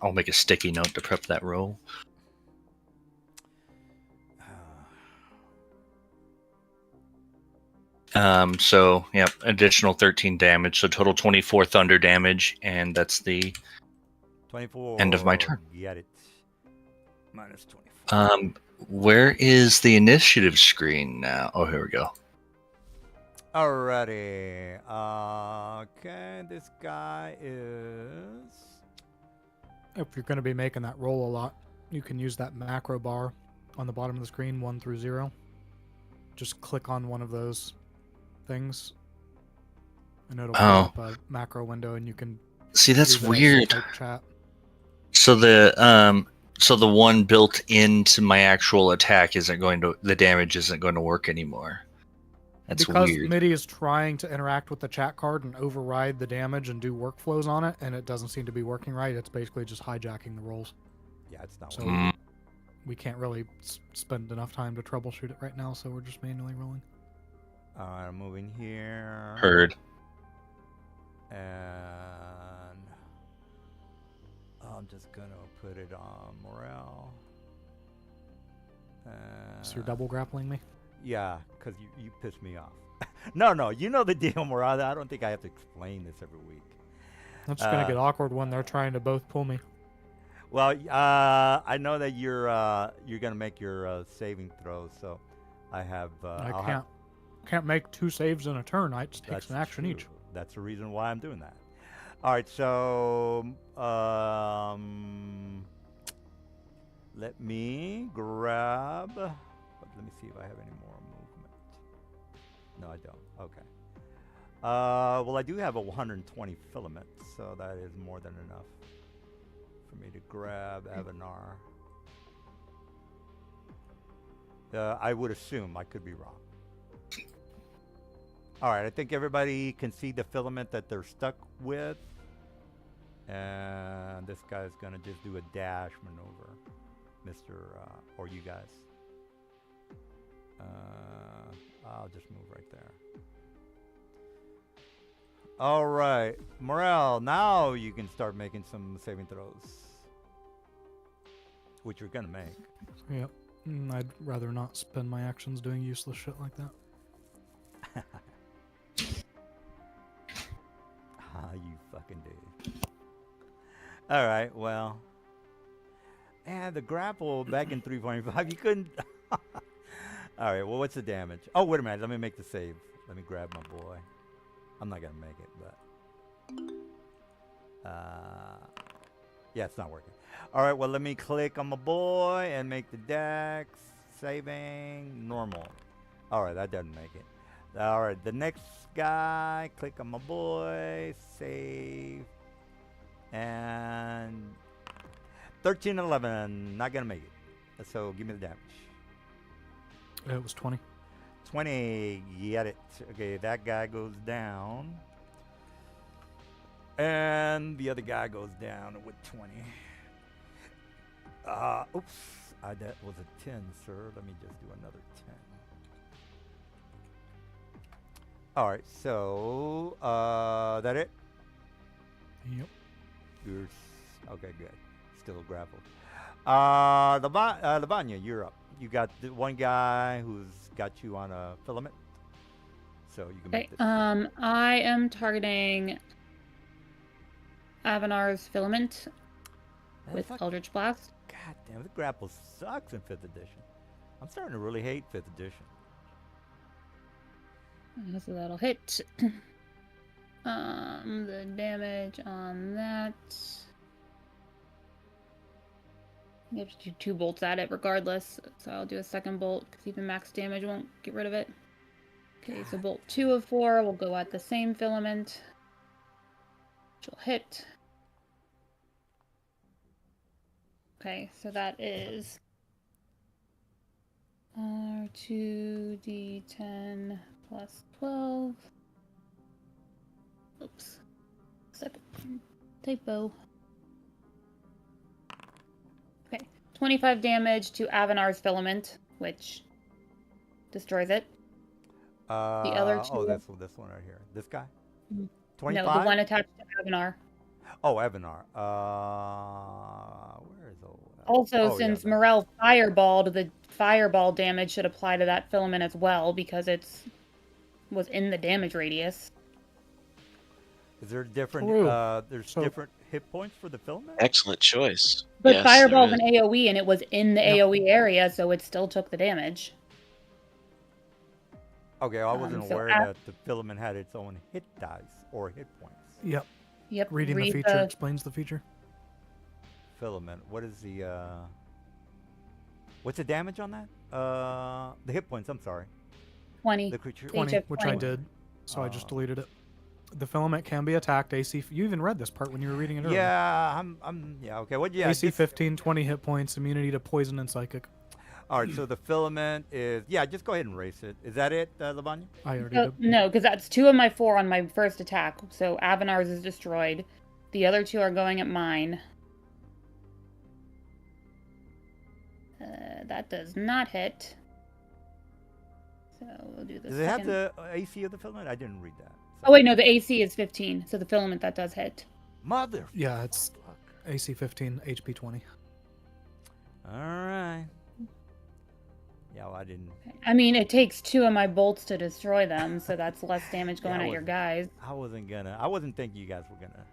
I'll make a sticky note to prep that roll. So, yeah, additional 13 damage. So total 24 thunder damage, and that's the 24. end of my turn. Get it. Minus 24. Where is the initiative screen now? Oh, here we go. Alrighty. Okay, this guy is. If you're going to be making that roll a lot, you can use that macro bar on the bottom of the screen, 1 through 0. Just click on one of those things, and it'll pull up a macro window, and you can see. That's leave it as weird. type chat. So the one built into my actual attack isn't going to, the damage isn't going to work anymore. That's because weird. MIDI is trying to interact with the chat card and override the damage and do workflows on it, and it doesn't seem to be working right. It's basically just hijacking the rolls. Yeah, it's not So working. we can't really spend enough time to troubleshoot it right now, so we're just manually rolling. Alright, I'm moving here. Heard. And I'm just gonna put it on morale. So you're double grappling me? Yeah, because you pissed me off. No, you know the deal, morale. I don't think I have to explain this every week. That's gonna get awkward when they're trying to both pull me. Well, I know that you're gonna make your saving throws, so I have. I can't make 2 saves in a turn. It takes an action each. That's the reason why I'm doing that. All right, so let me grab. Let me see if I have any more movement. No, I don't. Okay. Well, I do have a 120 filament, so that is more than enough for me to grab Avanar. I would assume. I could be wrong. All right, I think everybody can see the filament that they're stuck with. And this guy's going to just do a dash maneuver, or you guys. I'll just move right there. All right, Morale, now you can start making some saving throws, which you're going to make. Yep. I'd rather not spend my actions doing useless shit like that. You fucking did. All right, well. And the grapple back in 3.5, you couldn't. All right, well, what's the damage? Oh, wait a minute. Let me make the save. Let me grab my boy. I'm not going to make it, but. Yeah, it's not working. All right, well, let me click on my boy and make the dex. Saving. Normal. All right, that doesn't make it. All right, the next guy, click on my boy, save, and 13 and 11, not gonna make it. So give me the damage. It was 20. 20, get it. Okay, that guy goes down, and the other guy goes down with 20. Oops, that was a 10, sir. Let me just do another 10. All right, so that it? Yep. Okay, good. Still grappled. Lavanya, you're up. You got the one guy who's got you on a filament, so you can make this. I am targeting Avanar's filament with Eldritch Blast. God damn, the grapple sucks in 5th edition. I'm starting to really hate 5th edition. So that'll hit. The damage on that. You have to do 2 bolts at it regardless. So I'll do a second bolt because even max damage won't get rid of it. Okay, so bolt 2 of 4 will go at the same filament. Which will hit. Okay, so that is 2d10 plus 12. Oops. Second typo. Okay. 25 damage to Avanar's filament, which destroys it. The other 2. Oh, this one right here. This guy? 25? No, the one attached to Avanar. Oh, Avanar. Where is Also, since Morel fireballed, the fireball damage should apply to that filament as well because it's was in the damage radius. Is there different? True. There's So- different hit points for the filament. Excellent choice. But Yes, Fireball's there an is. AoE, and it was in the Yep. AoE area, so it still took the damage. Okay, I wasn't so aware af- that the filament had its own hit dice or hit points. Yep. Yep. Reading the read feature explains the feature. Filament. What is the? What's the damage on that? The hit points. I'm sorry. 20. The creature. 20, HF which I 20. did. So I just Oh. deleted it. The filament can be attacked. AC. You even read this part when you were reading it earlier. Yeah, yeah. Okay. What? Yeah. AC just- 15, 20 hit points, immunity to poison and psychic. All right. So the filament is. Yeah. Just go ahead and race it. Is that it, Lavanya? I already No, did. no, because that's 2 of my 4 on my first attack. So Avenar's is destroyed. The other 2 are going at mine. That does not hit. So we'll do this. Does it have the AC of the filament? I didn't read that. Oh wait, no, the AC is 15. So the filament that does hit. Mother. Yeah, it's AC 15, HP 20. All right. Yeah. Well, I didn't. I mean, it takes 2 of my bolts to destroy them, so that's less damage going Yeah, I at your wasn't- guys. I wasn't thinking you guys were gonna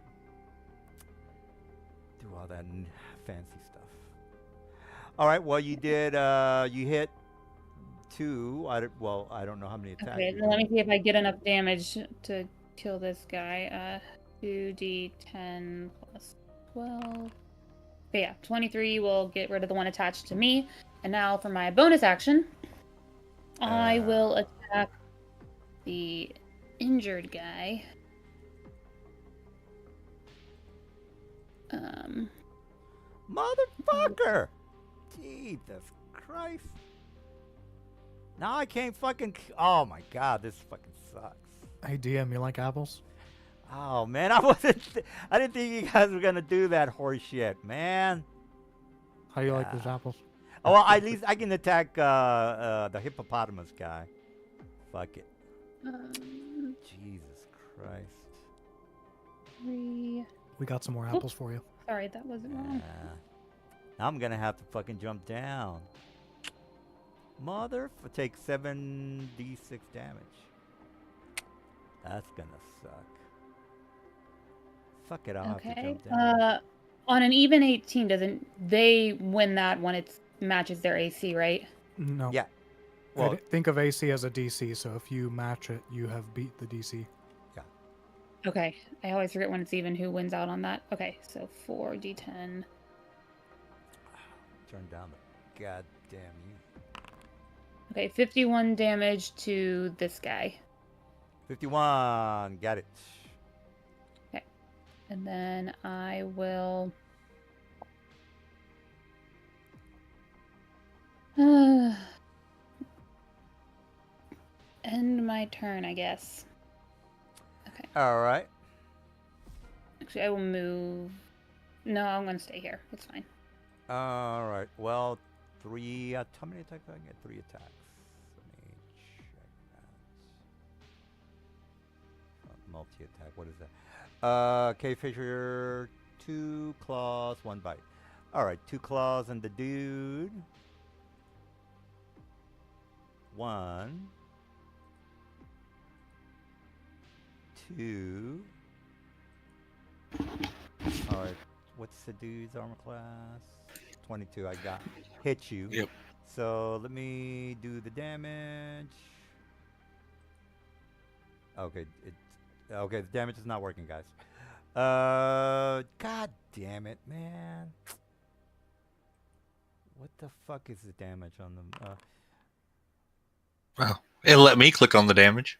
do all that fancy stuff. All right. Well, you did. You hit 2. I don't know how many attacks. Okay, you then let me did. see if I get enough damage to kill this guy. 2d10 plus 12. Okay, yeah, 23 will get rid of the one attached to me. And now for my bonus action, I will attack the injured guy. Motherfucker! Jesus Christ! Now I can't fucking. Oh my God! This fucking sucks. Hey, DM, you like apples? Oh man, I wasn't. I didn't think you guys were gonna do that horse shit, man. How do you like those Ah. apples? Oh well, at least I can attack the hippopotamus guy. Fuck it. Jesus Christ. 3. We got some more apples for you. Sorry, that wasn't wrong. Yeah. Now I'm gonna have to fucking jump down. Take 7d6 damage. That's gonna suck. Fuck it, I'll have to Okay. jump down. On an even 18, doesn't they win that when it matches their AC, right? No. Yeah. Well, Think of AC as a DC, so if you match it, you have beat the DC. Okay. I always forget when it's even who wins out on that. Okay, so 4d10. turn down the goddamn you. Okay, 51 damage to this guy. 51. Got it. And then I will... end my turn, I guess. Okay. All right. Actually, I will move... No, I'm going to stay here. It's fine. All right. Well, 3. How many attacks do I get? 3 attacks. Let me check that. Multi-attack. What is that? K Fisher, 2 claws, 1 bite. All right. 2 claws and the dude. 1. 2. All right. What's the dude's armor class? 22. I got. Hit you. Yep. So let me do the damage. Okay. Okay. The damage is not working, guys. God damn it, man. What the fuck is the damage on them? Oh, it'll let me click on the damage.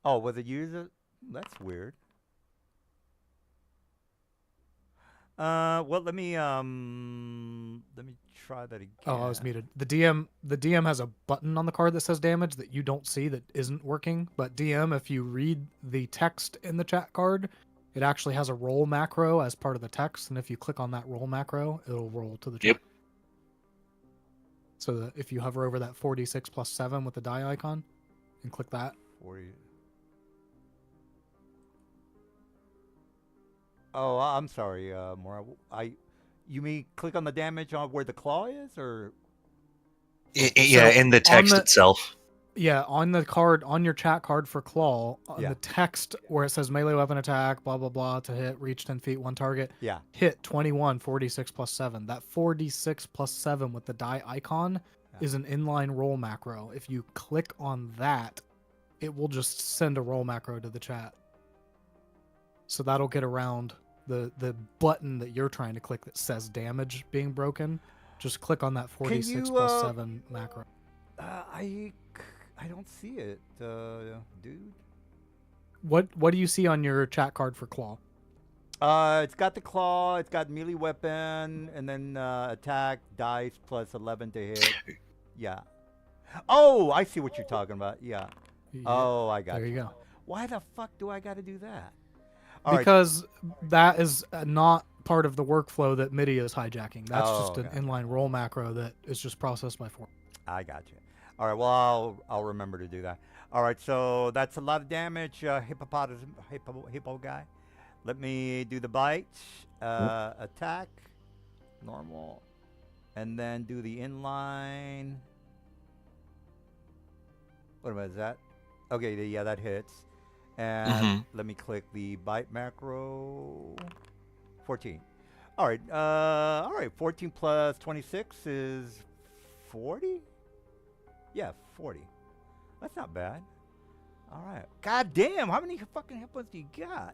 Oh, was it user? That's weird. Well, let me try that again. Oh, I was muted. The DM has a button on the card that says damage that you don't see that isn't working. But DM, if you read the text in the chat card, it actually has a roll macro as part of the text, and if you click on that roll macro, it'll roll to the chat. Yep. So that if you hover over that 4d6 plus 7 with the die icon, and click that. 40. Oh, I'm sorry, Maura. You mean click on the damage on where the claw is, or? Yeah, in the text the- itself. Yeah, on the card, on your chat card for Claw, on Yeah. the text where it says melee weapon attack, blah, blah, blah, to hit, reach 10 feet, one target, Yeah. hit 21, 4d6 plus 7. That 4d6 plus 7 with the die icon is an inline roll macro. If you click on that, it will just send a roll macro to the chat. So that'll get around the button that you're trying to click that says damage being broken. Just click on that 4d6 you, plus 7 macro. I don't see it, dude. What do you see on your chat card for Claw? It's got the claw, it's got melee weapon, and then attack dice plus 11 to hit. Yeah. Oh, I see what you're talking about. Yeah. Yeah, Oh, I got there you go. Why the fuck do I got to do that? All right. Because that is not part of the workflow that MIDI is hijacking. That's Oh, just an gotcha. inline roll macro that is just processed by 4. I got you. All right. Well, I'll remember to do that. All right. So that's a lot of damage. Hippo guy. Let me do the bite. Attack. Normal. And then do the inline. What was that? Okay. Yeah, that hits. And let me click the bite macro. 14. All right. All right. 14 plus 26 is 40. Yeah, 40. That's not bad. All right. God damn, how many fucking hit points do you got?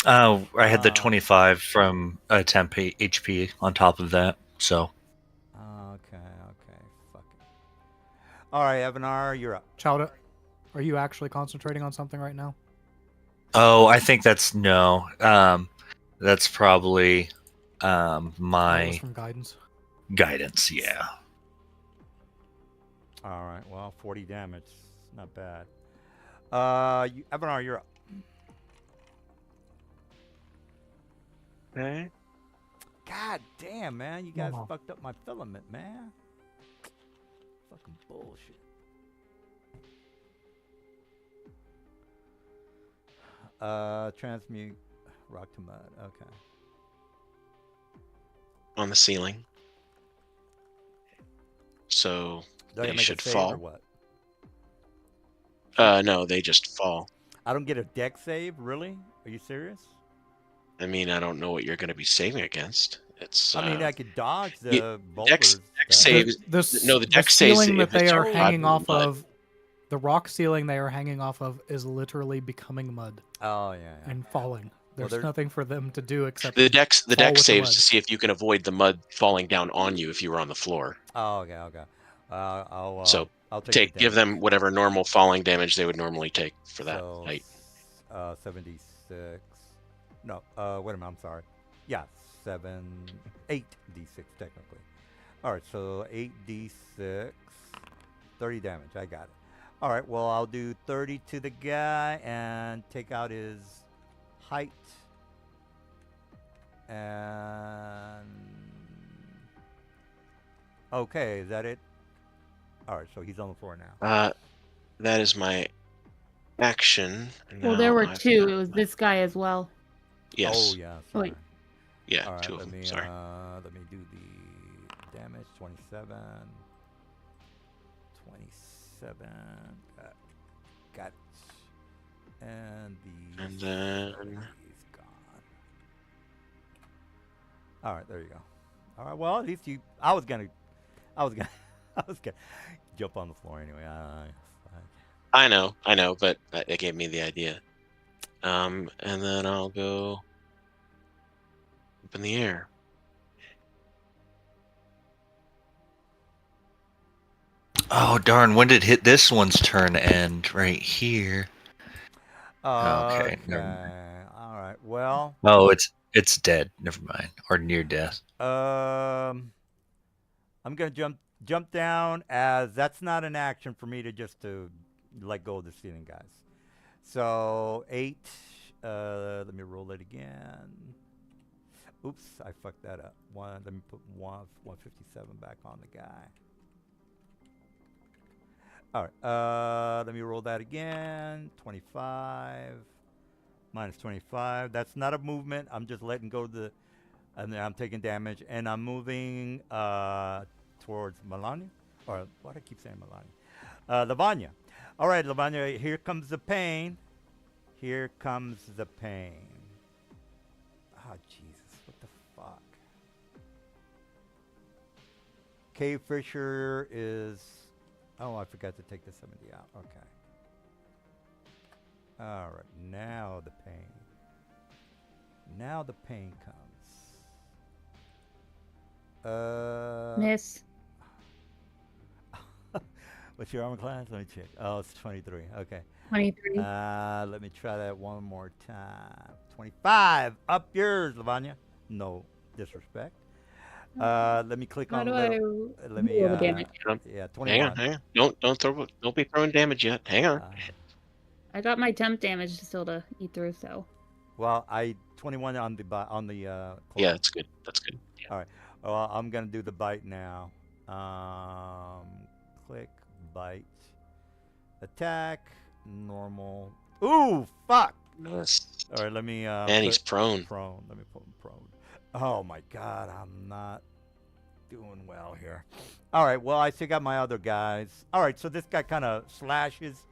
Oh, I had the 25 from 10 HP on top of that, so. Okay. Fuck it. All right, Evanar, you're up. Chowda, are you actually concentrating on something right now? Oh, I think that's no. That's probably That was my from guidance. guidance, yeah. All right, well, 40 damage. Not bad. Evanar, you're up. Okay. God damn, man. You guys Wow. fucked up my filament, man. Fucking bullshit. Transmute rock to mud. Okay. On the ceiling. So Do I they make a should save fall. or what? No, they just fall. I don't get a deck save? Really? Are you serious? I mean, I don't know what you're going to be saving against. It's. I mean, I could dodge the dex boulders. save. No, the deck saves ceiling that if they it's are rotting hanging off mud. of, the rock ceiling they are hanging off of is literally becoming mud Oh, yeah. and falling. There's there- nothing for them to do except The deck fall with the saves mud. to see if you can avoid the mud falling down on you if you were on the floor. Oh, okay. I'll So I'll take the give damage. them whatever normal falling damage they would normally take for that So, height. 76. No, wait a minute. I'm sorry. Yeah, 8d6 technically. All right, so 8d6, 30 damage. I got it. All right, well, I'll do 30 to the guy and take out his height. And okay, is that it? All right, so he's on the floor now. That is my action. Well, Now there were I've 2. got It was my- this guy as well. Yes. Oh yeah. Oh, Sorry. wait. Yeah, All right, 2 of let them. me Sorry. let me do the damage. 27. 27. Got it. And the And then- is gone. All right, there you go. All right, well, at least you. I was gonna jump on the floor anyway. I know, but it gave me the idea. And then I'll go up in the air. Oh, darn, when did hit this one's turn end? Right here. Okay, never mind. All right. Well. Oh, it's dead. Never mind. Or near death. I'm gonna jump down, as that's not an action for me to let go of the ceiling guys. So 8. Let me roll it again. Oops, I fucked that up. Let me put 157 back on the guy. All right. Let me roll that again. 25 minus 25. That's not a movement. I'm just letting go of the. And then I'm taking damage, and I'm moving towards Melania. Or why do I keep saying Melania? Lavanya. All right, Lavanya, here comes the pain. Here comes the pain. Oh, Jesus, what the fuck? Cave Fisher is... Oh, I forgot to take the 70 out. Okay. All right, now the pain. Now the pain comes. Miss. What's your armor class? Let me check. Oh, it's 23. Okay. 23. Let me try that one more time. 25. Up yours, Lavanya. No disrespect. Let me click How on do little. Let me. roll the damage? Yeah, Hang 21. on, hang on. Don't be throwing damage yet. Hang on. I got my temp damage still to eat through, so. Well, 21 on the Yeah, claw. that's good. That's good. Yeah. All right. Well, I'm gonna do the bite now. Click bite. Attack. Normal. Ooh, fuck. Nice. All right, let me. And he's prone. Prone. Let me put him prone. Oh my God, I'm not doing well here. All right, well, I still got my other guys. All right, so this guy kind of slashes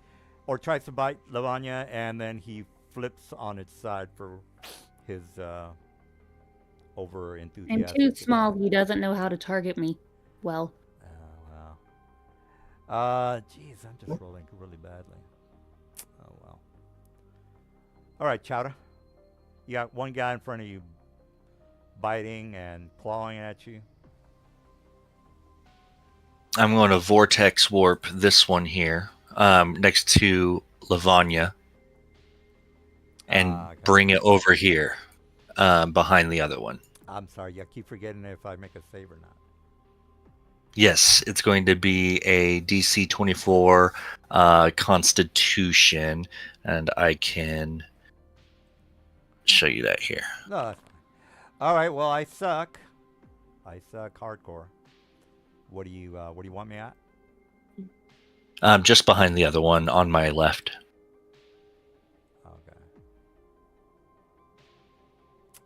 or tries to bite Lavanya, and then he flips on its side for his over I'm enthusiastic. too small. He doesn't know how to target me. Well. Oh, wow. Geez, I'm just rolling really badly. Oh, well. All right, Chowder. You got one guy in front of you biting and clawing at you. I'm going to vortex warp this one here, next to Lavanya, and Okay. bring it over here, behind the other one. I'm sorry, I keep forgetting if I make a save or not. Yes, it's going to be a DC 24 Constitution, and I can show you that here. No, that's fine. All right, well, I suck. I suck hardcore. What do you want me at? Just behind the other one on my left. Okay.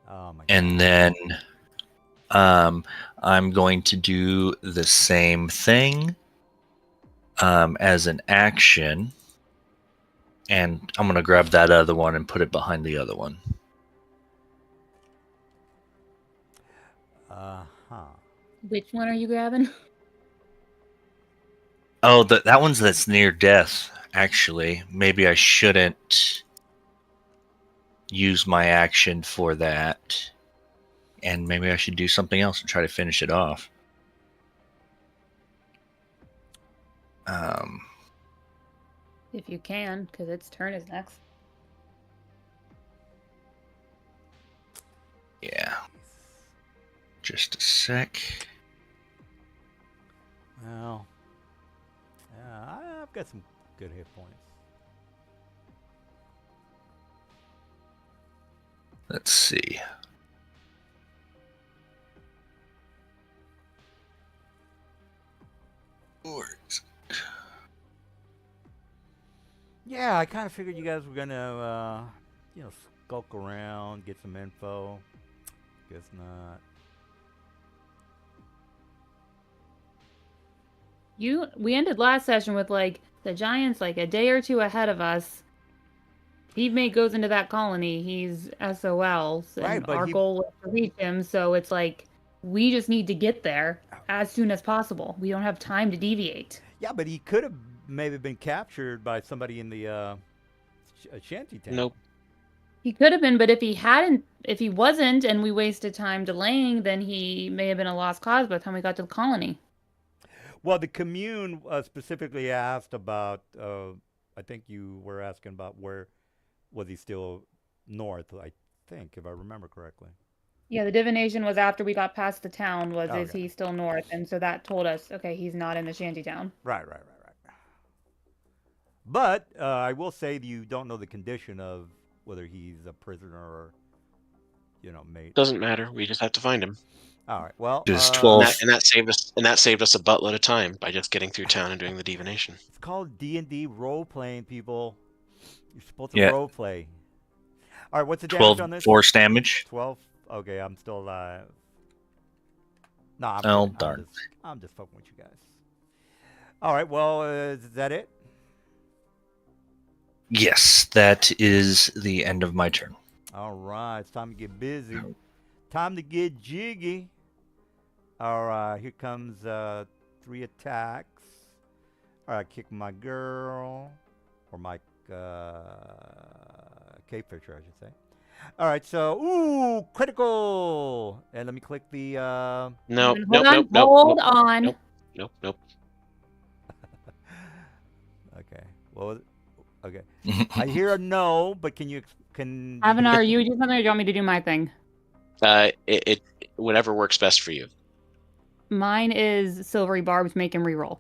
Oh my And God. then I'm going to do the same thing as an action. And I'm going to grab that other one and put it behind the other one. Which one are you grabbing? Oh, that one's that's near death, actually. Maybe I shouldn't use my action for that. And maybe I should do something else and try to finish it off. If you can, because its turn is next. Yeah. Just a sec. Well, yeah, I've got some good hit points. Let's see. Yeah, I kind of figured you guys were gonna, skulk around, get some info. Guess not. We ended last session with like the giants like a day or two ahead of us. Teammate goes into that colony. He's SOL, and Right, but our he- goal is to reach him. So it's like we just need to get there as soon as possible. We don't have time to deviate. Yeah, but he could have maybe been captured by somebody in the shanty town. Nope. He could have been, but if he wasn't, and we wasted time delaying, then he may have been a lost cause by the time we got to the colony. Well, the commune specifically asked about. I think you were asking about where was he still north? I think, if I remember correctly. Yeah, the divination was after we got past the town. Is Okay. he still north? And so that told us, okay, he's not in the shanty town. Right. But I will say that you don't know the condition of whether he's a prisoner or, mate. Doesn't matter. We just have to find him. All right. Well, Just And 12. that saved us a buttload of time by just getting through town and doing the divination. It's called D&D role playing, people. You're supposed to Yeah. role play. All right. What's the damage 12 on this? force damage. 12. Okay, I'm still alive. No, I'm Oh, kidding. darn. I'm just fucking with you guys. All right. Well, is that it? Yes, that is the end of my turn. All right. It's time to get busy. Time to get jiggy. All right. Here comes 3 attacks. All right. Kick my girl. Or my cave fisher, I should say. All right. So, ooh, critical. And let me click the. No, Hold nope, on, nope, nope, hold nope, on. nope, nope, nope. Okay. What was it? Okay. I hear a no, but can you Avanar, you do something, or do you want me to do my thing? It whatever works best for you. Mine is silvery barbs. Make him reroll.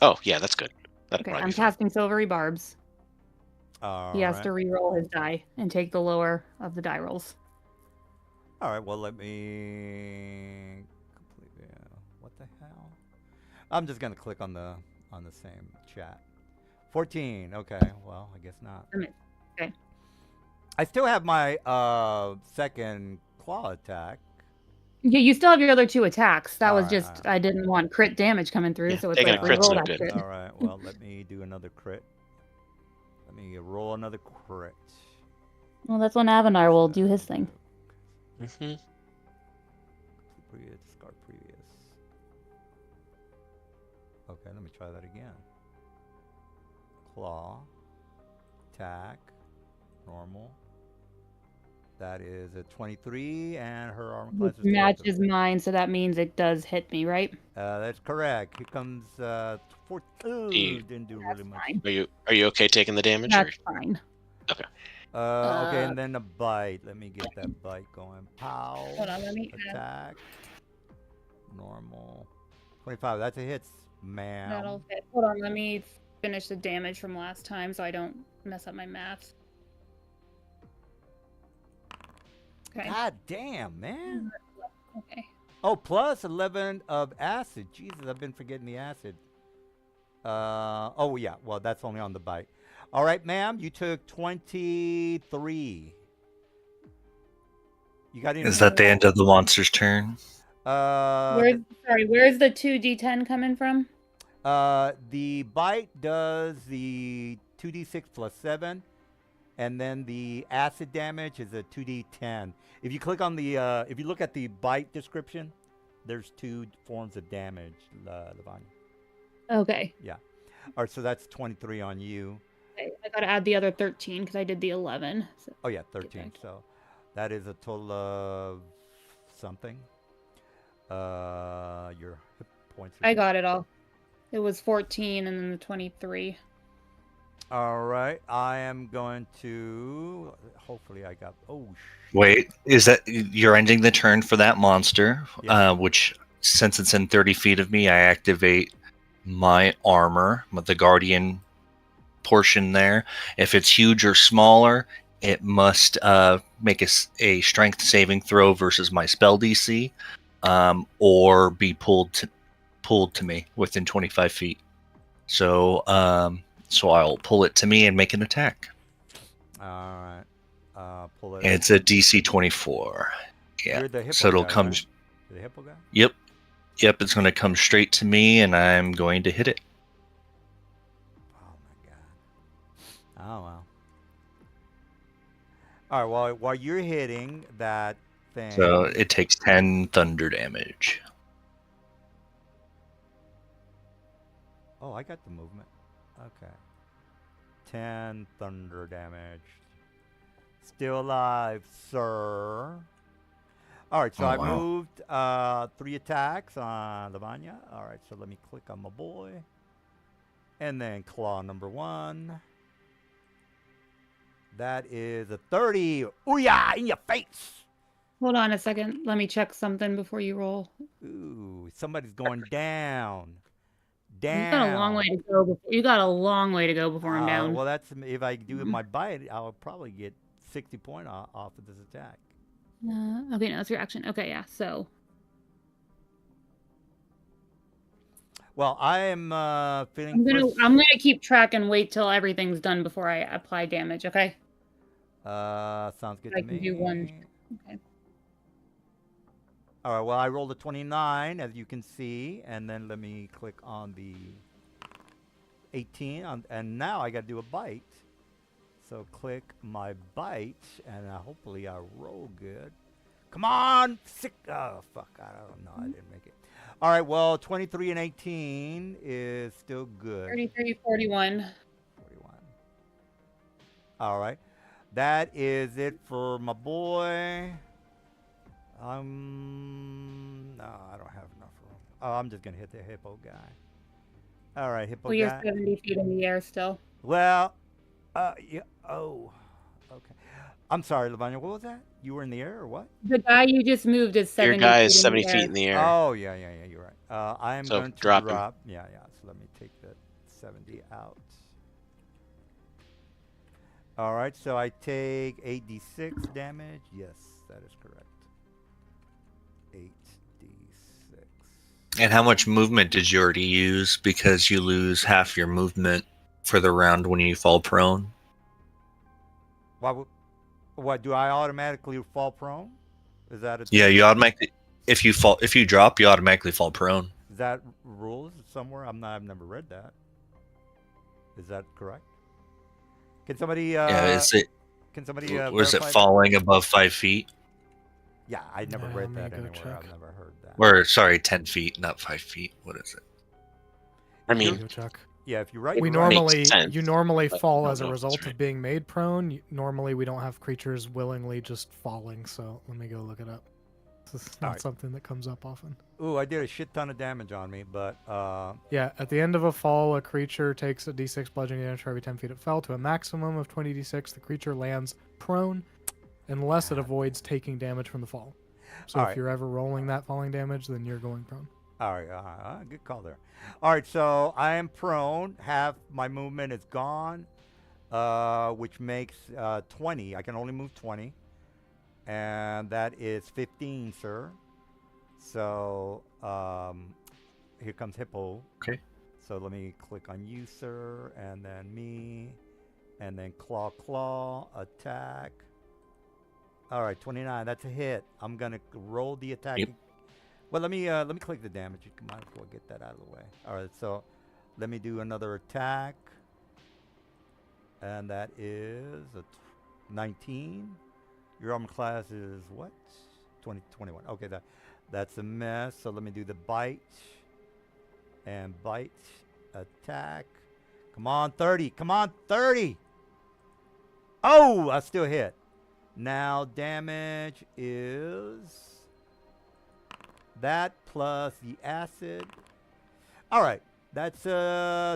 Oh yeah, that's good. That'll Okay, probably I'm be fine. casting silvery barbs. All He has right. to reroll his die and take the lower of the die rolls. All right. Well, let me complete. What the hell? I'm just gonna click on the same chat. 14. Okay. Well, I guess not. Okay. I still have my second claw attack. Yeah, you still have your other 2 attacks. That was Alright, just alright. I didn't want crit damage coming through, Yeah, so it's taking like a crit's reroll no that good. shit. All right. Well, let me do another crit. Let me roll another crit. Well, that's when Avanar will do his thing. Mm-hmm. Previous, discard previous. Okay, let me try that again. Claw, attack, normal. That is a 23, and her armor class Which is matches 23. mine, so that means it does hit me, right? That's correct. Here comes 4. Ooh, didn't do really much. Fine. Are you okay taking the damage? That's fine. Okay. Okay, and then a bite. Let me get that bite going. Pow. Hold on, let me Attack. Normal. 25. That's a hit, ma'am. That'll hit. Hold on, let me finish the damage from last time so I don't mess up my math. Okay. God damn, man. Okay. Oh, plus 11 of acid. Jesus, I've been forgetting the acid. Oh, yeah. Well, that's only on the bite. All right, ma'am. You took 23. You got anything? Is that the end of the monster's turn? Where's the 2d10 coming from? The bite does the 2d6 plus 7, and then the acid damage is a 2d10. If you click on the, if you look at the bite description, there's 2 forms of damage, Lavanya. Okay. Yeah. All right, so that's 23 on you. Okay, I gotta add the other 13 because I did the 11. So. Oh, yeah, 13. So that is a total of something. Your hit points. I got it all. It was 14 and then the 23. All right, I am going to. Hopefully, I got. Oh, shit. Wait, is that you're ending the turn for that monster? Yeah. Which, since it's in 30 feet of me, I activate my armor, the guardian portion there. If it's huge or smaller, it must make a strength saving throw versus my spell DC, or be pulled to me within 25 feet. So I'll pull it to me and make an attack. All right. Pull it. It's a DC 24. Yeah. You're the hippo So it'll guy, come. right? The hippo guy? Yep. It's going to come straight to me, and I'm going to hit it. Oh my god. Oh well. All right. Well, while you're hitting that thing. So it takes 10 thunder damage. Oh, I got the movement. Okay. 10 thunder damage. Still alive, sir. All right, so Oh, I wow. moved 3 attacks on Lavanya. All right, so let me click on my boy. And then claw number 1. That is a 30. Ooh-yah, in your face. Hold on a second. Let me check something before you roll. Ooh, somebody's going down. Down. You got a long way to go. You got a long way to go before I'm down. Well, that's if I do my bite, I'll probably get 60 points off of this attack. Okay, no, that's your action. Okay, yeah. So. Well, I am feeling. I'm gonna keep track and wait till everything's done before I apply damage. Okay. Sounds good to me. I can do one. Okay. All right. Well, I rolled a 29, as you can see, and then let me click on the 18, and now I got to do a bite. So click my bite, and hopefully I roll good. Come on! Oh, fuck. I don't know. I didn't make it. All right, well, 23 and 18 is still good. 33, 41. 41. All right. That is it for my boy. No, I don't have enough room. Oh, I'm just going to hit the hippo guy. All right, hippo Well, you're guy. 70 feet in the air still. Well, yeah. Oh, okay. I'm sorry, Lavanya. What was that? You were in the air or what? The guy you just moved is 70 Your guy feet is in 70 the feet air. in the air. Oh, yeah. You're right. I am So going to drop him. drop. Yeah. So let me take that 70 out. All right. So I take 8d6 damage. Yes, that is correct. 8d6. And how much movement did you already use? Because you lose half your movement for the round when you fall prone. What do I automatically fall prone? Is that a Yeah, thing? you automatically. If you drop, you automatically fall prone. Is that rules somewhere? I've never read that. Is that correct? Can somebody Yeah, is it? can somebody Was it verify that? falling above 5 feet? Yeah, I never Yeah, read let me that go anywhere. check. I've never heard that. Or sorry, 10 feet, not 5 feet. What is it? I If mean, you're- Go check. yeah, if you're right, We you're right. normally sense, you normally but I fall don't as a know if that's result right. of being made prone. Normally we don't have creatures willingly just falling. So let me go look it up. This is not Alright. something that comes up often. Ooh, I did a shit ton of damage on me, but Yeah, at the end of a fall, a creature takes a d6 bludgeoning damage for every 10 feet it fell to a maximum of 20d6. The creature lands prone unless it avoids taking damage from the fall. So Alright. if you're ever rolling that falling damage, then you're going prone. all right, good call there. All right, so I am prone. Half my movement is gone, which makes 20. I can only move 20, and that is 15, sir. So here comes Hippo. Okay. So let me click on you, sir, and then me, and then claw, attack. All right, 29. That's a hit. I'm gonna roll the attack. Yep. Well, let me click the damage. You might as well get that out of the way. All right, so let me do another attack, and that is a 19. Your armor class is what? 21. Okay, that's a mess. So let me do the bite and bite attack. Come on, 30. Come on, 30. Oh, I still hit. Now damage is that plus the acid. All right, that's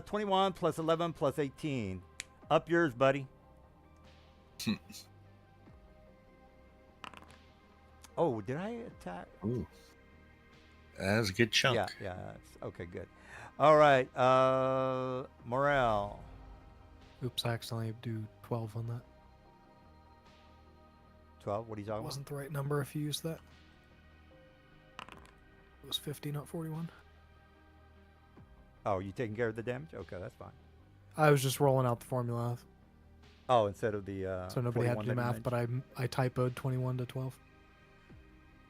21 plus 11 plus 18. Up yours, buddy. Oh, did I attack? Ooh. That was a good chunk. Yeah, that's, okay, good. All right, Morel. Oops, I accidentally do 12 on that. 12, what are you That talking about? wasn't the right number if you used that. It was 50, not 41. Oh, you taking care of the damage? Okay, that's fine. I was just rolling out the formula, Oh, instead of the so nobody had 41 to do that you math, but I typoed 21 to 12.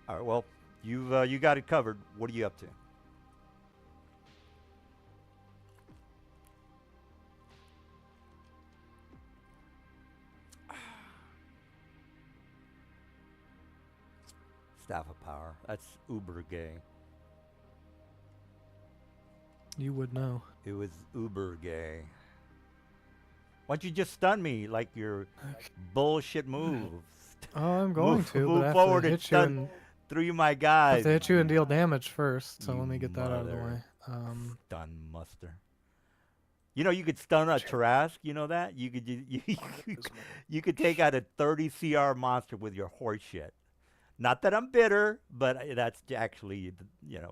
All right, well, you got it covered. What are you up to? Staff of Power. That's uber gay. You would know. It was uber gay. Why don't you just stun me like your bullshit moves? Oh, I'm going Move- to, move but I have forward to and hit you stun and through my I guys. have to hit you and deal damage first. So You let me get that out of the way. mother Stun muster. You know you could stun a Tarask. You know that you could you could take out a 30 CR monster with your horse shit. Not that I'm bitter, but that's actually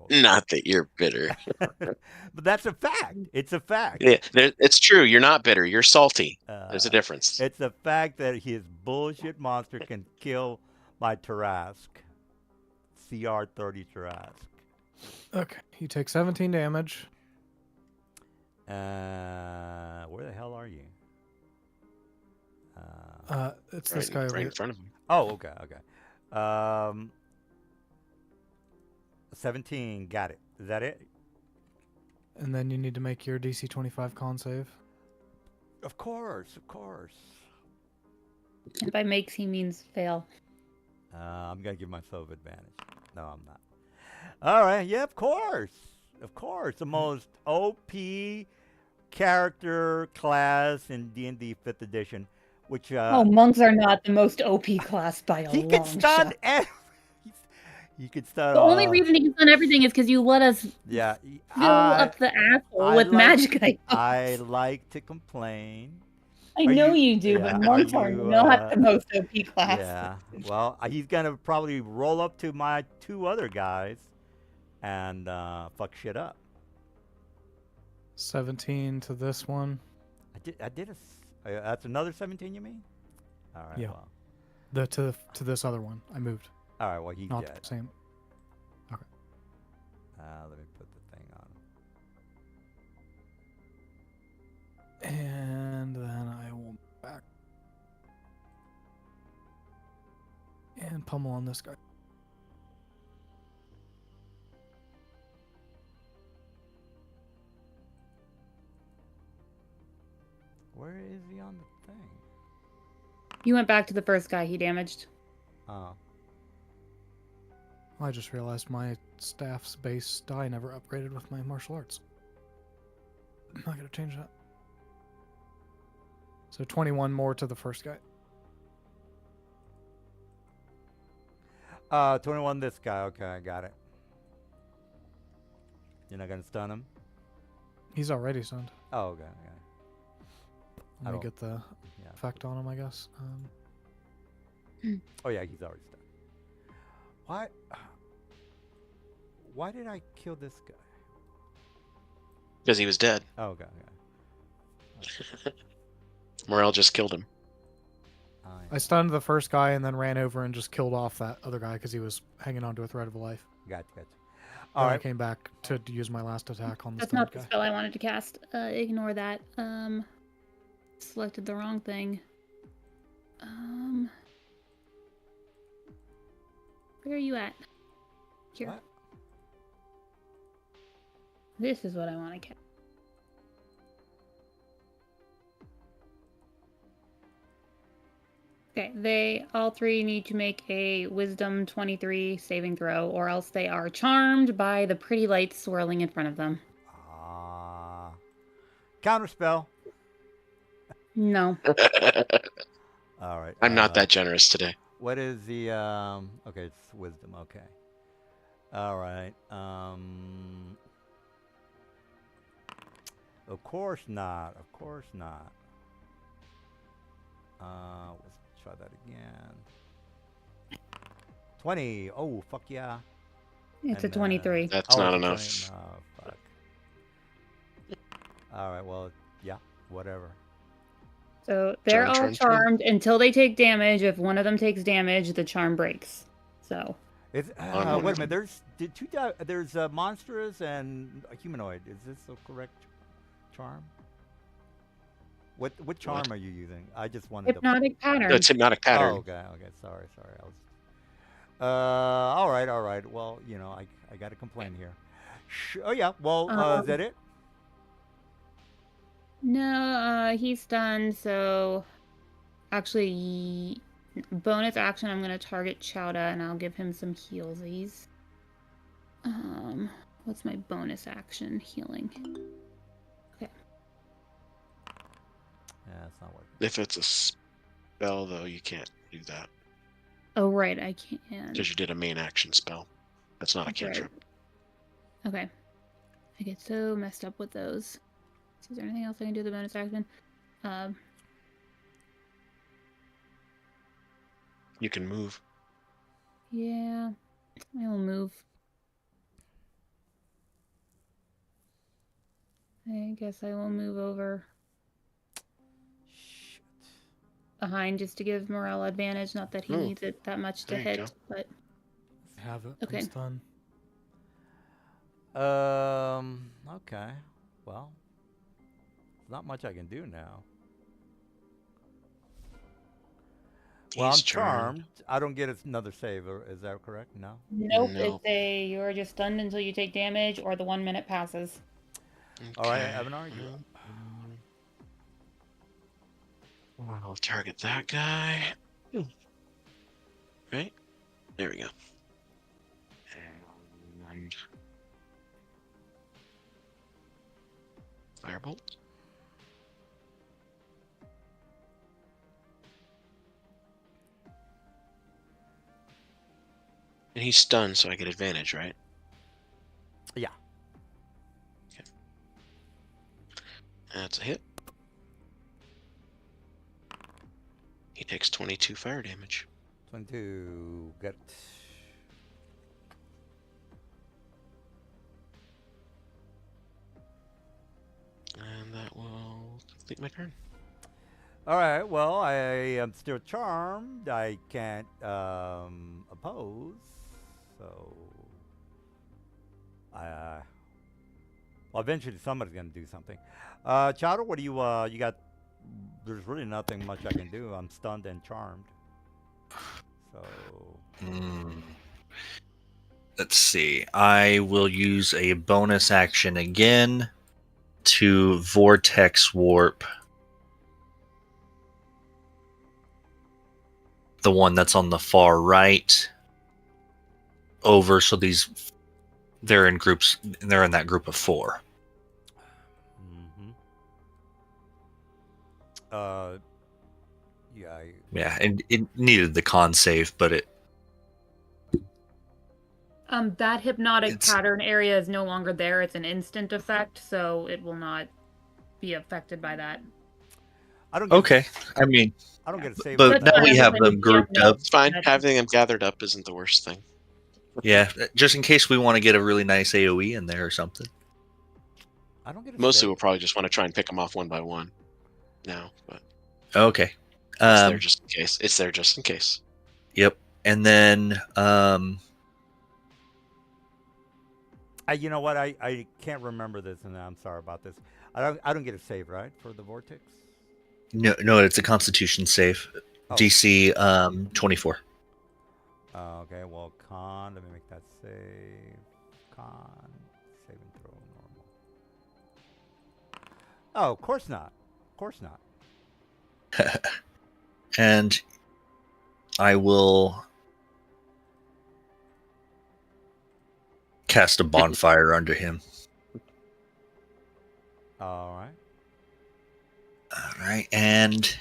Not that you're bitter. but that's a fact. It's a fact. Yeah, it's true. You're not bitter. You're salty. There's a difference. It's a fact that his bullshit monster can kill my Tarask. CR30 Tarask. Okay, you take 17 damage. Where the hell are you? It's this guy over right here. in front of him. Oh, okay. 17. Got it. Is that it? And then you need to make your DC 25 con save. Of course, of course. And by makes, he means fail. I'm gonna give myself advantage. No, I'm not. All right. Yeah, of course. Of course. The most OP character class in D&D 5th edition, which Oh, monks are not the most OP class by a he long can stun shot. he can stun. The only reason he can stun everything is because you let us Yeah. fill up the asshole I with like- magic items. I like to complain. I Are know you- you do, yeah, but are monks are you, not the most OP class. Yeah. Well, he's gonna probably roll up to my 2 other guys and fuck shit up. 17 to this one. I did that's another 17, you mean? All right. Yeah. Well. To this other one. I moved. All right. Well, he's Not dead. the same. Let me put the thing on. And then I will back. And pummel on this guy. Where is he on the thing? You went back to the first guy he damaged. Oh. I just realized my staff's base die never upgraded with my martial arts. I'm not gonna change that. So 21 more to the first guy. 21 this guy. Okay, I got it. You're not gonna stun him? He's already stunned. Oh, okay. Let me don't- get the Yeah. effect on him, I guess. Oh yeah, he's already stunned. Why did I kill this guy? Because he was dead. Oh, okay. Morel just killed him. I stunned the first guy and then ran over and just killed off that other guy because he was hanging on to a thread of life. Gotcha. All All I right. came back to use my last attack on the That's stunned not the guy. spell I wanted to cast. Ignore that. Selected the wrong thing. Where are you at? Here. What? This is what I want to cast. Okay, they all 3 need to make a Wisdom 23 saving throw, or else they are charmed by the pretty lights swirling in front of them. Counterspell. No. All right. I'm not that generous today. What is the okay, it's wisdom, okay. All right. Of course not. Of course not. Let's try that again. 20. Oh, fuck yeah. It's a And, 23. That's oh, not it's a enough. 20. Oh, fuck. All right, well, yeah, whatever. So they're all charmed. charmed until they take damage. If one of them takes damage, the charm breaks. So It's, Onward. wait a minute. There's monstrous and a humanoid. Is this the correct charm? What charm What? are you using? I just wanted hypnotic pattern. That's hypnotic to. pattern. Oh, okay. Sorry. I was. All right. Well, I got to complain here. Oh yeah. Well, is that it? No, he's done. So actually, bonus action. I'm gonna target Chowda, and I'll give him some healsies. What's my bonus action? Healing. Okay. Yeah, it's not working. If it's a spell, though, you can't do that Oh right, I can. because you did a main action spell. That's not a That's right. cantrip. Okay. I get so messed up with those. So is there anything else I can do with the bonus action? You can move. Yeah. I will move. I guess I will move over Shit. behind just to give Morel advantage. Not that he Ooh. needs it that much to There you hit, go. but Have it. Okay. I'm stunned. Okay. Well, there's not much I can do now. Well, He's I'm charmed. I don't get another save. Is that correct? No. nope. No. You're just stunned until you take damage or the 1 minute passes. All right, Okay. Avanar, you're up. I'll target that guy. Right? There we go. And firebolt. And he's stunned, so I get advantage, right? Yeah. That's a hit. He takes 22 fire damage. 22. Got it. And that will complete my turn. All right. Well, I am still charmed. I can't oppose. So, well, eventually somebody's gonna do something. Chowder, what do you you got? There's really nothing much I can do. I'm stunned and charmed. So, Let's see. I will use a bonus action again to vortex warp the one that's on the far right over, so they're in groups. They're in that group of 4. mm-hmm. Yeah. Yeah, and it needed the con save, but That hypnotic It's- pattern area is no longer there. It's an instant effect, so it will not be affected by that. I don't get okay. I mean, I don't get a save. but with That's now that. fine, we I'm have just them letting GM grouped know up. It's fine. that- Having them gathered up isn't the worst thing. Yeah, just in case we want to get a really nice AOE in there or something. I don't get a Mostly save. we'll probably just want to try and pick them off one by one now, but Okay. it's there just in case. It's there just in case. Yep. And then You know what? I can't remember this, and I'm sorry about this. I don't get a save, right, for the vortex? no, it's a Constitution save. Oh. DC 24. Okay. Well, con. Let me make that save. Con. Save and throw normal. Oh, of course not. Of course not. And I will cast a bonfire under him. All right. All right, and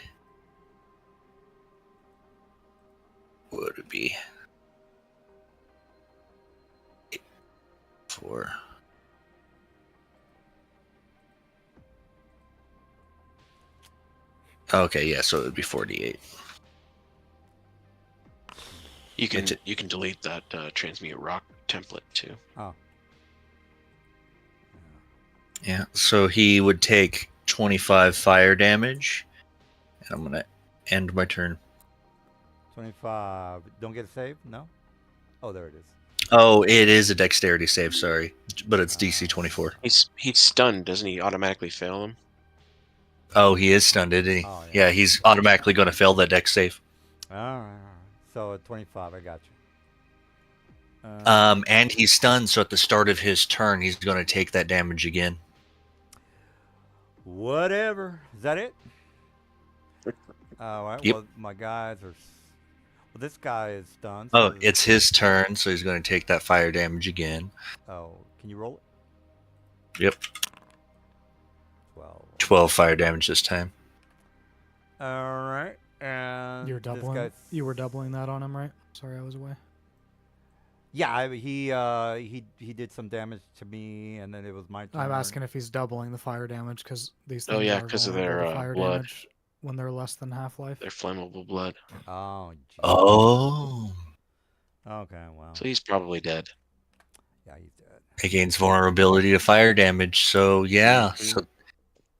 what would it be? 4. Okay, yeah, so it would be 48. You can It's- you can delete that transmute rock template too. Oh. Yeah, so he would take 25 fire damage, and I'm gonna end my turn. 25. Don't get a save? No? Oh, there it is. Oh, it is a dexterity save, sorry, but it's DC 24. He's stunned, doesn't he? Automatically fail him. Oh, he is stunned, isn't he? Oh, Yeah, he's automatically going to fail that dex save. All right. All right. So at 25, I got you. And he's stunned, so at the start of his turn, he's going to take that damage again. Whatever. Is that it? All right. Yep. Well, my guys are. Well, this guy is stunned. Oh, so- it's his turn, so he's going to take that fire damage again. Oh, can you roll it? Yep, 12. 12 fire damage this time. All right. And You're this doubling. guy's- You were doubling that on him, right? Sorry, I was away. Yeah, he did some damage to me, and then it was my turn. I'm asking if he's doubling the fire damage because these Oh, things yeah, are 'cause of vulnerable their, to fire blood. damage when they're less than half life. They're flammable blood. Oh. Geez. Oh, Okay. Well. So he's probably dead. Yeah, he's dead. he gains vulnerability to fire damage. So yeah,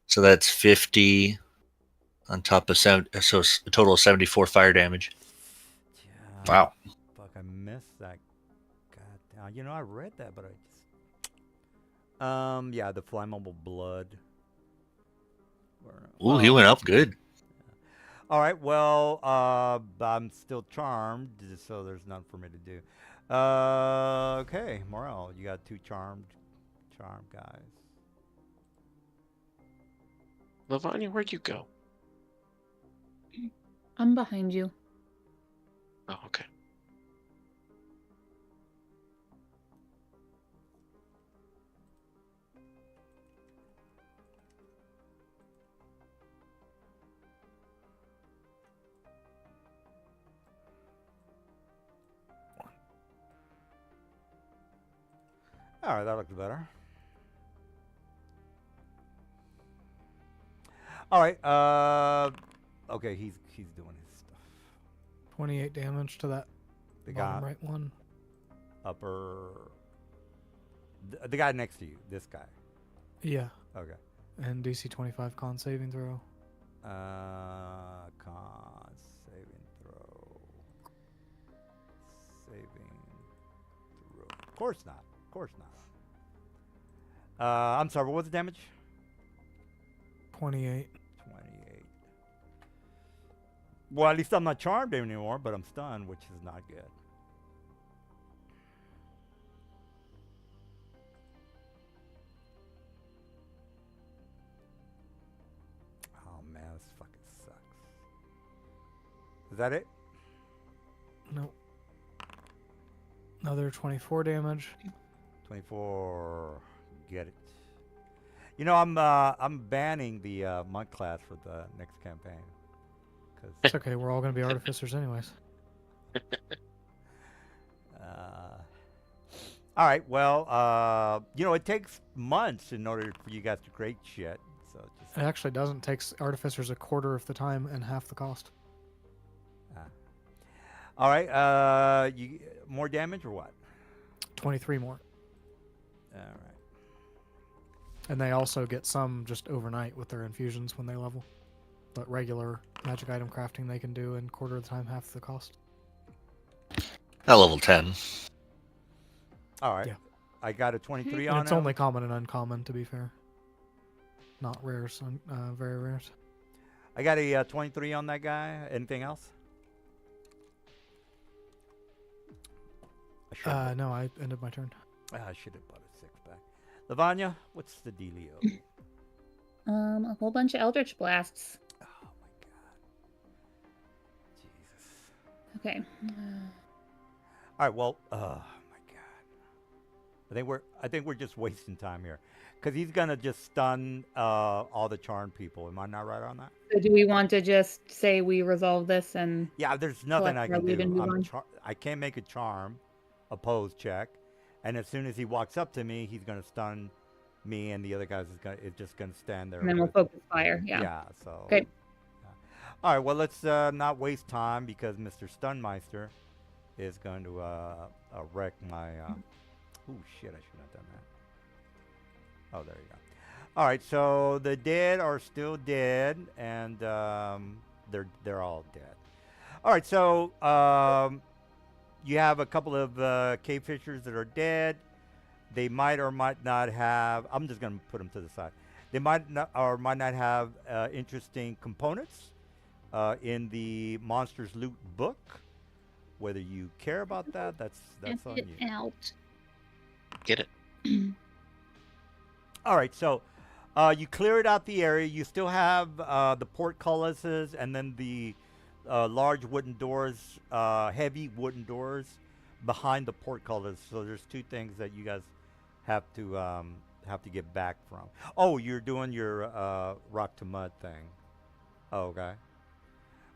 so that's 50 on top of 7, so a total of 74 fire damage. Yeah. Wow. Fuck! I missed that. God damn. You know, I read that, but I just. Yeah, the flammable blood. Ooh, he went up good. All right. Well, I'm still charmed, so there's nothing for me to do. Okay, Morel, you got 2 charmed guys. Lavanya, where'd you go? I'm behind you. Oh, okay. All right, that looks better. All right. Okay, he's doing his stuff. 28 damage to that The bottom guy right one. upper. The guy next to you. This guy. Yeah. Okay. And DC 25 con saving throw. Con saving throw. Saving throw. Of course not. Of course not. I'm sorry. What was the damage? 28. 28. Well, at least I'm not charmed anymore, but I'm stunned, which is not good. Oh man, this fucking sucks. Is that it? Nope. Another 24 damage. 24. Get it. You know, I'm banning the monk class for the next campaign. It's okay. We're all going to be artificers anyways. All right. Well, you know, it takes months in order for you guys to create shit. So just It actually doesn't. Takes artificers a quarter of the time and half the cost. all right. You more damage or what? 23 more. All right. And they also get some just overnight with their infusions when they level. But regular magic item crafting they can do in quarter of the time, half the cost. At level 10. All right. Yeah. I got a 23 And on it's him. only common and uncommon, to be fair. Not rares, very rares. I got a 23 on that guy. Anything else? No, I ended my turn. I should have bought a 6-pack. Lavanya, what's the dealio? A whole bunch of Eldritch Blasts. Oh my god. Jesus. Okay. All right. Well. Oh my god. I think we're just wasting time here, because he's gonna just stun all the charmed people. Am I not right on that? So do we want to just say we resolve this and Yeah. There's nothing collect I our can loot and do. move on? I can't make a charm, opposed check, and as soon as he walks up to me, he's gonna stun me, and the other guys is just gonna stand there. And then we'll focus fire. Yeah. Yeah. So. Okay. Yeah. All right. Well, let's not waste time, because Mr. Stunmeister is going to wreck my. Oh shit! I shouldn't have done that. Oh, there you go. All right. So the dead are still dead, and they're all dead. All right. So you have a couple of cave fishers that are dead. They might or might not have. I'm just going to put them to the side. They might not or might not have interesting components in the monsters loot book. Whether you care about that, that's on Get you. out. Get it. All right, so you cleared out the area. You still have the portcullises and then the large wooden doors, heavy wooden doors behind the portcullis. So there's two things that you guys have to get back from. Oh, you're doing your rock to mud thing. Oh, okay.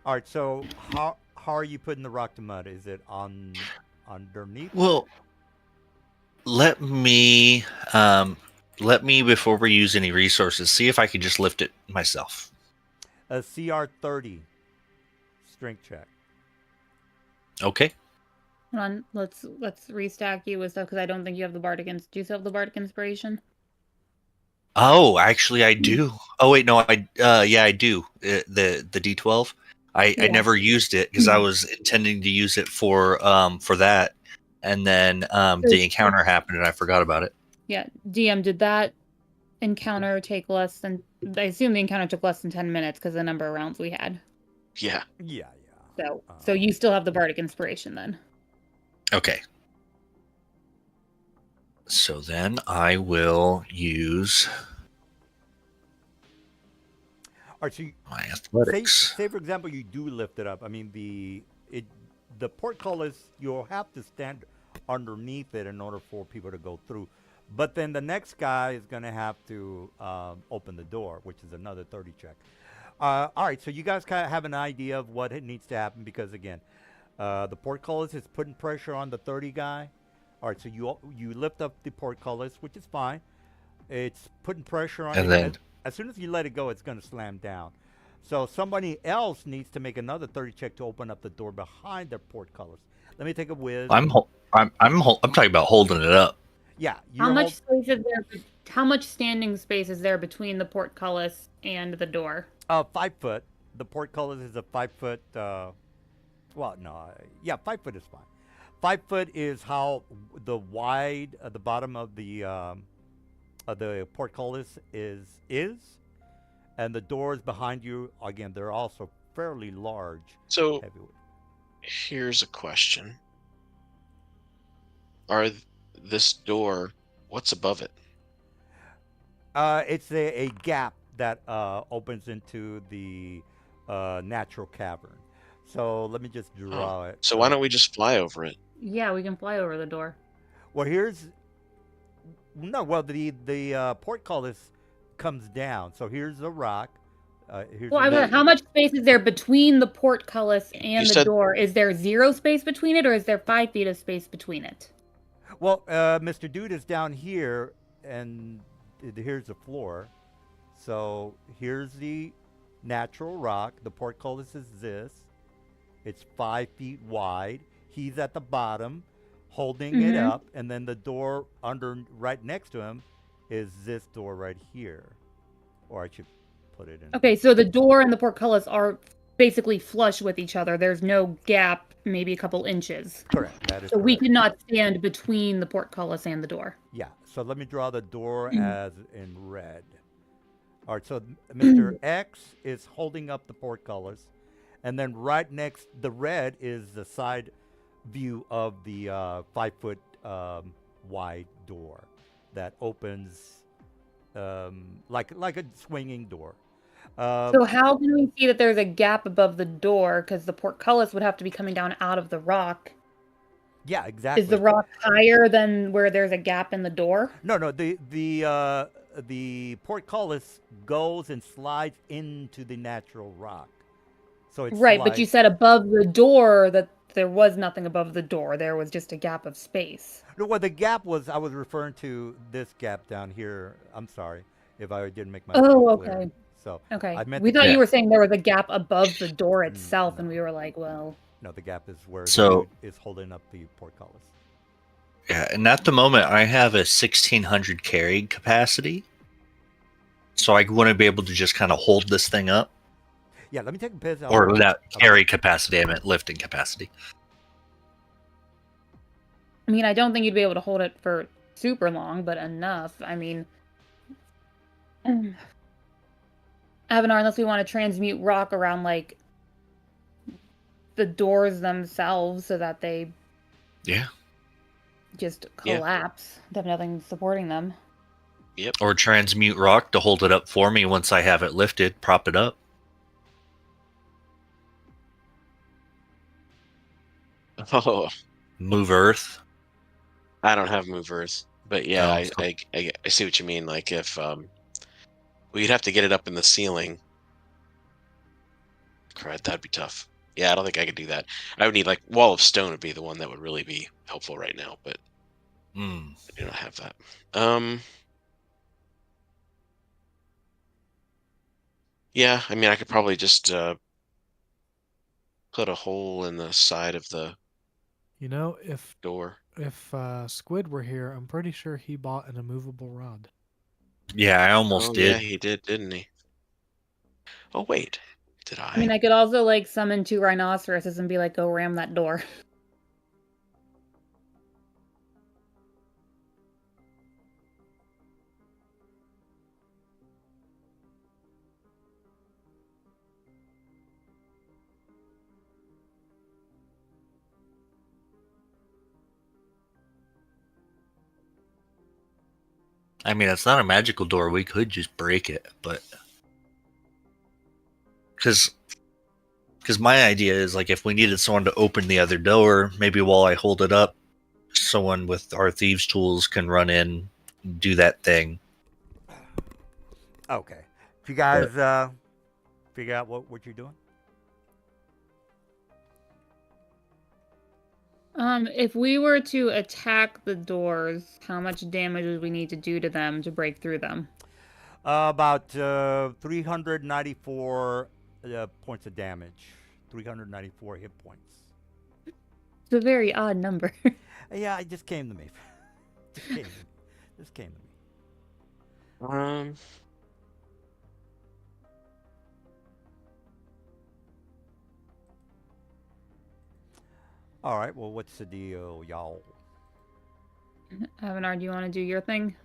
All right. So how are you putting the rock to mud? Is it underneath? Well, let me before we use any resources, see if I can just lift it myself. A CR 30 strength check. Okay. Hold on. Let's restack you with stuff because I don't think you have the bardic. Do you still have the bardic inspiration? Oh, actually, I do. Oh wait, no, I do. The D12. I Yeah. never used it because I was intending to use it for that, and then the encounter happened and I forgot about it. Yeah. DM, did that encounter take less than? I assume the encounter took less than 10 minutes because the number of rounds we had. Yeah. Yeah. So you still have the bardic inspiration then. Okay. So then I will use. All right, so you, My say athletics. say for example you do lift it up. I mean the portcullis, you'll have to stand underneath it in order for people to go through. But then the next guy is going to have to open the door, which is another 30 check. All right, so you guys kind of have an idea of what it needs to happen because again, the portcullis is putting pressure on the 30 guy. All right, so you lift up the portcullis, which is fine. It's putting pressure on And it. then As soon as you let it go, it's going to slam down. So somebody else needs to make another 30 check to open up the door behind their portcullis. Let me take a whiz. I'm talking about holding it up. Yeah, How you're much space is there? How much standing space is there between the portcullis and the door? 5 foot. The portcullis is a 5 foot. Well, no, yeah, 5 foot is fine. 5 foot is how the wide the bottom of the portcullis is, and the doors behind you again they're also fairly large. So Heavyweight. here's a question: Are this door? What's above it? It's a gap that opens into the natural cavern. So let me just Oh, draw it. so why don't we just fly over it? Yeah, we can fly over the door. Well, here's no. Well, the portcullis comes down. So here's the rock. Here's Well, the I No, meant how much space is there between the portcullis you and the said door? Is there 0 space between it, or is there 5 feet of space between it? Well, Mr. Dude is down here, and here's the floor. So here's the natural rock. The portcullis is this. It's 5 feet wide. He's at the bottom, holding it up, and then the door under, right next to him, is this door right here. Or I should put it in. Okay, so the door and the portcullis are basically flush with each other. There's no gap, maybe a couple inches. Correct. That is So we correct. cannot stand between the portcullis and the door. Yeah. So let me draw the door as in red. All right. So Mr. X is holding up the portcullis, and then right next, the red is the side view of the 5 foot wide door that opens like a swinging door. So how can we see that there's a gap above the door? Because the portcullis would have to be coming down out of the rock. Yeah, exactly. Is the rock higher than where there's a gap in the door? No, no. The portcullis goes and slides into the natural rock. So it's Right, but you said above the door that there was nothing above the door. There was just a gap of space. No, well, the gap was I was referring to this gap down here. I'm sorry if I didn't make myself Oh, clear. okay. So Okay. I meant We the thought gap. you were saying there was a gap above the door itself, and no. we were like, well. No, the gap is where the So- dude is holding up the portcullis. Yeah, and at the moment I have a 1600 carrying capacity, so I wouldn't be able to just kind of hold this thing up. Yeah, let me take a piss. Or not carry capacity, I meant lifting capacity. I mean, I don't think you'd be able to hold it for super long, but enough. I mean, Avanar, unless we want to transmute rock around, like, the doors themselves so that they Yeah. just Yeah. collapse. They have nothing supporting them. Or transmute rock to hold it up for me once I have it lifted, prop it up. Oh, Move earth. I don't have move earth, but yeah, Oh, I see what you mean. Like if we'd have to get it up in the ceiling. Crap, that'd be tough. Yeah, I don't think I could do that. I would need like wall of stone would be the one that would really be helpful right now, but Hmm. I do not have that. Yeah, I mean I could probably just put a hole in the side of the You know, if door. Squid were here, I'm pretty sure he bought an immovable rod. Yeah, I almost Oh did. yeah, he did, didn't he? Oh wait, did I mean, I could also, like, summon 2 rhinoceroses and be like, go ram that door. I mean, it's not a magical door. We could just break it, but because my idea is like if we needed someone to open the other door, maybe while I hold it up, someone with our thieves' tools can run in, do that thing. Okay. If you guys figure out what you're doing. If we were to attack the doors, how much damage would we need to do to them to break through them? About 394 points of damage. 394 hit points. It's a very odd number. Yeah, it just came to me. Just came to me. All right. Well, what's the deal, y'all? Avanar, do you want to do your thing?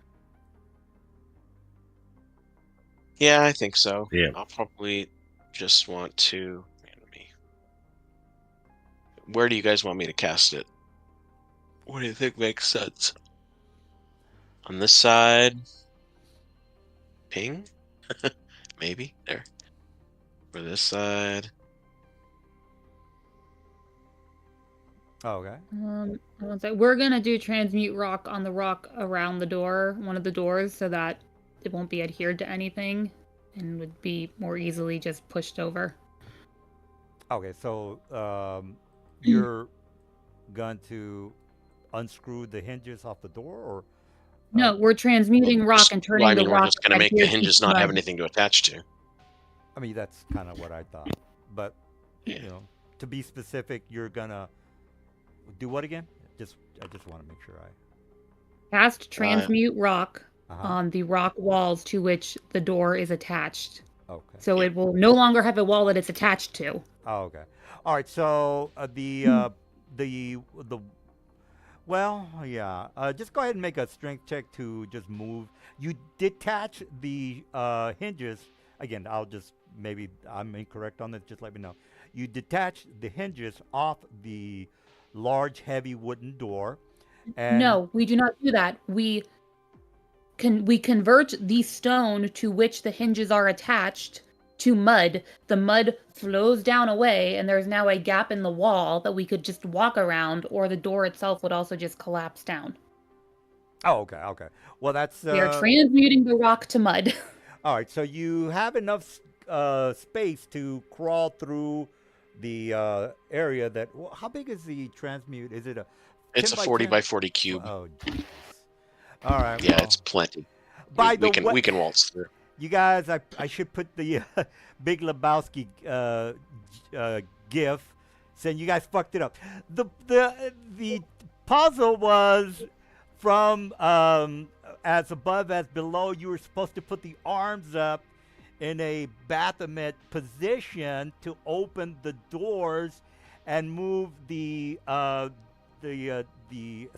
Yeah, I think so. Yeah. I'll probably just want to. Where do you guys want me to cast it? What do you think makes sense? On this side? Ping? Maybe? There. For this side? Oh, okay. We're gonna do transmute rock on the rock around the door, one of the doors, so that it won't be adhered to anything and would be more easily just pushed over. Okay, so you're going to unscrew the hinges off the door, or no, we're transmuting rock and turning the we're rock. just going to make the hinges not have anything to attach to. I mean, that's kind of what I thought. But you know, to be specific, you're gonna do what again? I just want to make sure I cast transmute rock on the rock walls to which the door is attached. Okay. So it will no longer have a wall that it's attached to. Oh, okay. All right. So well, yeah. Just go ahead and make a strength check to just move. You detach the hinges. Again, maybe I'm incorrect on this. Just let me know. You detach the hinges off the large, heavy wooden door. And no, we do not do that. We convert the stone to which the hinges are attached to mud. The mud flows down away, and there's now a gap in the wall that we could just walk around, or the door itself would also just collapse down. Oh, okay, okay. Well, that's we are transmuting the rock to mud. All right, so you have enough space to crawl through the area that. Well, how big is the transmute? Is it a? It's a 40 by 40 cube. Oh, geez. All right. Yeah, well, it's plenty. We can waltz through. You guys, I should put the Big Lebowski gif saying you guys fucked it up. The puzzle was from as above as below. You were supposed to put the arms up in a Baphomet position to open the doors and move the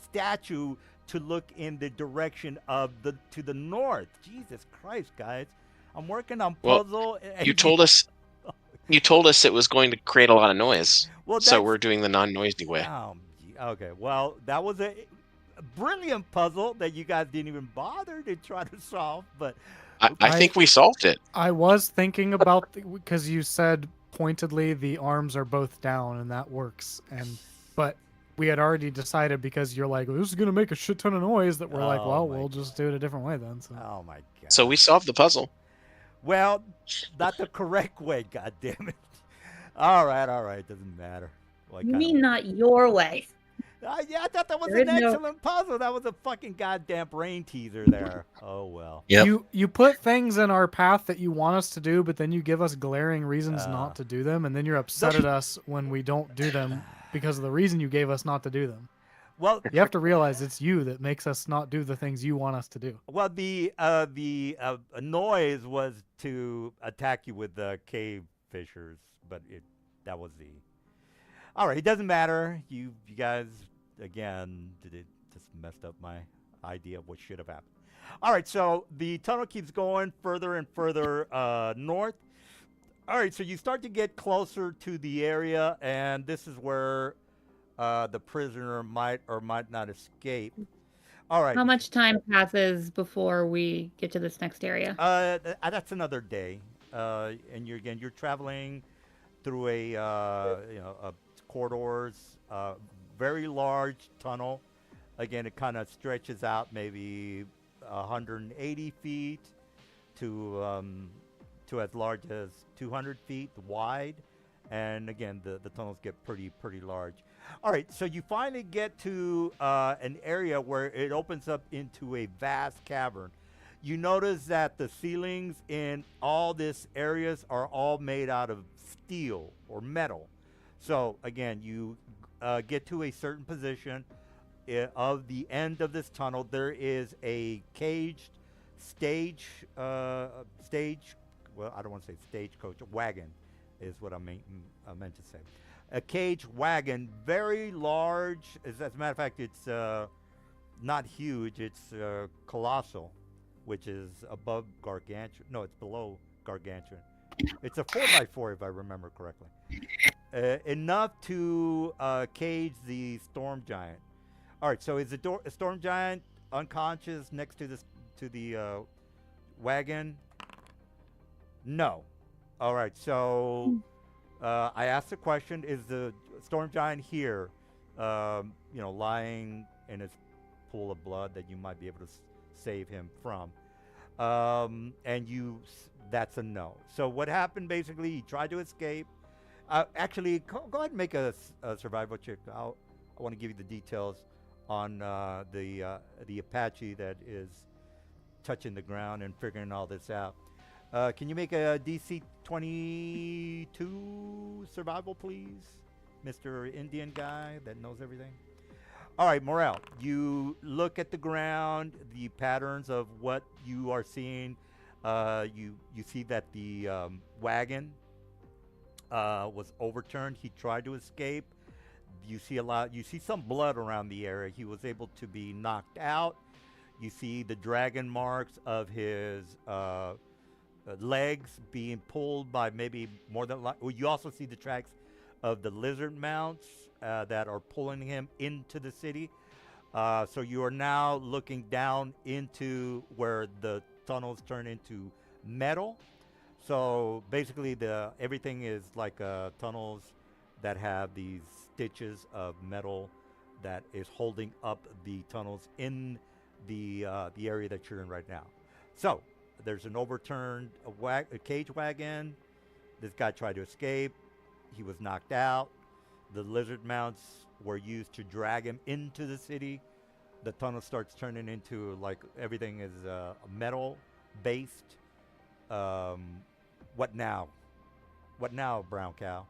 statue to look in the direction of to the north. Jesus Christ, guys. I'm working on puzzle. Well, you told us it was going to create a lot of noise. Well, so we're doing the non-noisy way. Okay. Well, that was a brilliant puzzle that you guys didn't even bother to try to solve, but I think we solved it. I was thinking about because you said pointedly the arms are both down and that works, but we had already decided because you're like, this is going to make a shit ton of noise that we're like, well, we'll just do it a different way then. So. Oh, my God. So we solved the puzzle. Well, not the correct way, goddammit. All right. Doesn't matter. You mean not your way? Yeah, I thought that was an excellent puzzle. That was a fucking goddamn brain teaser there. Oh, well. Yep. You put things in our path that you want us to do, but then you give us glaring reasons not to do them, and then you're upset at us when we don't do them because of the reason you gave us not to do them. Well, you have to realize it's you that makes us not do the things you want us to do. Well, the noise was to attack you with the cave fissures, but that was the. All right, it doesn't matter. You guys again just messed up my idea of what should have happened. All right, so the tunnel keeps going further and further north. All right, so you start to get closer to the area, and this is where the prisoner might or might not escape. All right. How much time passes before we get to this next area? That's another day. and you're traveling through a corridors, very large tunnel. Again, it kind of stretches out maybe 180 feet to as large as 200 feet wide, and again, the tunnels get pretty large. All right, so you finally get to an area where it opens up into a vast cavern. You notice that the ceilings in all this areas are all made out of steel or metal. So again, you get to a certain position of the end of this tunnel. There is a caged stage. Well, I don't want to say stagecoach. Wagon is what I meant to say. A cage wagon, very large. As a matter of fact, it's not huge. It's colossal, which is above gargantuan. No, it's below gargantuan. It's a 4x4, if I remember correctly. Enough to cage the storm giant. All right, so is the storm giant unconscious next to the wagon? No. All right, so I asked the question: is the storm giant here? Lying in his pool of blood that you might be able to save him from. That's a no. So what happened basically? He tried to escape. Actually, go ahead and make a survival check. I want to give you the details on the Apache that is touching the ground and figuring all this out. Can you make a DC 22 survival, please, Mr. Indian guy that knows everything? All right, Morel, you look at the ground, the patterns of what you are seeing. You see that the wagon was overturned. He tried to escape. You see some blood around the area. He was able to be knocked out. You see the dragon marks of his legs being pulled by maybe more than. You also see the tracks of the lizard mounts that are pulling him into the city. So you are now looking down into where the tunnels turn into metal. So basically, everything is like tunnels that have these stitches of metal that is holding up the tunnels in the area that you're in right now. So there's an overturned cage wagon. This guy tried to escape. He was knocked out. The lizard mounts were used to drag him into the city. The tunnel starts turning into like everything is metal based. What now? What now, Brown Cow?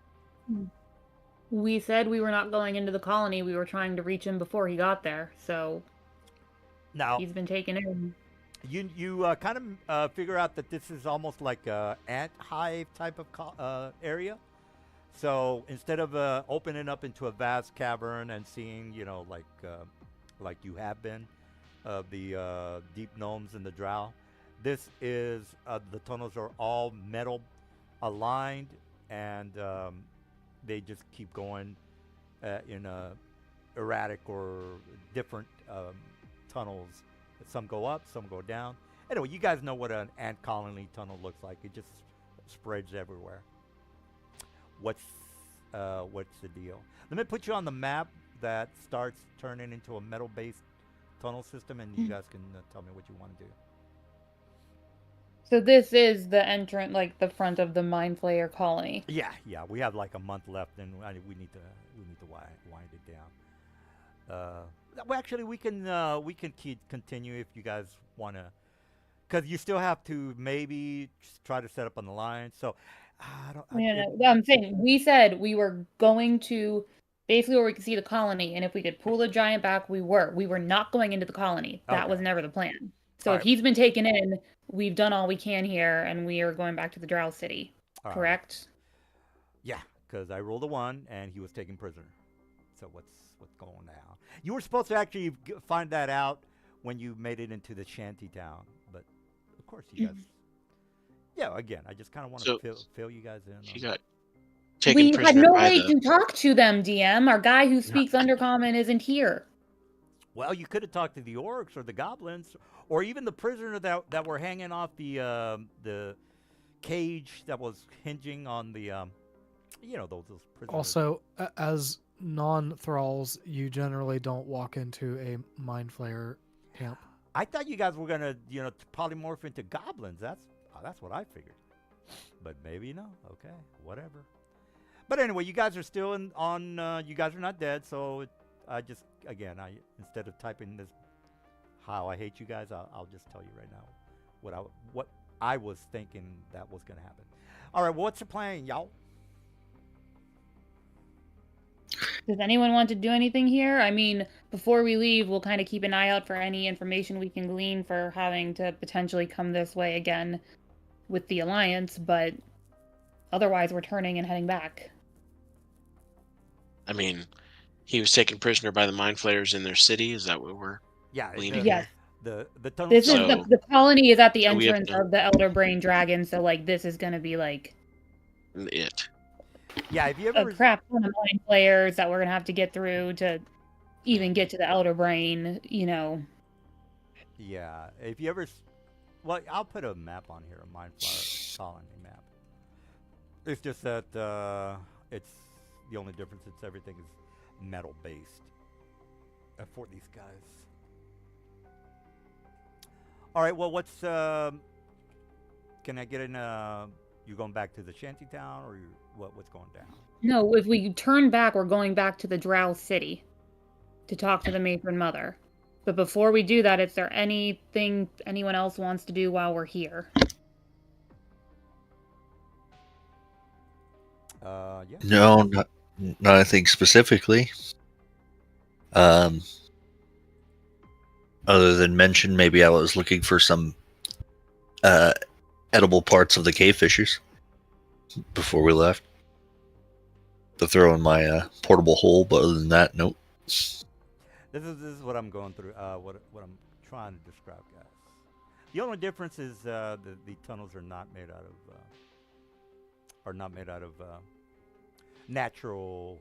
We said we were not going into the colony. We were trying to reach him before he got there. So now he's been taken in. You kind of figure out that this is almost like a ant hive type of area. So instead of opening up into a vast cavern and seeing, like you have been, the deep gnomes and the drow, this is the tunnels are all metal aligned, and they just keep going in erratic or different tunnels. Some go up, some go down. Anyway, you guys know what an ant colony tunnel looks like. It just spreads everywhere. What's the deal? Let me put you on the map that starts turning into a metal-based tunnel system, and you guys can tell me what you want to do. So this is the entrance, like the front of the Mind Flayer colony. Yeah. We have like a month left, and we need to wind it down. Well, actually, we can continue if you guys want to, because you still have to maybe try to set up on the line. So I'm saying we said we were going to basically where we could see the colony, and if we could pull the giant back, we were not going into the colony. That was never the plan. So if he's been taken in, we've done all we can here, and we are going back to the Drow City. Correct? Yeah, because I rolled a 1, and he was taken prisoner. So what's going on now? You were supposed to actually find that out when you made it into the shanty town, but of course you guys. Yeah, again, I just kind of want to fill you guys in. He got taken prisoner. We had no way to talk to them, DM. Our guy who speaks Undercommon isn't here. Well, you could have talked to the orcs or the goblins, or even the prisoner that were hanging off the cage that was hinging on the those prisoners. Also, as non-thralls, you generally don't walk into a mind flayer camp. I thought you guys were gonna polymorph into goblins. That's what I figured. But maybe no. Okay, whatever. But anyway, you guys are still you guys are not dead, so I just, again, instead of typing this, how I hate you guys, I'll just tell you right now what I was thinking that was going to happen. All right, what's the plan, y'all? Does anyone want to do anything here? I mean, before we leave, we'll kind of keep an eye out for any information we can glean for having to potentially come this way again with the Alliance, but otherwise we're turning and heading back. I mean, he was taken prisoner by the mind flayers in their city. Is that what we're leaning? Yes. The tunnel. This is the colony is at the So we have entrance to- of the Elder Brain Dragon, so like this is gonna be like it. Yeah, if you a ever crap ton of mind players that we're gonna have to get through to even get to the Elder Brain, Yeah, if you ever well, I'll put a map on here, a Mind Flayer colony map. It's just that it's the only difference is everything is metal based for these guys. All right, well, what's can I get in you going back to the shanty town, or what's going down? No, if we turn back, we're going back to the Drow City to talk to the Matron Mother. But before we do that, is there anything anyone else wants to do while we're here? Yeah. No, not anything specifically. Other than mention, maybe I was looking for some edible parts of the cave fishers before we left to throw in my portable hole. But other than that, nope. This is what I'm going through. What I'm trying to describe, guys. The only difference is the tunnels are not made out of natural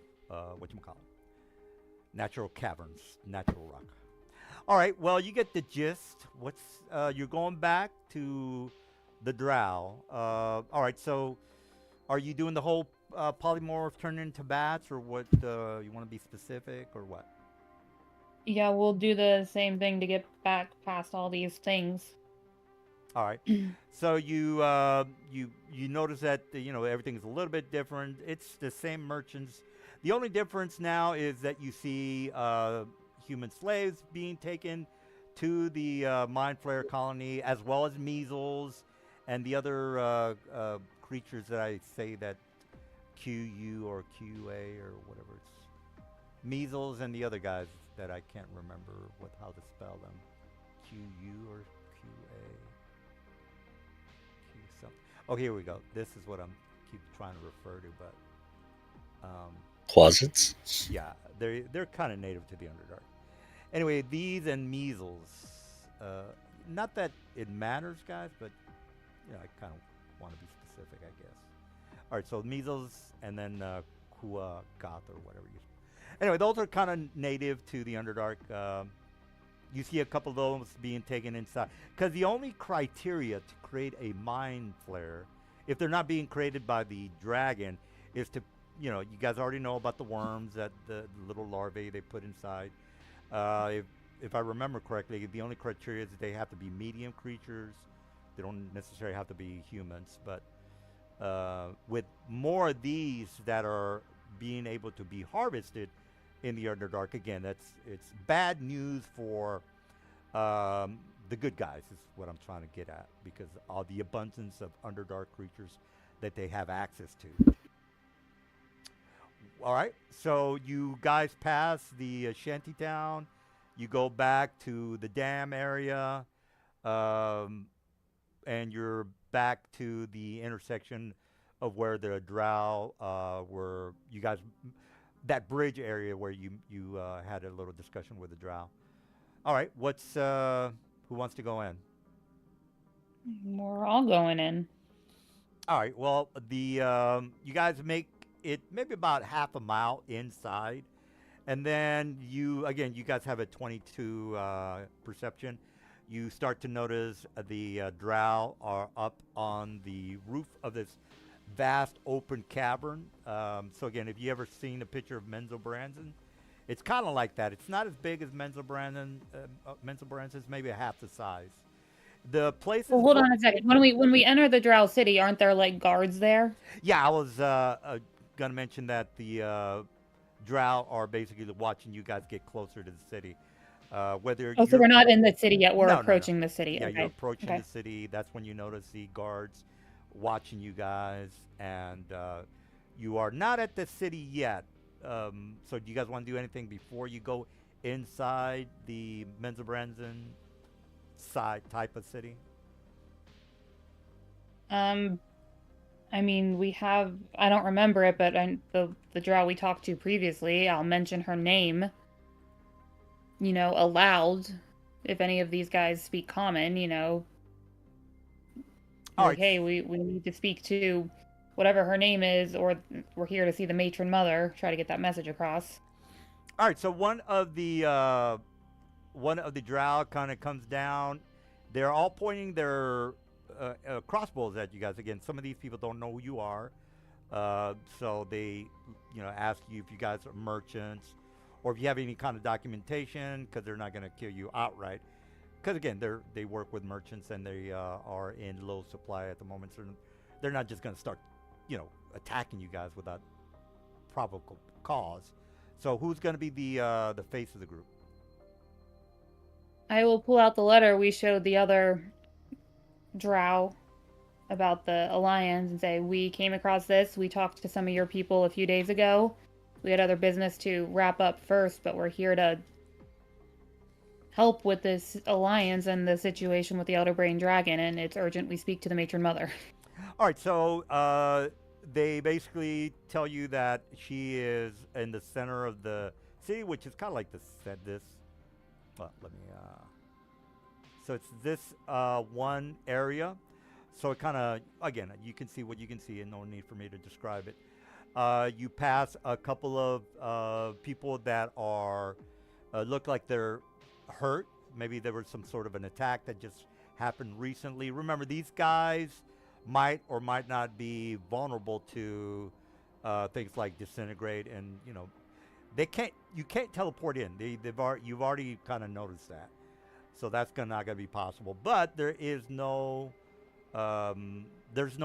natural caverns, natural rock. All right. Well, you get the gist. You're going back to the Drow. All right. So, are you doing the whole polymorph turn into bats, or what? You want to be specific, or what? Yeah, we'll do the same thing to get back past all these things. All right. So you notice that everything's a little bit different. It's the same merchants. The only difference now is that you see human slaves being taken to the Mind Flayer colony, as well as measles and the other creatures that I say that QU or QA or whatever it's measles, and the other guys that I can't remember how to spell them. QU or QA. Q something. Oh, here we go. This is what I'm keep trying to refer to, but Closets. yeah, they're kind of native to the Underdark. Anyway, these and measles. Not that it matters, guys, but I kind of want to be specific, I guess. All right, so measles and then Kua Goth or whatever you. Anyway, those are kind of native to the Underdark. You see a couple of those being taken inside. Because the only criteria to create a mind flare, if they're not being created by the dragon, is to, you guys already know about the worms, that the little larvae they put inside. If I remember correctly, the only criteria is that they have to be medium creatures. They don't necessarily have to be humans. But with more of these that are being able to be harvested in the Underdark, again, it's bad news for the good guys is what I'm trying to get at, because all the abundance of Underdark creatures that they have access to. All right, so you guys pass the shanty town, you go back to the dam area, and you're back to the intersection of where the Drow were. You guys, that bridge area where you had a little discussion with the Drow. All right, who wants to go in? We're all going in. All right, well, you guys make it maybe about half a mile inside, and then you guys have a 22 perception. you start to notice the drow are up on the roof of this vast open cavern. So again, if you ever seen a picture of Menzoberranzan, it's kind of like that. It's not as big as Menzoberranzan. Menzoberranzan's maybe a half the size. The place Well, is hold on a second. When we enter the Drow City, aren't there like guards there? yeah, I was gonna mention that the drow are basically watching you guys get closer to the city. Whether Oh, so you're we're not in the city yet. We're no, no, no. approaching the city. Yeah, you're Okay. approaching Okay. the city. That's when you notice the guards watching you guys, and you are not at the city yet. So, do you guys want to do anything before you go inside the Menzoberranzan side type of city? I mean, we have. I don't remember it, but the Drow we talked to previously. I'll mention her name. Aloud. If any of these guys speak common, All like, right. hey, we need to speak to whatever her name is, or we're here to see the matron mother. Try to get that message across. All right. So one of the drow kind of comes down. They're all pointing their crossbows at you guys. Again, some of these people don't know who you are, so they, ask you if you guys are merchants or if you have any kind of documentation, because they're not going to kill you outright. Because again, they work with merchants and they are in low supply at the moment, so they're not just going to start, attacking you guys without probable cause. So who's going to be the face of the group? I will pull out the letter we showed the other Drow about the alliance and say, we came across this. We talked to some of your people a few days ago. We had other business to wrap up first, but we're here to help with this alliance and the situation with the Elder Brain Dragon, and it's urgent we speak to the matron mother. All right, so they basically tell you that she is in the center of the city, which is kind of like this. Well, let me. So it's this one area. So it kind of, again, you can see what you can see, and no need for me to describe it. You pass a couple of people that are look like they're hurt. Maybe there was some sort of an attack that just happened recently. Remember, these guys might or might not be vulnerable to things like disintegrate, and you can't teleport in. You've already kind of noticed that, so that's not gonna be possible. But there's no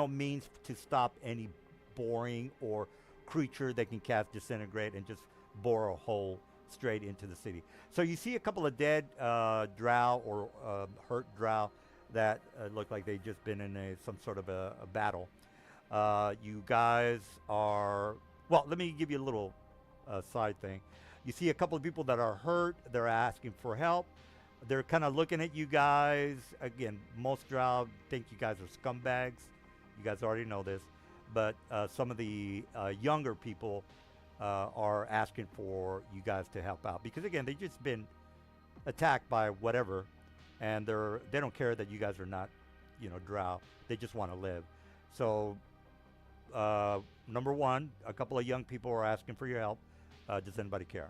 means to stop any boring or creature that can cast disintegrate and just bore a hole straight into the city. So you see a couple of dead drow or hurt drow that look like they've just been in some sort of a battle. You guys are, well, let me give you a little side thing. You see a couple of people that are hurt. They're asking for help. They're kind of looking at you guys. Again, most drow think you guys are scumbags. You guys already know this. But some of the younger people are asking for you guys to help out. Because, again, they've just been attacked by whatever. And they don't care that you guys are not, drow. They just want to live. So, number one, a couple of young people are asking for your help. Does anybody care?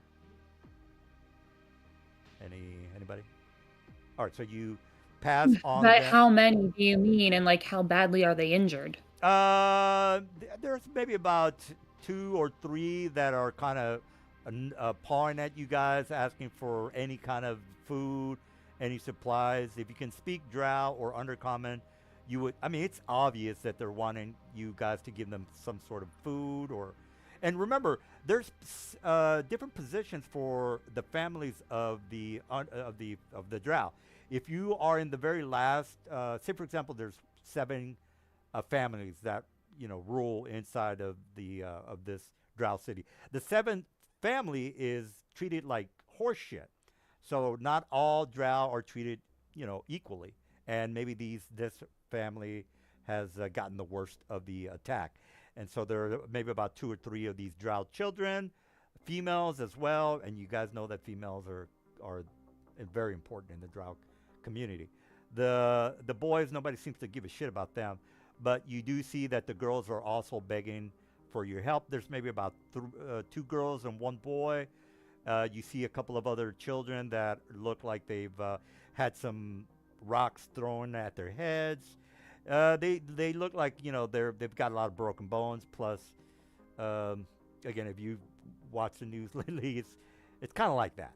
Anybody? All right, so you pass on. But how many do you mean, and like how badly are they injured? There's maybe about 2 or 3 that are kind of pawing at you guys, asking for any kind of food, any supplies. If you can speak Drow or Undercommon, you would. I mean, it's obvious that they're wanting you guys to give them some sort of food or. And remember, there's different positions for the families of the Drow. If you are in the very last, say for example, there's 7 families that rule inside of this Drow city. The 7th family is treated like horse shit. So not all Drow are treated equally, and maybe this family has gotten the worst of the attack. And so there are maybe about 2 or 3 of these Drow children, females as well. And you guys know that females are very important in the Drow community. The boys, nobody seems to give a shit about them. But you do see that the girls are also begging for your help. There's maybe about 2 girls and 1 boy. You see a couple of other children that look like they've had some rocks thrown at their heads. They look like they've got a lot of broken bones. Plus, um, again, if you watch the news lately, it's kind of like that.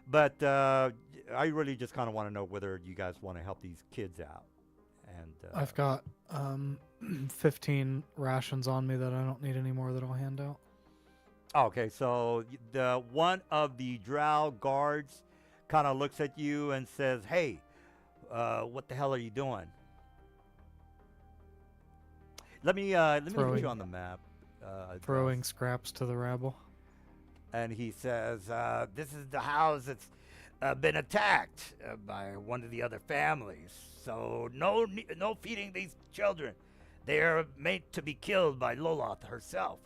But I really just kind of want to know whether you guys want to help these kids out. And I've got 15 rations on me that I don't need any more that I'll hand out. okay, so the one of the drow guards kind of looks at you and says, "Hey, what the hell are you doing?" Let me put you on the map. Throwing scraps to the rabble. And he says, "This is the house that's been attacked by one of the other families. So no feeding these children. They are made to be killed by Loloth herself."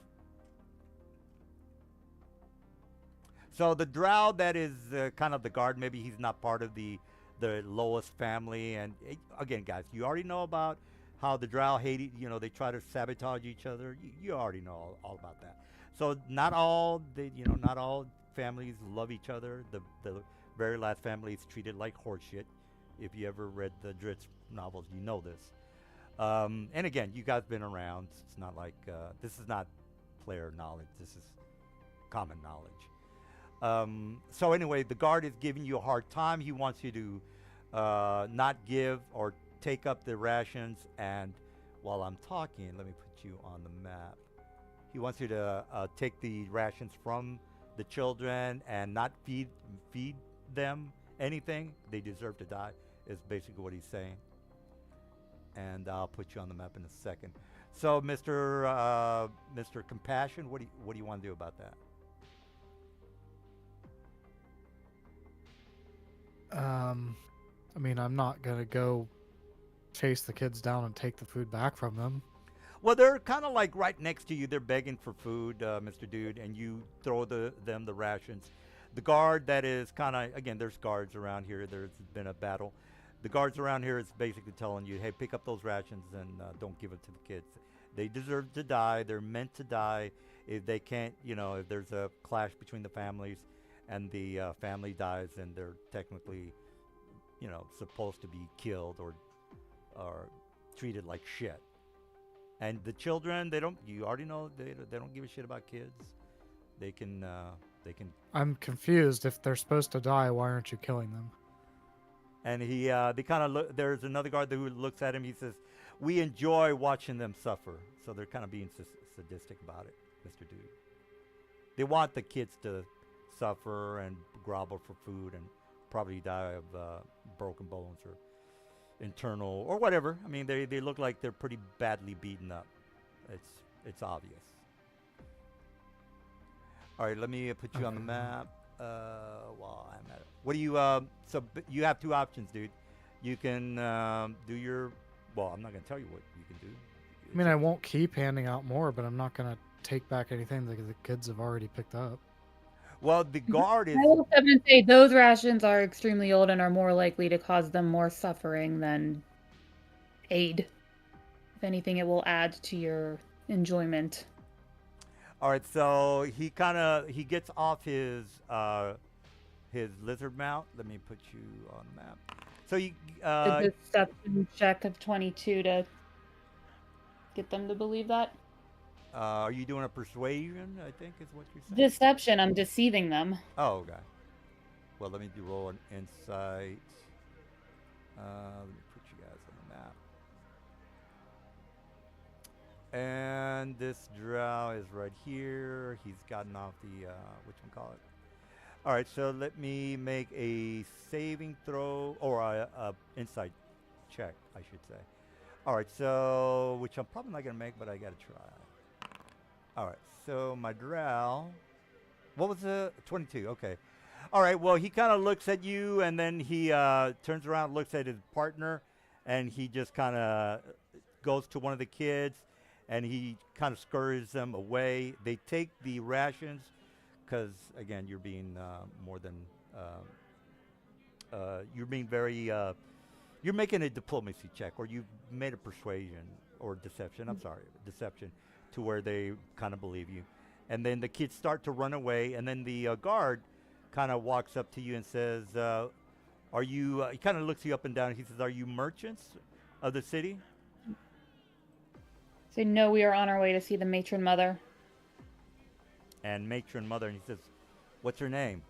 So the drow that is kind of the guard, maybe he's not part of the lowest family. And again, guys, you already know about how the drow hate, they try to sabotage each other. You already know all about that. So not all not all families love each other. The very last family is treated like horseshit. If you ever read the Dritz novels, you know this. And again, you guys been around. It's not like this is not player knowledge. This is common knowledge. So anyway, the guard is giving you a hard time. He wants you to not give or take up the rations. And while I'm talking, let me put you on the map. He wants you to take the rations from the children and not feed them anything. They deserve to die, is basically what he's saying. And I'll put you on the map in a second. So, Mr. Compassion, what do you want to do about that? I mean, I'm not gonna go chase the kids down and take the food back from them. Well, they're kind of like right next to you. They're begging for food, Mr. Dude, and you throw them the rations. The guard that is kind of, again, there's guards around here. There's been a battle. The guards around here is basically telling you, hey, pick up those rations and don't give it to the kids. They deserve to die. They're meant to die. If they can't, if there's a clash between the families and the family dies, then they're technically, supposed to be killed or treated like shit. And the children, you already know, they don't give a shit about kids. They can. I'm confused. If they're supposed to die, why aren't you killing them? And they kind of look. There's another guard who looks at him. He says, "We enjoy watching them suffer." So they're kind of being sadistic about it, Mr. Dude. They want the kids to suffer and grovel for food and probably die of broken bones or internal or whatever. I mean, they look like they're pretty badly beaten up. It's obvious. All right, let me put you on the map. While I'm at it, what do you? So you have two options, dude. You can do your. Well, I'm not gonna tell you what you can do. I mean, I won't keep handing out more, but I'm not gonna take back anything that the kids have already picked up. Well, the guard is. I will step and say those rations are extremely old and are more likely to cause them more suffering than aid. If anything, it will add to your enjoyment. All right, so he gets off his lizard mount. Let me put you on the map. So you A deception check of 22 to get them to believe that. are you doing a persuasion? I think is what you're saying. Deception. I'm deceiving them. Oh, okay. Well, let me roll an insight. Let me put you guys on the map. And this drow is right here. He's gotten off the whatchamacallit. All right, so let me make a saving throw or a insight check, I should say. All right, so which I'm probably not gonna make, but I gotta try. All right, so my drow. What was the 22? Okay. All right. Well, he kind of looks at you, and then he turns around, looks at his partner, and he just kind of goes to one of the kids, and he kind of scurries them away. They take the rations, because again, you're being more than you're being very. You're making a diplomacy check, or you've made a persuasion or deception. I'm sorry, deception, to where they kind of believe you. And then the kids start to run away, and then the guard kind of walks up to you and says, Are you? He kind of looks you up and down. He says, "Are you merchants of the city?" So no, we are on our way to see the matron mother. And matron mother, and he says, "What's her name?"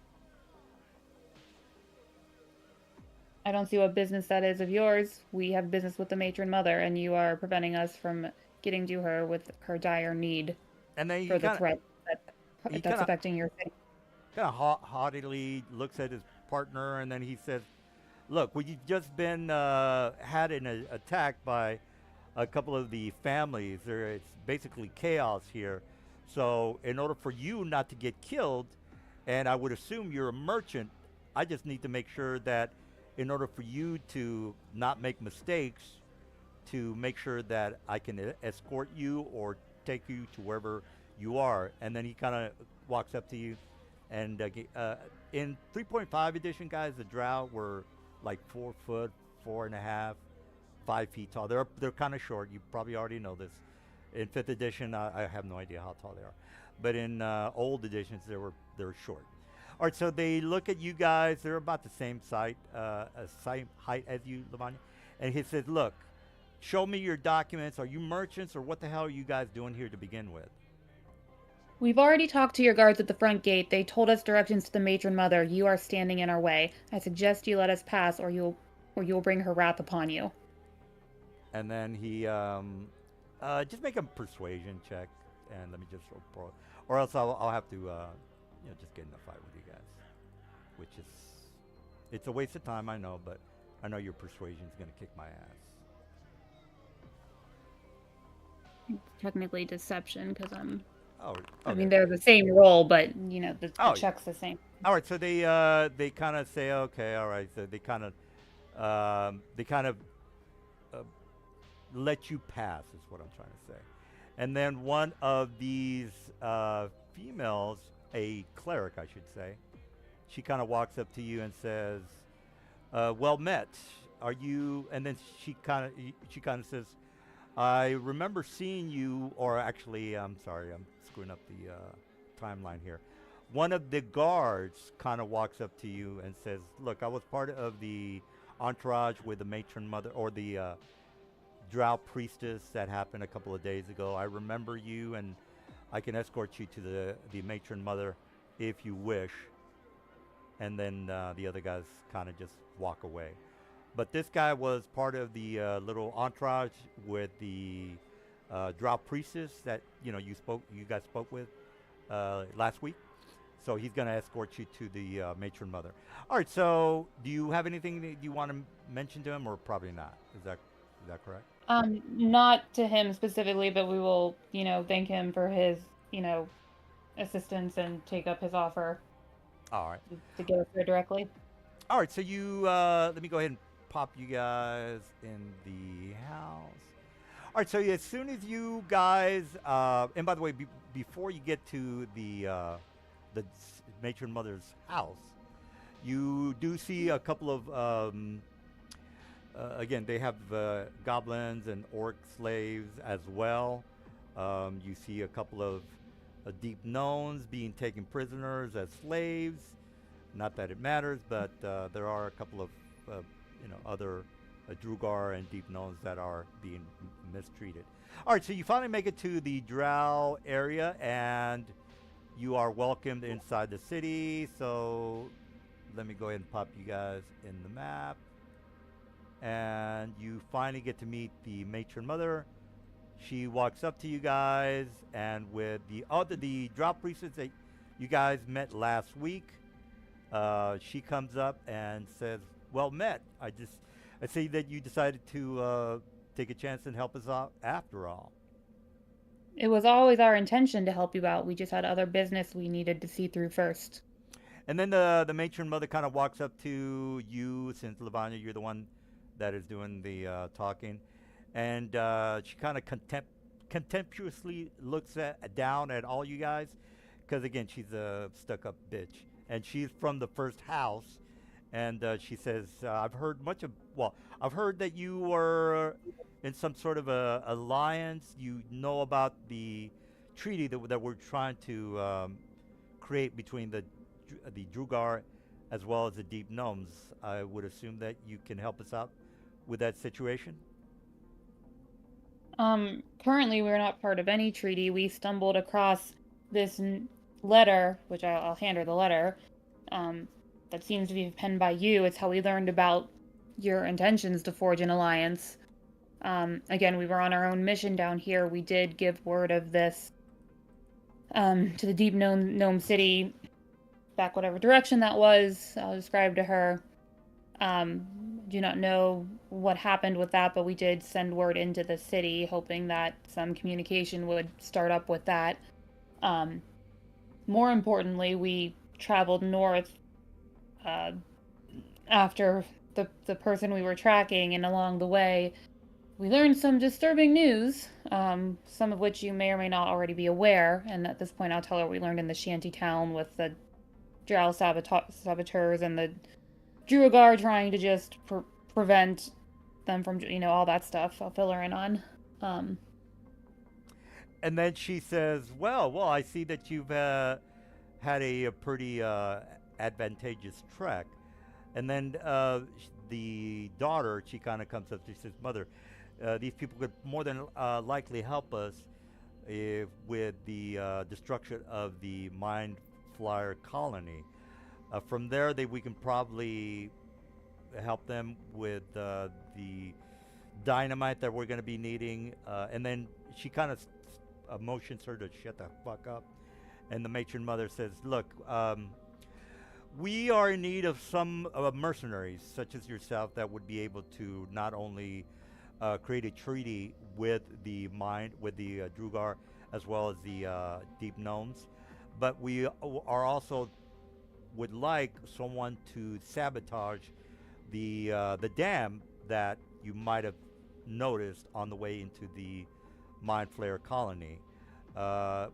I don't see what business that is of yours. We have business with the matron mother, and you are preventing us from getting to her with her dire need And then for the threat he that's kind of affecting your city. haughtily looks at his partner, and then he says, "Look, we've just been had an attack by a couple of the families. It's basically chaos here. So in order for you not to get killed, and I would assume you're a merchant, I just need to make sure that in order for you to not make mistakes, to make sure that I can escort you or take you to wherever you are." And then he kind of walks up to you, and in 3.5 edition, guys, the drow were like 4 foot, 4.5, 5 feet tall. They're kind of short. You probably already know this. In 5th edition, I have no idea how tall they are, but in old editions, they're short. All right, so they look at you guys. They're about the same same height as you, Lavanya. And he says, "Look, show me your documents. Are you merchants, or what the hell are you guys doing here to begin with?" We've already talked to your guards at the front gate. They told us directions to the matron mother. You are standing in our way. I suggest you let us pass, or you will bring her wrath upon you. And then he just make a persuasion check, and let me just or else I'll have to just get in a fight with you guys, which is it's a waste of time, I know, but I know your persuasion's gonna kick my ass. Technically deception, because I'm. Oh, okay. I mean, they're the same role, but the Oh, check's the same. All right, so they kind of say, okay, all right, so they kind of uh, let you pass, is what I'm trying to say. And then one of these females, a cleric, I should say, she kind of walks up to you and says, "Well met. Are you?" And then she kind of says, "I remember seeing you," or actually, I'm sorry, I'm screwing up the timeline here. One of the guards kind of walks up to you and says, "Look, I was part of the entourage with the matron mother, or the drow priestess that happened a couple of days ago. I remember you, and I can escort you to the matron mother if you wish." And then the other guys kind of just walk away. But this guy was part of the little entourage with the drow priestess that you guys spoke with last week. So he's going to escort you to the matron mother. All right. So do you have anything that you want to mention to him, or probably not? Is that correct? Not to him specifically, but we will, thank him for his, assistance and take up his offer. All right. To get us there directly. All right. So you let me go ahead and pop you guys in the house. All right. So as soon as you guys, and by the way, before you get to the matron mother's house, you do see a couple of again, they have goblins and orc slaves as well. You see a couple of deep gnomes being taken prisoners as slaves. Not that it matters, but there are a couple of other Drugar and deep gnomes that are being mistreated. All right, so you finally make it to the Drow area, and you are welcomed inside the city. So let me go ahead and pop you guys in the map. And you finally get to meet the matron mother. She walks up to you guys, and with the drow priestess that you guys met last week, she comes up and says, "Well met. I see that you decided to take a chance and help us out after all." It was always our intention to help you out. We just had other business we needed to see through first. And then the matron mother kind of walks up to you, since Lavanya, you're the one that is doing the talking, and she kind of contemptuously looks down at all you guys, because again, she's a stuck-up bitch, and she's from the first house, and she says, I've heard that you were in some sort of a alliance. You know about the treaty that we're trying to create between the Drugar as well as the deep gnomes. I would assume that you can help us out with that situation. Currently we're not part of any treaty. We stumbled across this letter, which I'll hand her the letter, that seems to be penned by you. It's how we learned about your intentions to forge an alliance. Again, we were on our own mission down here. We did give word of this to the deep gnome city, back whatever direction that was. I'll describe to her. Do not know what happened with that, but we did send word into the city, hoping that some communication would start up with that. More importantly, we traveled north after the person we were tracking, and along the way, we learned some disturbing news, some of which you may or may not already be aware. And at this point, I'll tell her we learned in the shanty town with the drow saboteurs and the Druagar trying to just prevent them from, all that stuff. I'll fill her in on. And then she says, well, I see that you've had a pretty advantageous trek. And then the daughter, she kind of comes up, she says, Mother, these people could more than likely help us with the destruction of the Mind Flyer colony. From there, we can probably help them with the dynamite that we're going to be needing. And then she kind of motions her to shut the fuck up. And the matron mother says, look, we are in need of some mercenaries, such as yourself, that would be able to not only create a treaty with the Drugar, as well as the deep gnomes, but we are also would like someone to sabotage the dam that you might have noticed on the way into the Mind Flayer colony.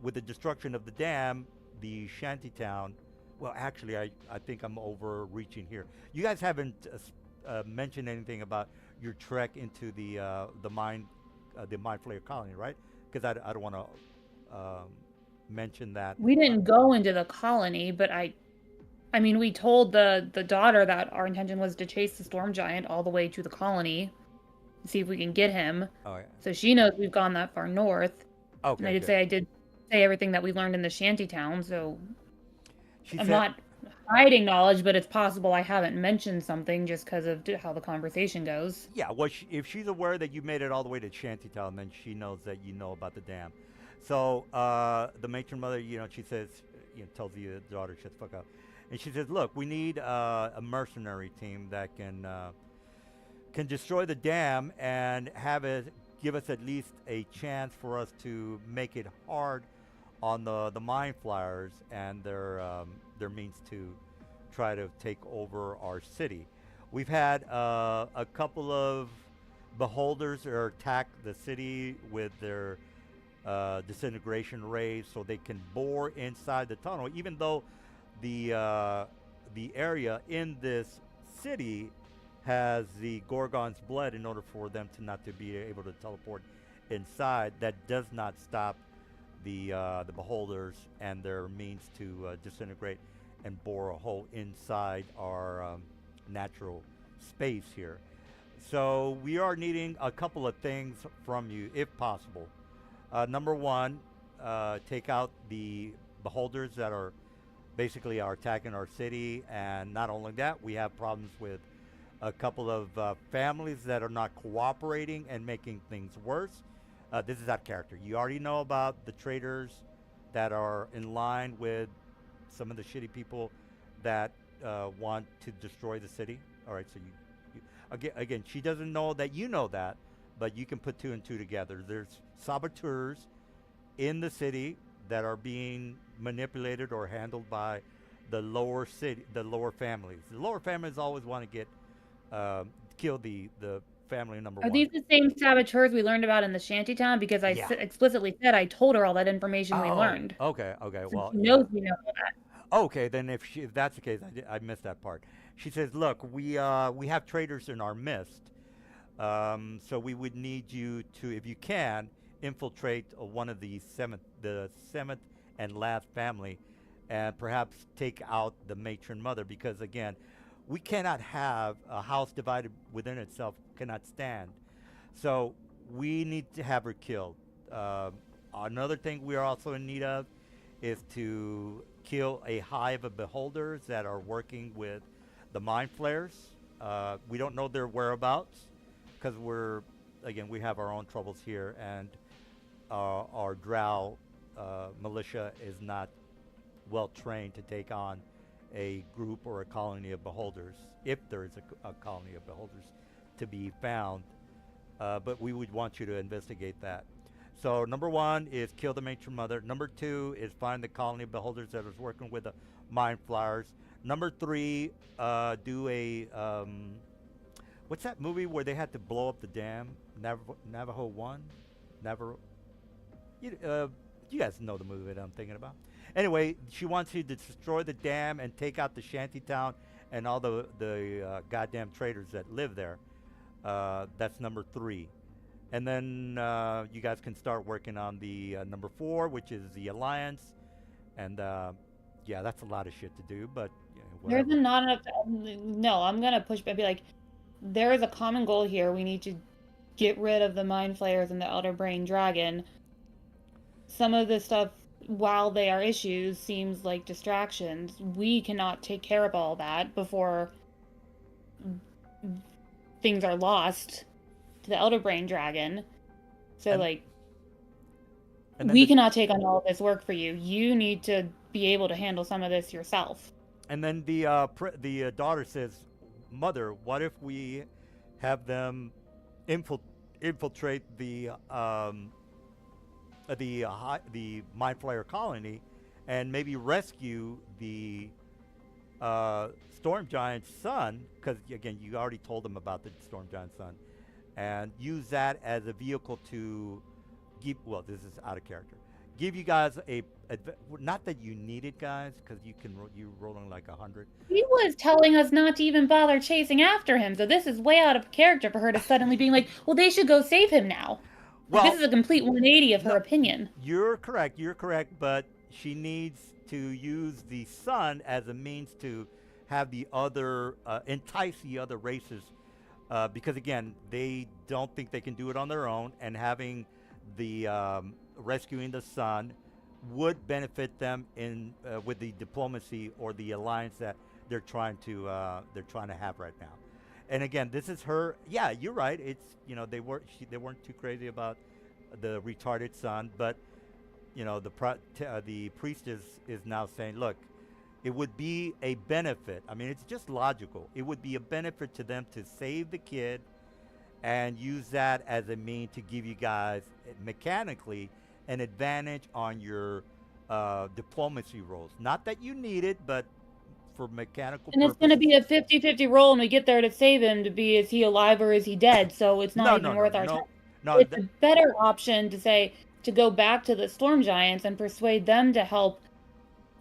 With the destruction of the dam, the shantytown. Well, actually, I think I'm overreaching here. You guys haven't mentioned anything about your trek into the Mind Flayer colony, right? Because I don't want to mention that. We didn't go into the colony, but I mean, we told the daughter that our intention was to chase the storm giant all the way to the colony, see if we can get him. Oh, yeah. So she knows we've gone that far north. Okay. And I did say everything that we learned in the shantytown. So I'm not hiding knowledge, but it's possible I haven't mentioned something just because of how the conversation goes. Yeah. Well, if she's aware that you made it all the way to Shantytown, then she knows that you know about the dam. So the matron mother, she says, tells the daughter, shut the fuck up. And she says, look, we need a mercenary team that can destroy the dam and give us at least a chance for us to make it hard on the Mind Flyers and their means to try to take over our city. We've had a couple of beholders attack the city with their disintegration rays, so they can bore inside the tunnel, even though the area in this city has the Gorgon's blood. In order for them not to be able to teleport inside, that does not stop the beholders and their means to disintegrate and bore a hole inside our natural space here. So we are needing a couple of things from you, if possible. Number one, take out the beholders that are basically attacking our city. And not only that, we have problems with a couple of families that are not cooperating and making things worse. This is out of character. You already know about the traitors that are in line with some of the shitty people that want to destroy the city. All right, so you again, she doesn't know that you know that, but you can put two and two together. There's saboteurs in the city that are being manipulated or handled by the lower families. The lower families always want to get kill the family number one. Are these the same saboteurs we learned about in the shantytown? Because I explicitly said I told her all that information we learned. Okay. Well, she knows we know all that. Okay, then if that's the case, I missed that part. She says, "Look, we have traitors in our midst, so we would need you to, if you can, infiltrate one of the seventh and last family and perhaps take out the matron mother, because again, we cannot have a house divided within itself, cannot stand. So we need to have her killed. Another thing we are also in need of is to kill a hive of beholders that are working with the mind flayers. We don't know their whereabouts because we have our own troubles here, and our drow militia is not well trained to take on a group or a colony of beholders, if there is a colony of beholders to be found. But we would want you to investigate that. So number one is kill the matron mother. Number two is find the colony of beholders that is working with the mind flyers. Number three, do a what's that movie where they had to blow up the dam? Navajo One, Navajo. You guys know the movie that I'm thinking about. Anyway, she wants you to destroy the dam and take out the shanty town and all the goddamn traders that live there. That's number three. And then you guys can start working on the number four, which is the alliance. And yeah, that's a lot of shit to do, but whatever. There's not enough. No, I'm gonna push back. Be like, there is a common goal here. We need to get rid of the mind flayers and the elder brain dragon. Some of this stuff, while they are issues, seems like distractions. We cannot take care of all that before things are lost to the elder brain dragon. So we cannot take on all of this work for you. You need to be able to handle some of this yourself. And then the daughter says, "Mother, what if we have them infiltrate the Mind Flayer colony, and maybe rescue the Storm Giant's son? Because again, you already told them about the Storm Giant's son, and use that as a vehicle to give." Well, this is out of character. Give you guys not that you need it, guys, because you're rolling like 100. He was telling us not to even bother chasing after him, so this is way out of character for her to suddenly being like, well, they should go save him now. Well, this is a complete 180 of her opinion. You're correct, but she needs to use the sun as a means to have the other, entice the other races, because again, they don't think they can do it on their own, and having the rescuing the sun would benefit them in with the diplomacy or the alliance that they're trying to have right now. And again, this is her. Yeah, you're right. It's they weren't too crazy about the retarded son, but the priestess is now saying, look, it would be a benefit. I mean, it's just logical. It would be a benefit to them to save the kid and use that as a means to give you guys mechanically an advantage on your diplomacy rolls. Not that you need it, but for mechanical and purposes. It's going to be a 50-50 roll, and we get there to save him to be, is he alive or is he dead? So it's not even worth our time. No, it's a better option to go back to the Storm Giants and persuade them to help.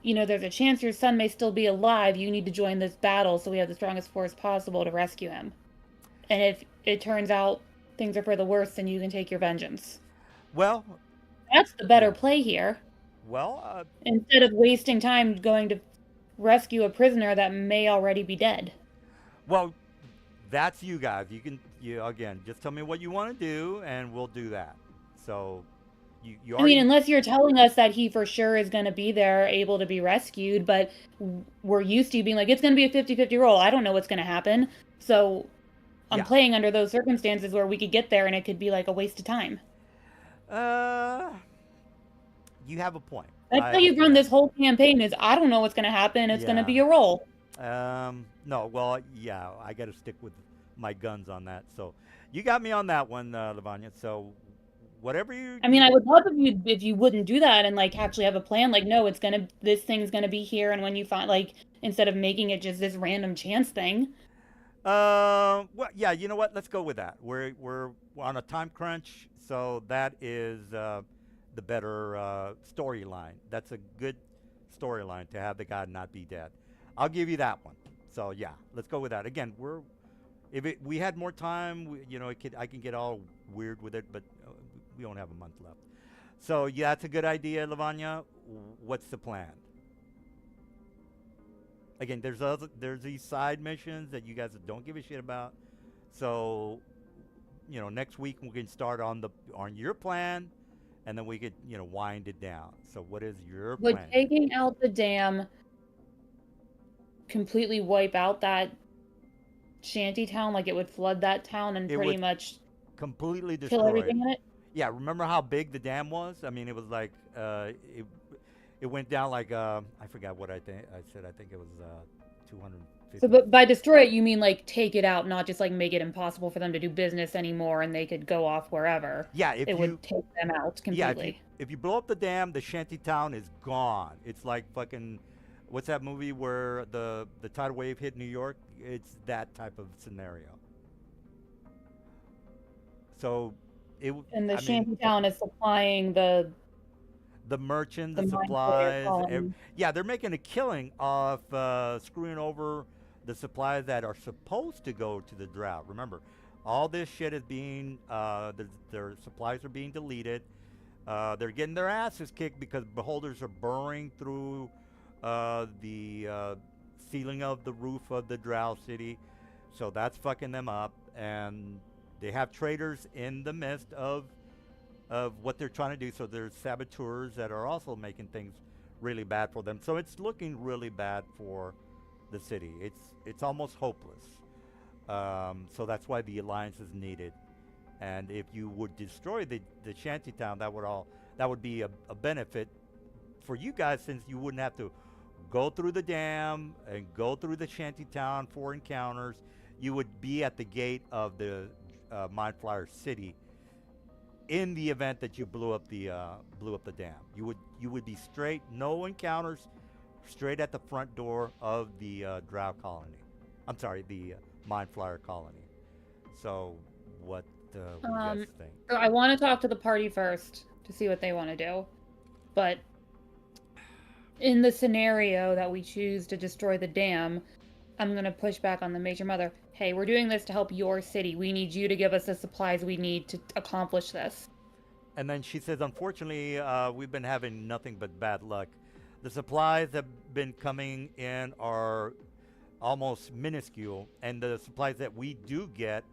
There's a chance your son may still be alive. You need to join this battle so we have the strongest force possible to rescue him. And if it turns out things are for the worse, then you can take your vengeance. Well, that's the better play here. Well, instead of wasting time going to rescue a prisoner that may already be dead. Well, that's you guys. Again, just tell me what you want to do, and we'll do that. So, you. I mean, unless you're telling us that he for sure is going to be there, able to be rescued, but we're used to you being like, it's going to be a 50-50 roll. I don't know what's going to happen. So, I'm playing under those circumstances where we could get there and it could be like a waste of time. You have a point. That's how you've run this whole campaign is, I don't know what's going to happen. It's going to be a roll. No, well, yeah, I got to stick with my guns on that. So you got me on that one, Lavanya. So whatever you... I mean, I would love if you wouldn't do that and actually have a plan. No, this thing's going to be here. And when you find, instead of making it just this random chance thing. Well, yeah, you know what? Let's go with that. We're on a time crunch. So that is the better storyline. That's a good storyline to have the guy not be dead. I'll give you that one. So yeah, let's go with that. Again, we had more time, I can get all weird with it, but we only have a month left. So yeah, that's a good idea, Lavanya. What's the plan? Again, there's these side missions that you guys don't give a shit about. So, next week we can start on your plan, and then we could wind it down. So, what is your Would plan? taking out the dam completely wipe out that shanty town? Like it would flood that town and It pretty would much completely kill destroy it. everything in it? Yeah, remember how big the dam was? I mean, it was like it went down like I forgot what I think I said. I think it was 250. So, but by destroy it, you mean like take it out, not just like make it impossible for them to do business anymore and they could go off wherever. Yeah, if It you would take them out yeah completely. if you blow up the dam, the shanty town is gone. It's like fucking what's that movie where the tidal wave hit New York? It's that type of scenario. So And the I mean, shanty town is supplying the merchants, the mine player supplies. colony. Yeah, they're making a killing off screwing over the supplies that are supposed to go to the drought. Remember, all this shit is being, their supplies are being deleted. They're getting their asses kicked because beholders are burrowing through the ceiling of the roof of the drought city. So that's fucking them up. And they have traders in the midst of what they're trying to do. So there's saboteurs that are also making things really bad for them. So it's looking really bad for the city. It's almost hopeless. So that's why the alliance is needed. And if you would destroy the shantytown, that would be a benefit for you guys, since you wouldn't have to go through the dam and go through the shantytown for encounters. You would be at the gate of the Mind Flyer City in the event that you blew up the dam. You would be straight, no encounters, straight at the front door of the Drow colony. I'm sorry, the Mind Flyer colony. So what do you guys think? So I want to talk to the party first to see what they want to do. But in the scenario that we choose to destroy the dam, I'm going to push back on the Major Mother. Hey, we're doing this to help your city. We need you to give us the supplies we need to accomplish this. And then she says, unfortunately, we've been having nothing but bad luck. The supplies that have been coming in are almost minuscule, and the supplies that we do get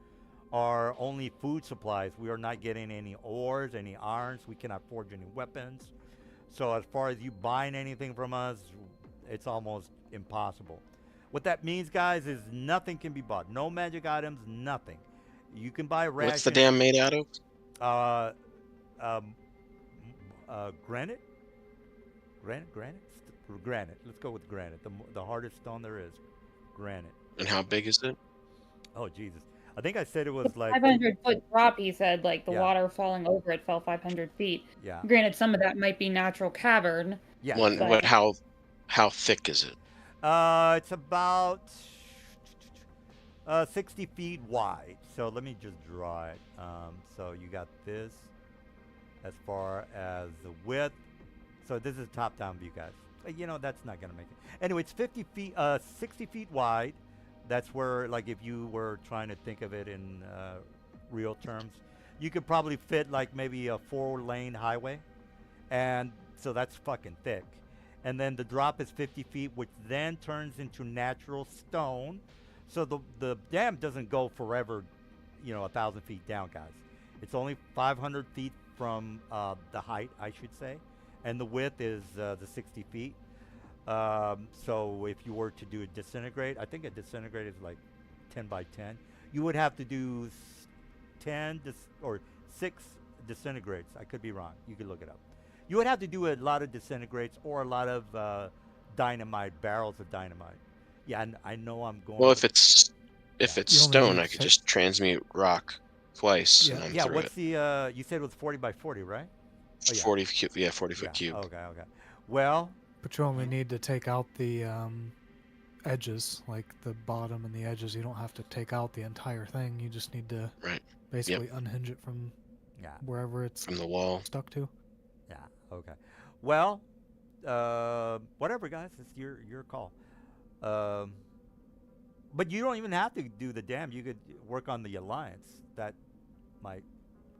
are only food supplies. We are not getting any ores, any irons. We cannot forge any weapons. So as far as you buying anything from us, it's almost impossible. What that means, guys, is nothing can be bought. No magic items, nothing. You can buy rations. What's the dam made out of? Granite. Granite. Let's go with granite. The hardest stone there is, granite. And how big is it? Oh Jesus! I think I said it was like 500-foot drop. He said, like the Yeah. water falling over it fell 500 feet. Yeah. Granted, some of that might be natural cavern. Yeah. One. exactly. What? How thick is it? It's about 60 feet wide. So let me just draw it. So you got this as far as the width. So this is top-down view, guys. That's not gonna make it. Anyway, it's 60 feet wide. That's where, like, if you were trying to think of it in real terms, you could probably fit like maybe a 4-lane highway, and so that's fucking thick. And then the drop is 50 feet, which then turns into natural stone. So the dam doesn't go forever, 1,000 feet down, guys. It's only 500 feet from the height, I should say, and the width is the 60 feet. So if you were to do a disintegrate, I think a disintegrate is like 10 by 10. You would have to do 6 disintegrates. I could be wrong. You could look it up. You would have to do a lot of disintegrates or a lot of dynamite, barrels of dynamite. Yeah, and I know I'm going. Well, if it's You only stone, need I could six. just transmute rock twice. Yeah. And I'm Yeah, through what's the? You said it was 40 by 40, right? it. yeah. 40 cube. Yeah, 40 Yeah. foot cube. Okay. Well, But you only need to take out the edges, like the bottom and the edges. You don't have to take out the entire thing. You just need to Right. basically unhinge it from yeah. wherever it's From the wall. stuck to. Yeah. Okay. Well, whatever, guys. It's your call. But you don't even have to do the dam. You could work on the alliance. That might.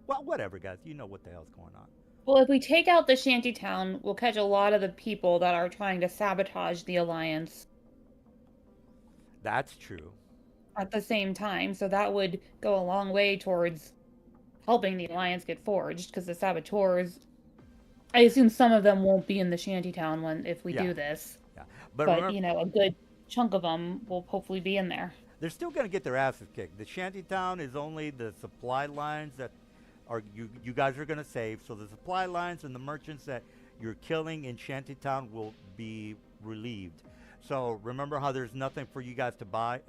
Well, whatever, guys. You know what the hell's going on. Well, if we take out the shantytown, we'll catch a lot of the people that are trying to sabotage the alliance. That's true. at the same time, so that would go a long way towards helping the alliance get forged, because the saboteurs, I assume some of them won't be in the shantytown if we Yeah. do this, Yeah, but remember, a good chunk of them will hopefully be in there. they're still going to get their asses kicked. The shantytown is only the supply lines that are you guys are going to save. So the supply lines and the merchants that you're killing in shantytown will be relieved. So remember how there's nothing for you guys to buy.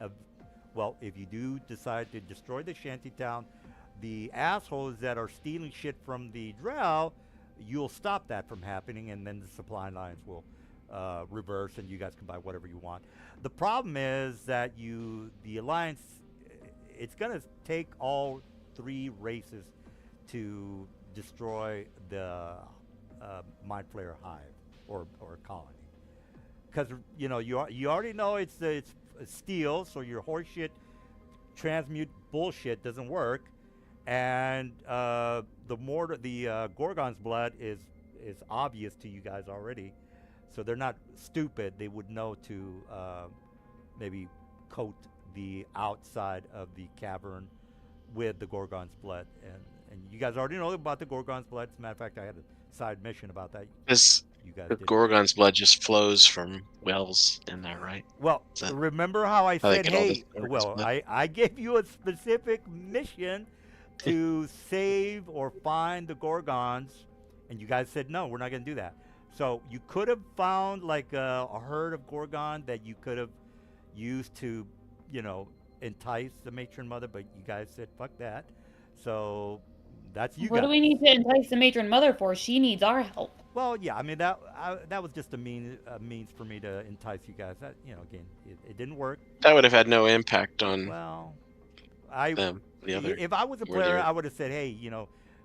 Well, if you do decide to destroy the shantytown, the assholes that are stealing shit from the drow, you'll stop that from happening, and then the supply lines will reverse, and you guys can buy whatever you want. The problem is that the alliance, it's gonna take all three races to destroy the mind flayer hive or colony, because you already know it's steel, so your horseshit transmute bullshit doesn't work, and the Gorgon's blood is obvious to you guys already, so they're not stupid. They would know to maybe coat the outside of the cavern with the Gorgon's blood, and you guys already know about the Gorgon's blood. As a matter of fact, I had a side mission about that. You guys The did. Gorgon's blood just flows from wells in there, right? Well, remember how I how they said, get all this hey, Gorgon's well, blood? I gave you a specific mission to save or find the Gorgons, and you guys said, no, we're not going to do that. So you could have found like a herd of Gorgon that you could have used to, entice the matron mother, but you guys said, fuck that. So that's you What guys. do we need to entice the matron mother for? She needs our help. Well, yeah, I mean that was just a means for me to entice you guys. That again, it didn't work. That would have had no impact on Well, them. The other, if I was a where player, they're- I would have said, hey,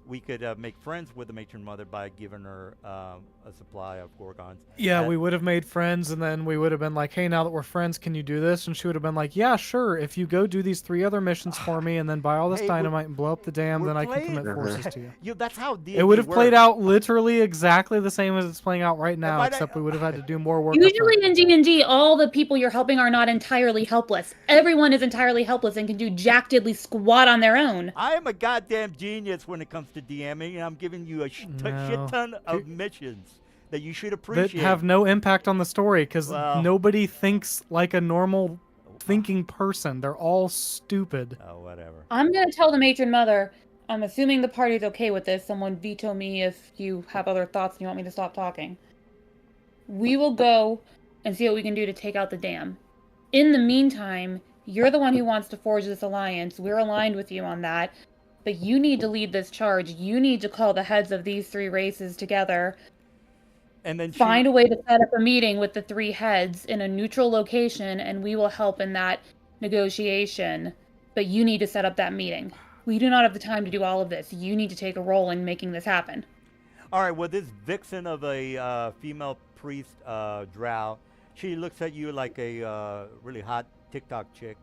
we could make friends with the matron mother by giving her a supply of Gorgons. Yeah, we would have made friends, and then we would have been like, hey, now that we're friends, can you do this? And she would have been like, yeah, sure. If you go do these 3 other missions for me and then buy all this Hey, dynamite and blow up the dam, we're then I can playing- commit forces to you. That's how D&D It would have played works. out literally exactly the same as it's playing out right now, might I- except we would have had to do more work. up Usually front. in D&D, all the people you're helping are not entirely helpless. Everyone is entirely helpless and can do jack diddly squat on their own. I am a goddamn genius when it comes to DMing, and I'm giving you a shit ton of missions that you should that appreciate. have no impact on the story because Well- nobody thinks like a normal thinking person. They're all stupid. Oh, whatever. I'm going to tell the matron mother, I'm assuming the party's okay with this. Someone veto me if you have other thoughts and you want me to stop talking. We will go and see what we can do to take out the dam. In the meantime, you're the one who wants to forge this alliance. We're aligned with you on that. But you need to lead this charge. You need to call the heads of these 3 races together. And then Find a way to set up a meeting with the 3 heads in a neutral location, and we will help in that negotiation. But you need to set up that meeting. We do not have the time to do all of this. You need to take a role in making this happen. All right, well, this vixen of a female priest, drow, she looks at you like a really hot TikTok chick,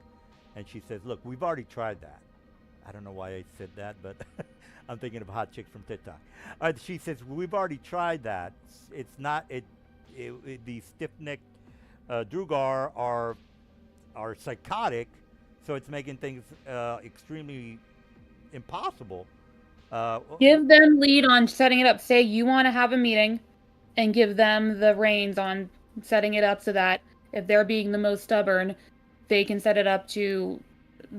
and she says, look, we've already tried that. I don't know why I said that, but I'm thinking of hot chicks from TikTok. She says, we've already tried that. It's not, the stiff-necked Drugar are psychotic, so it's making things extremely impossible. Give them lead on setting it up. Say you want to have a meeting and give them the reins on setting it up so that if they're being the most stubborn, they can set it up to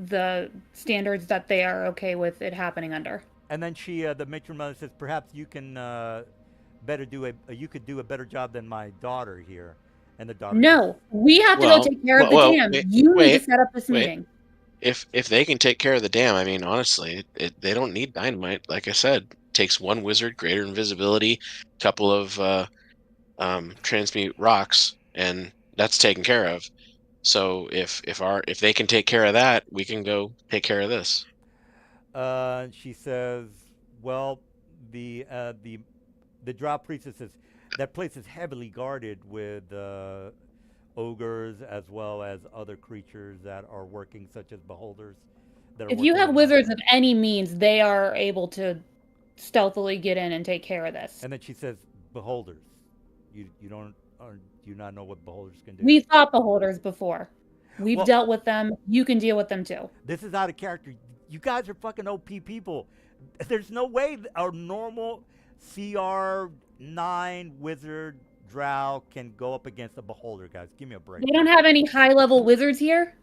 the standards that they are okay with it happening under. And then the matron mother says, perhaps you can you could do a better job than my daughter here. And the daughter No, we have to Well, go take care of the well, dam. wait, You need to wait, set up this wait. meeting. If they can take care of the dam, I mean, honestly, they don't need dynamite. Like I said, takes 1 wizard, greater invisibility, couple of transmute rocks, and that's taken care of. So if they can take care of that, we can go take care of this. She says, well, the drow priestess says, that place is heavily guarded with ogres as well as other creatures that are working, such as beholders. If you have wizards of any means, they are able to stealthily get in and take care of this. And then she says, beholders. You do not know what beholders can do. We fought beholders before. We've Well- dealt with them. You can deal with them too. This is out of character. You guys are fucking OP people. There's no way a normal CR9 wizard drow can go up against a beholder, guys. Give me a break. They don't have any high-level wizards here.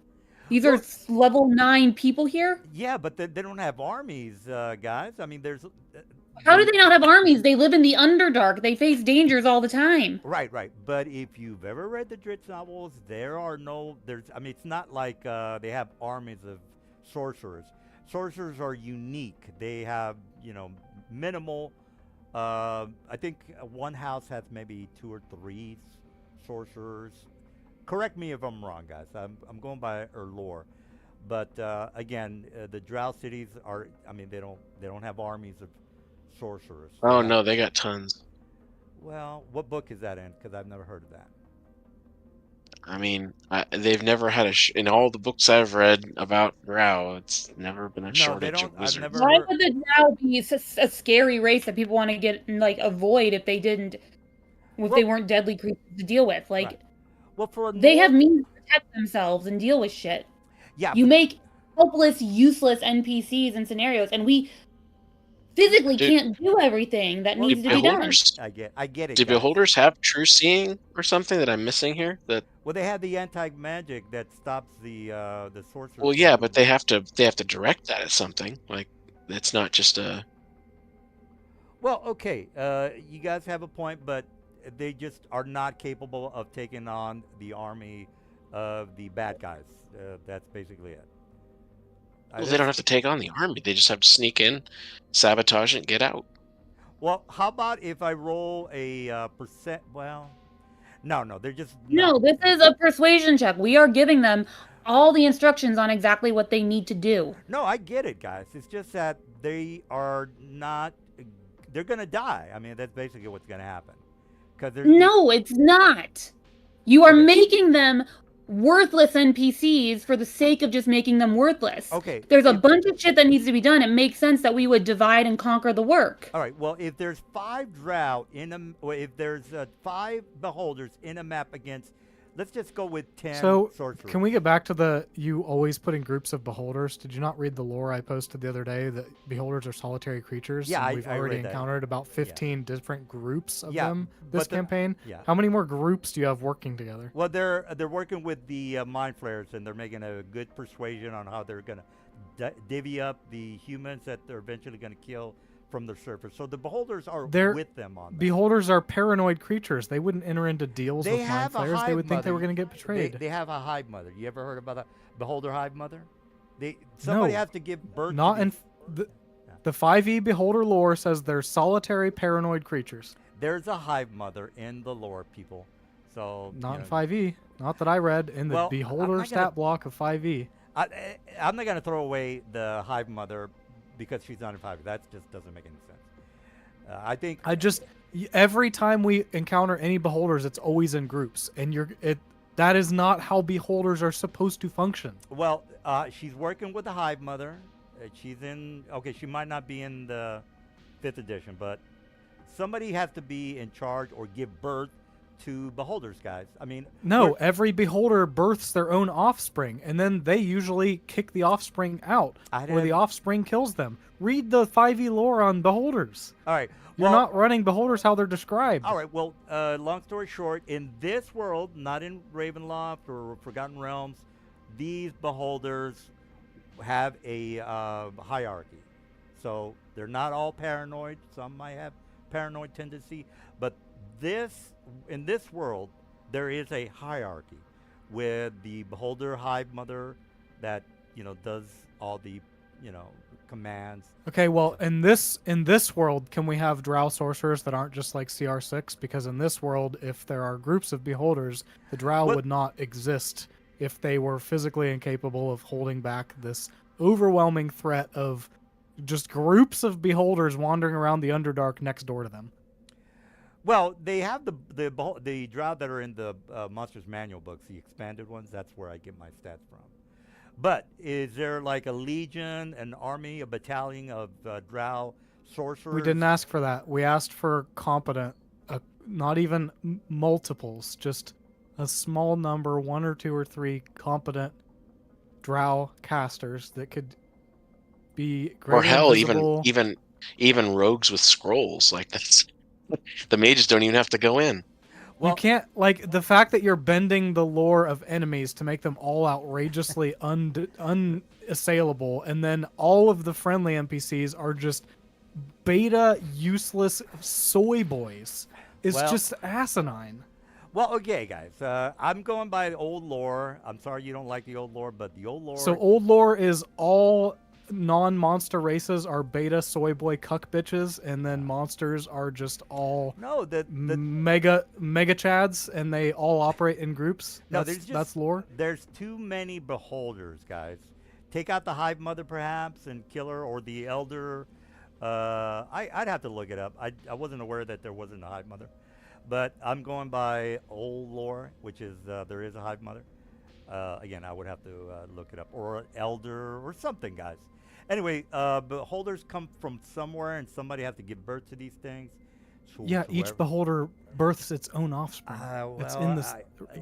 These are Well- level 9 people here. Yeah, but they don't have armies, guys. I mean, there's. How do they not have armies? They live in the Underdark. They face dangers all the time. Right, right. But if you've ever read the Dritz novels, I mean, it's not like they have armies of sorcerers. Sorcerers are unique. They have, minimal. I think one house has maybe 2 or 3 sorcerers. Correct me if I'm wrong, guys. I'm going by her lore. But again, the Drow cities are. I mean, they don't have armies of sorcerers. Oh Yeah. no, they got tons. Well, what book is that in? Because I've never heard of that. I mean, they've never had in all the books I've read about Drow, it's never been a shortage of I've wizards. never Why heard. would the Drow be a scary race that people want to get avoid if they didn't, if they weren't deadly creatures to deal with? Like, Right. Well, for a they have norm- means to protect themselves and deal with shit. Yeah. You make helpless, useless NPCs in scenarios, and we physically Do- can't do everything that Well, needs Do to be done. beholders, I get it. do guys. beholders have true seeing or something that I'm missing here? That Well, they have the anti-magic that stops the sorcerer. well, yeah, but they have to direct that at something. Like it's not just a. Well, okay. You guys have a point, but they just are not capable of taking on the army of the bad guys. That's basically it. Well, they don't have to take on the army. They just have to sneak in, sabotage it, get out. Well, how about if I roll a percent? Well, no, they're just No, this is a persuasion check. We are giving them all the instructions on exactly what they need to do. No, I get it, guys. It's just that they are not. They're gonna die. I mean, that's basically what's gonna happen. Because No, it's not. You are Okay. making them worthless NPCs for the sake of just making them worthless. Okay. There's a if- bunch of shit that needs to be done. It makes sense that we would divide and conquer the work. All right. Well, if there's 5 drow or if there's 5 beholders in a map against, let's just go with 10 So, sorcerers. can we get back to you always putting groups of beholders? Did you not read the lore I posted the other day that beholders are solitary creatures? Yeah, and we've I already read that. encountered about 15 different groups of Yeah, them this but the- campaign. Yeah. How many more groups do you have working together? Well, they're working with the mind flayers, and they're making a good persuasion on how they're gonna divvy up the humans that they're eventually gonna kill from the surface. So the beholders are They're- with them on that. Beholders are paranoid creatures. They wouldn't enter into deals They with mind have a flayers. They hive would think they mother. were going to get betrayed. They have a hive mother. You ever heard about a beholder hive mother? Somebody No, has to give birth. Not to in the 5e beholder lore says they're solitary paranoid creatures. There's a hive mother in the lore, people. So Not you in know, 5e. Not that I read in the Well, I'm beholder not stat gonna- block of 5e. I'm not gonna throw away the hive mother because she's not in 5e. That just doesn't make any sense. I think Every time we encounter any beholders, it's always in groups, and that is not how beholders are supposed to function. Well, she's working with the hive mother. She's in. Okay, she might not be in the 5th edition, but somebody has to be in charge or give birth to beholders, guys. I mean, No, we're- every beholder births their own offspring, and then they usually kick the offspring out, I or the didn't- offspring kills them. Read the 5e lore on beholders. all right. You're well, not running beholders how they're described. All right. Well, long story short, in this world, not in Ravenloft or Forgotten Realms, these beholders have a hierarchy. So they're not all paranoid. Some might have paranoid tendency, but in this world, there is a hierarchy with the beholder hive mother that does all the commands. Okay, well, in this world, can we have drow sorcerers that aren't just like CR6? Because in this world, if there are groups of beholders, the drow What- would not exist if they were physically incapable of holding back this overwhelming threat of just groups of beholders wandering around the Underdark next door to them. Well, they have the drow that are in the Monsters Manual books, the expanded ones. That's where I get my stats from. But is there like a legion, an army, a battalion of drow sorcerers? We didn't ask for that. We asked for competent, not even multiples, just a small number, 1 or 2 or 3 competent drow casters that could be Or greater hell, invisible. even rogues with scrolls. Like that's the mages don't even have to go in. You Well, can't, like, the fact that you're bending the lore of enemies to make them all outrageously unassailable, and then all of the friendly NPCs are just beta useless soy boys, is Well- just asinine. well, okay, guys. I'm going by the old lore. I'm sorry you don't like the old lore, but the old lore. So old lore is all non-monster races are beta soy boy cuck bitches, and then monsters are just all no, the mega chads, and they all operate in groups. No, That's, there's just that's lore. There's too many beholders, guys. Take out the Hive Mother, perhaps, and kill her, or the Elder. I'd have to look it up. I wasn't aware that there wasn't a Hive Mother, but I'm going by old lore, which is there is a Hive Mother. Again, I would have to look it up, or an Elder, or something, guys. Anyway, beholders come from somewhere, and somebody has to give birth to these things. Yeah, each whoever- beholder births its own offspring. It's in this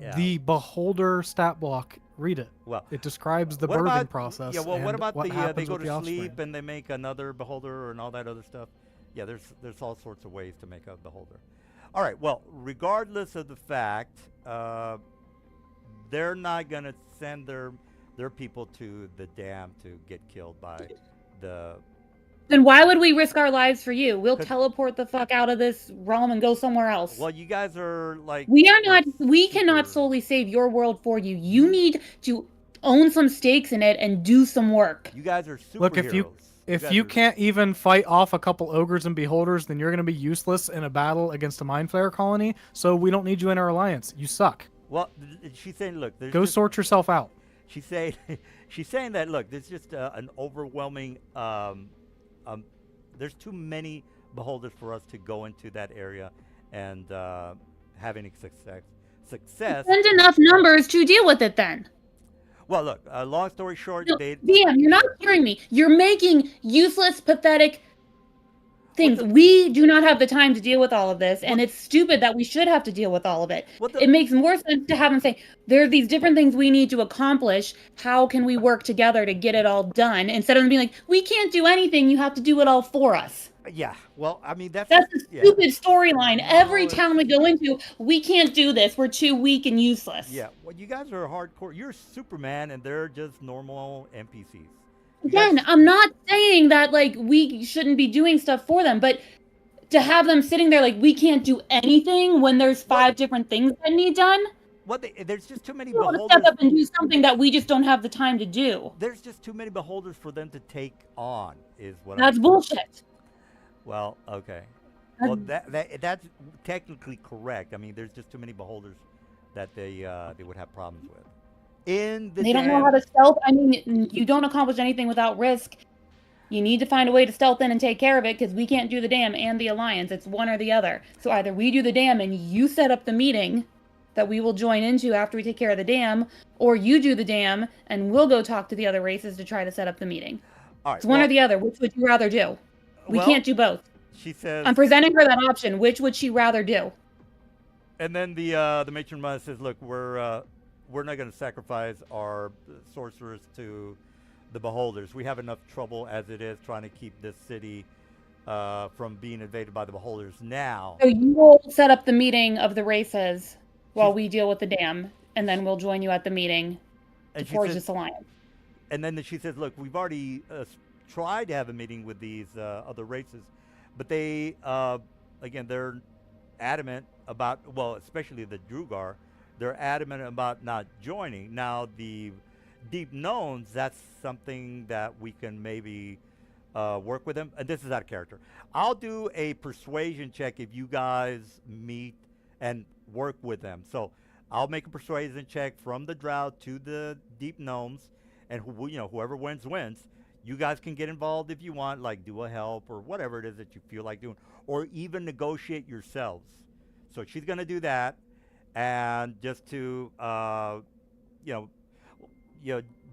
yeah. the beholder stat block. Read it. Well, It describes the what birthing about, process. Yeah, well, what and about what they happens go with to the offspring. sleep and they make another beholder and all that other stuff? Yeah, there's all sorts of ways to make a beholder. All right, well, regardless of the fact, they're not gonna send their people to the dam to get killed by the. Then why would we risk our lives for you? We'll 'Cause- teleport the fuck out of this realm and go somewhere else. Well, you guys are like. We are not. We super- cannot solely save your world for you. You need to own some stakes in it and do some work. You guys are superheroes. Look, if guys you are- can't even fight off a couple ogres and beholders, then you're going to be useless in a battle against a mind flayer colony. So we don't need you in our alliance. You suck. Well, she's saying, look, there's Go just, sort yourself out. She's saying, she's saying that look, there's just an overwhelming. There's too many beholders for us to go into that area and have any success. Send enough numbers to deal with it then. Well, look. Long story short, No, they. DM, you're not hearing me. You're making useless, pathetic things. the- We do not have the time to deal with all of this, and it's stupid that we should have to deal with all of it. What the- It makes more sense to have them say, there are these different things we need to accomplish. How can we work together to get it all done? Instead of them being like, we can't do anything. You have to do it all for us. Yeah. Well, I mean that's. That's a yeah. stupid storyline. Every it's- town we go into, we can't do this. We're too weak and useless. Yeah. Well, you guys are hardcore. You're Superman, and they're just normal NPCs. You Again, guys- I'm not saying that like we shouldn't be doing stuff for them, but to have them sitting there like we can't do anything when there's 5 different things that need done, there's just too many we want to beholders. step up and do something that we just don't have the time to do. There's just too many beholders for them to take on. Is what. That's I'm bullshit. Well, okay. Uh, Well, that's technically correct. I mean, there's just too many beholders that they would have problems with. In the They don't know how to stealth. I mean, you don't accomplish anything without risk. You need to find a way to stealth in and take care of it because we can't do the dam and the alliance. It's one or the other. So either we do the dam and you set up the meeting that we will join into after we take care of the dam, or you do the dam and we'll go talk to the other races to try to set up the meeting. All right. It's one well, or the other. Which would you rather do? We well, can't do both. She says. I'm presenting her that option. Which would she rather do? And then the matron mother says, "Look, we're not going to sacrifice our sorcerers to the beholders. We have enough trouble as it is trying to keep this city from being invaded by the beholders now." So you will set up the meeting of the races while we deal with the dam, and then we'll join you at the meeting to And she forge says, this alliance. and then she says, "Look, we've already tried to have a meeting with these other races, but they, again, they're adamant about, well, especially the Drugar, they're adamant about not joining. Now, the Deep Knowns, that's something that we can maybe work with them. And this is out of character. I'll do a persuasion check if you guys meet and work with them. So I'll make a persuasion check from the Drow to the Deep Gnomes, and whoever wins wins. You guys can get involved if you want, like do a help or whatever it is that you feel like doing, or even negotiate yourselves. So she's gonna do that, and just to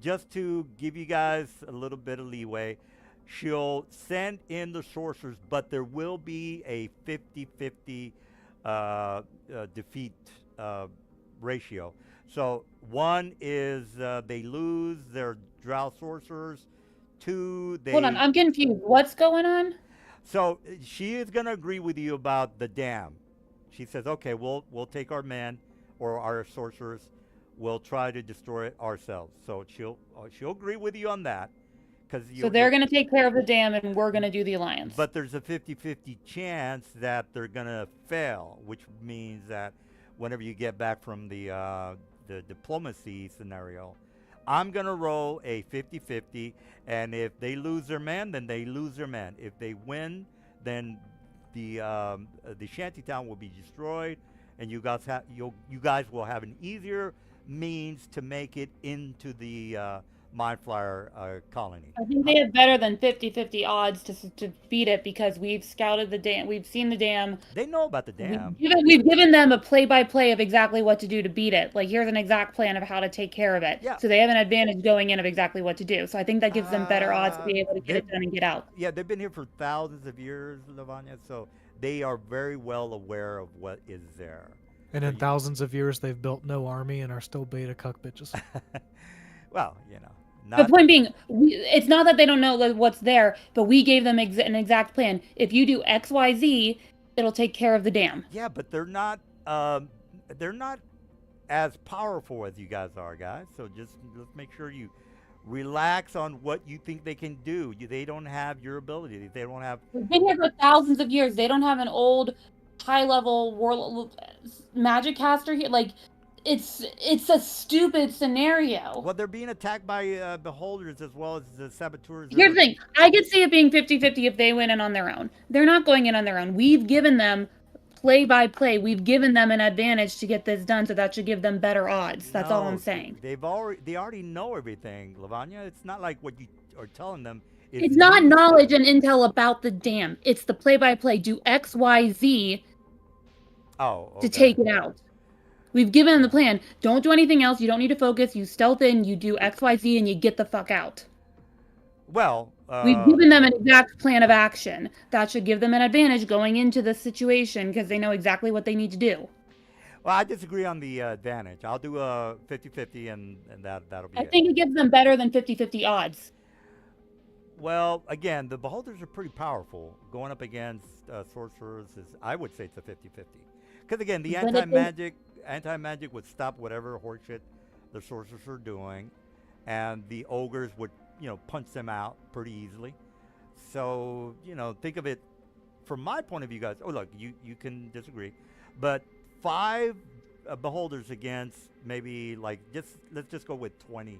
just to give you guys a little bit of leeway, she'll send in the sorcerers, but there will be a 50-50 defeat ratio. So 1 is they lose their drow sorcerers. 2, they. Hold on, I'm confused. What's going on? So she is going to agree with you about the dam. She says, "Okay, we'll take our men or our sorcerers. We'll try to destroy it ourselves." So she'll agree with you on that, because So they're going to take care of the dam, and we're going to do the alliance. But there's a 50-50 chance that they're going to fail, which means that whenever you get back from the diplomacy scenario, I'm going to roll a 50-50, and if they lose their man, then they lose their man. If they win, then the shantytown will be destroyed, and you guys will have an easier means to make it into the Mind Flyer colony. I think they have better than 50-50 odds to beat it, because we've scouted the dam. We've seen the dam. They know about the dam. We've given them a play-by-play of exactly what to do to beat it. Like, here's an exact plan of how to take care of it. Yeah. So they have an advantage going in of exactly what to do. So I think that gives them better odds to be able to get it done and get out. Yeah, they've been here for thousands of years, Lavanya, so they are very well aware of what is there. And in thousands of years, they've built no army and are still beta cuck bitches. Well, The point being, it's not that they don't know what's there, but we gave them an exact plan. If you do X, Y, Z, it'll take care of the dam. Yeah, but they're not as powerful as you guys are, guys. So let's make sure you relax on what you think they can do. They don't have your ability. They don't have. We've been here for thousands of years. They don't have an old, high-level world magic caster here. Like, it's a stupid scenario. Well, they're being attacked by beholders as well as the saboteurs. Here's the thing. I could see it being 50-50 if they went in on their own. They're not going in on their own. We've given them play-by-play. We've given them an advantage to get this done, so that should give them better odds. That's all I'm saying. They already know everything, Lavanya. It's not like what you are telling them. It's not knowledge and intel about the dam. It's the play-by-play. Do X, Y, Z to take it out. We've given them the plan. Don't do anything else. You don't need to focus. You stealth in, you do X, Y, Z, and you get the fuck out. Well, we've given them an exact plan of action. That should give them an advantage going into this situation, because they know exactly what they need to do. Well, I disagree on the advantage. I'll do a 50-50, and that'll be it. I think it gives them better than 50-50 odds. Well, again, the beholders are pretty powerful. Going up against sorcerers I would say it's a 50-50. Because again, the anti-magic would stop whatever horseshit the sorcerers are doing, and the ogres would, punch them out pretty easily. So, think of it from my point of view, guys. Oh, look, you can disagree, but 5 beholders against maybe let's just go with 20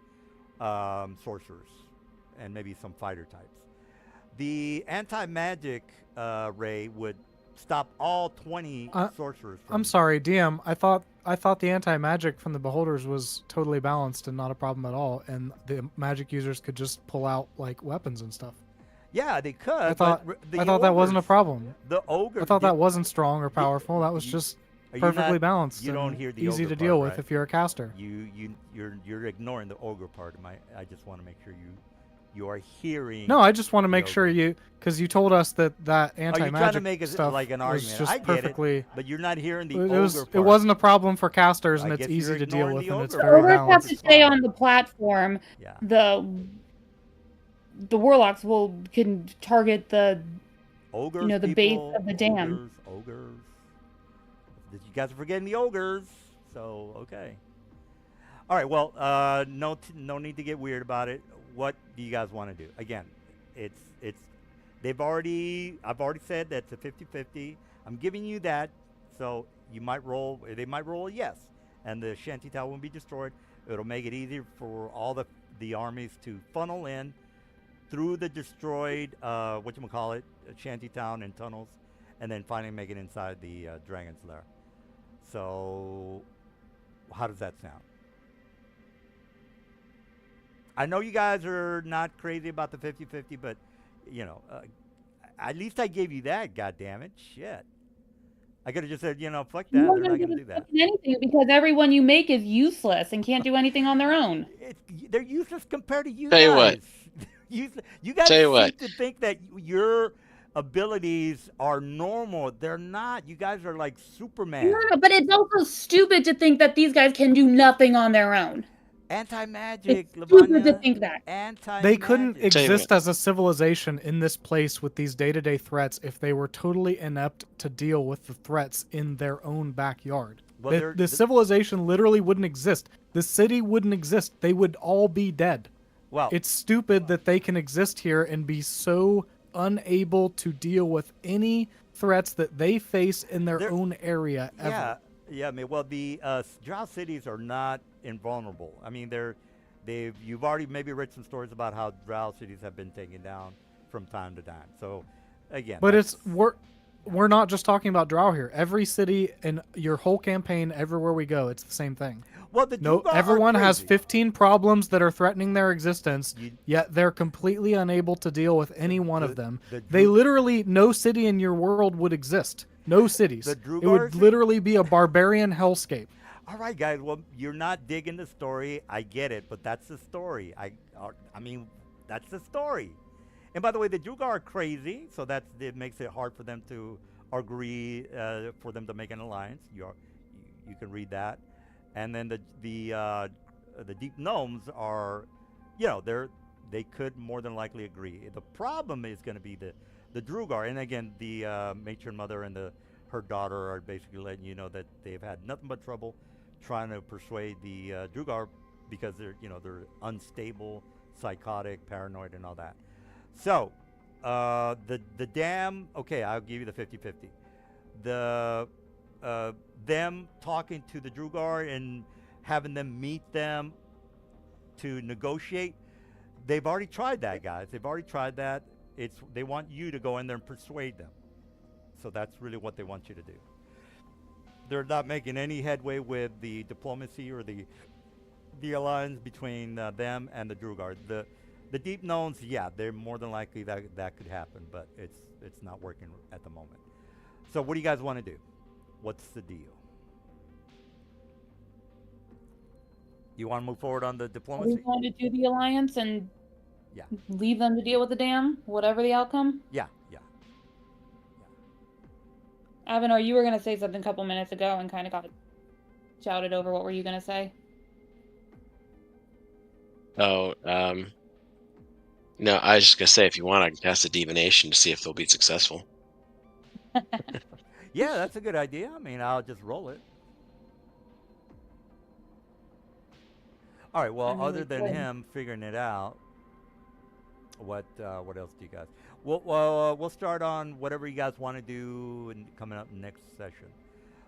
sorcerers and maybe some fighter types. The anti-magic ray would stop all 20 sorcerers. I'm sorry, DM. I thought the anti-magic from the beholders was totally balanced and not a problem at all, and the magic users could just pull out weapons and stuff. Yeah, they could. I thought that wasn't a problem. The ogre. I thought that wasn't strong or powerful. That was just perfectly balanced. You don't hear the easy ogre to deal part, with right? if you're a caster. You're ignoring the ogre part. I just want to make sure you are hearing. No, I just want to make sure because you told us that anti-magic you're trying to make it stuff like an was argument. just I get perfectly. it, but you're not hearing the ogre part. It wasn't a problem for casters, and I it's guess easy you're to deal ignoring with, the and it's ogre very part. Ogres have balanced. to stay on the platform. Yeah. The warlocks can target the ogres, the base of the dam. Ogres. You guys are forgetting the ogres. So okay. All right. Well, no need to get weird about it. What do you guys want to do? Again, I've already said that's a 50-50. I'm giving you that, so they might roll a yes, and the shantytown won't be destroyed. It'll make it easier for all the armies to funnel in through the destroyed shantytown and tunnels, and then finally make it inside the dragon's lair. So how does that sound? I know you guys are not crazy about the 50-50, but at least I gave you that. God damn it, shit! I could have just said, fuck that. They're not gonna do that. Anything, because everyone you make is useless and can't do anything on their own. They're useless compared to you Tell guys. you what. You guys Tell you seem what. to think that your abilities are normal. They're not. You guys are like Superman. No, but it's also stupid to think that these guys can do nothing on their own. Anti-magic, It's stupid to Lavanya. think that. Anti-magic. They couldn't Tell you exist what. as a civilization in this place with these day-to-day threats if they were totally inept to deal with the threats in their own backyard. Well, they're- The civilization literally wouldn't exist. The city wouldn't exist. They would all be dead. Well, It's stupid that they can exist here and be so unable to deal with any threats that they face in their They're- own area ever. yeah. I mean, well, the drow cities are not invulnerable. I mean, you've already maybe read some stories about how drow cities have been taken down from time to time. So, again, But that's- we're not just talking about Drow here. Every city in your whole campaign, everywhere we go, it's the same thing. well, the No, Drugar are everyone has crazy. 15 problems that are threatening their existence, You- yet they're completely unable to deal with any one of them. the They Dru- literally, no city in your world would exist. No cities. The It Drugar would city- literally be a barbarian hellscape. All right, guys. Well, you're not digging the story. I get it, but that's the story. I mean, that's the story. And by the way, the Drugar are crazy, so it makes it hard for them to agree for them to make an alliance. You can read that, and then the deep gnomes are, they could more than likely agree. The problem is going to be the Drugar, and again, the matron mother and her daughter are basically letting you know that they've had nothing but trouble trying to persuade the Drugar because they're unstable, psychotic, paranoid, and all that. So, the dam. Okay, I'll give you the 50-50. Them talking to the Drugar and having them meet them to negotiate. They've already tried that, guys. They've already tried that. They want you to go in there and persuade them. So that's really what they want you to do. They're not making any headway with the diplomacy or the alliance between them and the Drugar. The deep gnomes, yeah, they're more than likely that could happen, but it's not working at the moment. So what do you guys want to do? What's the deal? You want to move forward on the We diplomacy? want to do the alliance and Yeah. leave them to deal with the dam, whatever the outcome. Yeah. Avanar, you were going to say something a couple minutes ago and kind of got shouted over. What were you going to say? Oh, no, I was just gonna say if you want, I can cast a divination to see if they'll be successful. Yeah, that's a good idea. I mean, I'll just roll it. All right. Well, I mean, other we than could. him figuring it out, what else do you guys? We'll start on whatever you guys want to do and coming up next session.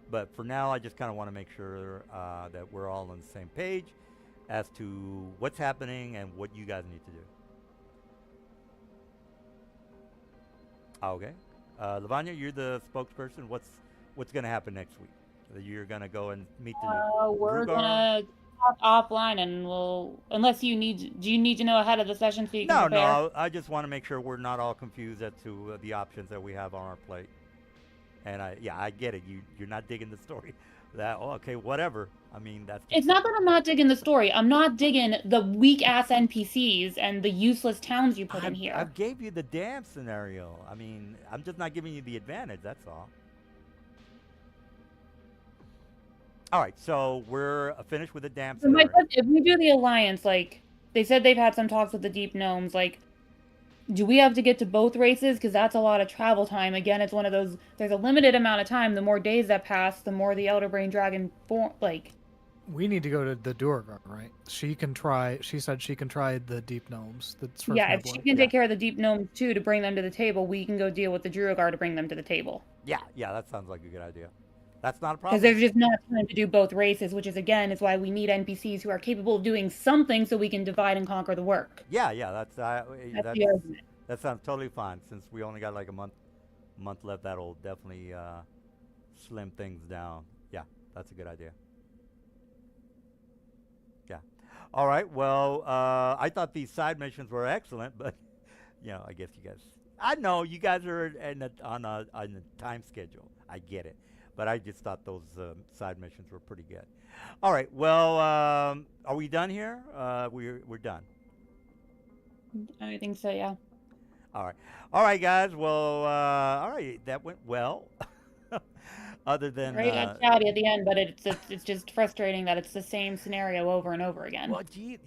But for now, I just kind of want to make sure that we're all on the same page as to what's happening and what you guys need to do. Okay. Lavanya, you're the spokesperson. What's going to happen next week? You're going to go and meet the We're Drugar? going to talk offline and do you need to know ahead of the session so you can prepare? No. I just want to make sure we're not all confused as to the options that we have on our plate. And I get it. You're not digging the story. Okay, whatever. I mean, that's. It's not that I'm not digging the story. I'm not digging the weak-ass NPCs and the useless towns you put in here. I gave you the dam scenario. I mean, I'm just not giving you the advantage. That's all. All right, so we're finished with the dam So my scenario. question, if we do the alliance, like, they said they've had some talks with the deep gnomes, like, do we have to get to both races? Because that's a lot of travel time. Again, it's one of those, there's a limited amount of time. The more days that pass, the more the Elder Brain Dragon, We need to go to the Duergar, right? She said she can try the deep gnomes. That's first yeah, if she nibbler. can take care of the deep gnomes too to bring them to the table, we can go deal with the Duergar to bring them to the table. Yeah, that sounds like a good idea. That's not a Because problem. there's just not time to do both races, which is why we need NPCs who are capable of doing something so we can divide and conquer the work. Yeah, That's the argument. that sounds totally fine. Since we only got like a month left, that'll definitely slim things down. Yeah, that's a good idea. Yeah. All right. Well, I thought these side missions were excellent, but I guess you guys. I know you guys are on a time schedule. I get it, but I just thought those side missions were pretty good. All right. Well, are we done here? We're done. I think so, yeah. All right, guys. Well, all right, that went well. Other than, Right, got shouty at the end, but it's just frustrating that it's the same scenario over and over again. well, gee,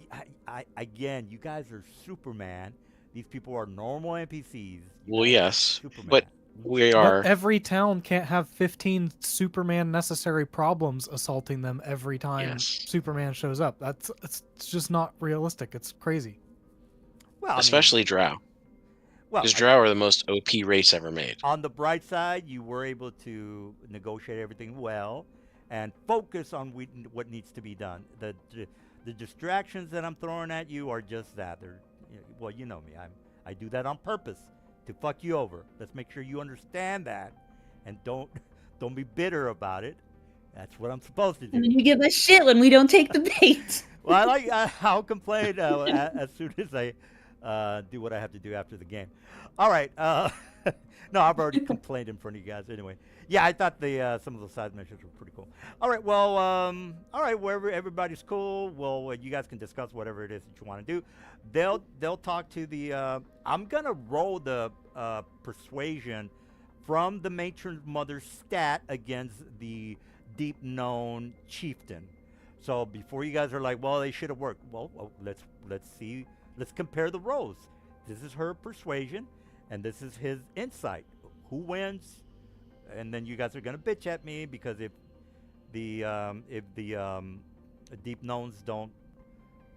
again, you guys are Superman. These people are normal NPCs. You Well, guys are yes, Superman. but we are. But every town can't have 15 Superman necessary problems assaulting them every time Yes. Superman shows up. It's just not realistic. It's crazy. Well, I mean, Especially Drow. well, Because Drow are the most OP race ever made. on the bright side, you were able to negotiate everything well and focus on what needs to be done. The distractions that I'm throwing at you are just that. They're, well, you know me. I do that on purpose to fuck you over. Let's make sure you understand that, and don't be bitter about it. That's what I'm supposed to do. And then you give us shit when we don't take the bait. Well, I'll complain as soon as I do what I have to do after the game. All right. No, I've already complained in front of you guys anyway. Yeah, I thought the some of the side missions were pretty cool. All right. Well, all right. Wherever everybody's cool, well, you guys can discuss whatever it is that you want to do. They'll talk to the. I'm gonna roll the persuasion from the matron's mother's stat against the deep known chieftain. So before you guys are like, well, they should have worked. Well, let's see. Let's compare the roles. This is her persuasion, and this is his insight. Who wins? And then you guys are gonna bitch at me because if the deep knowns don't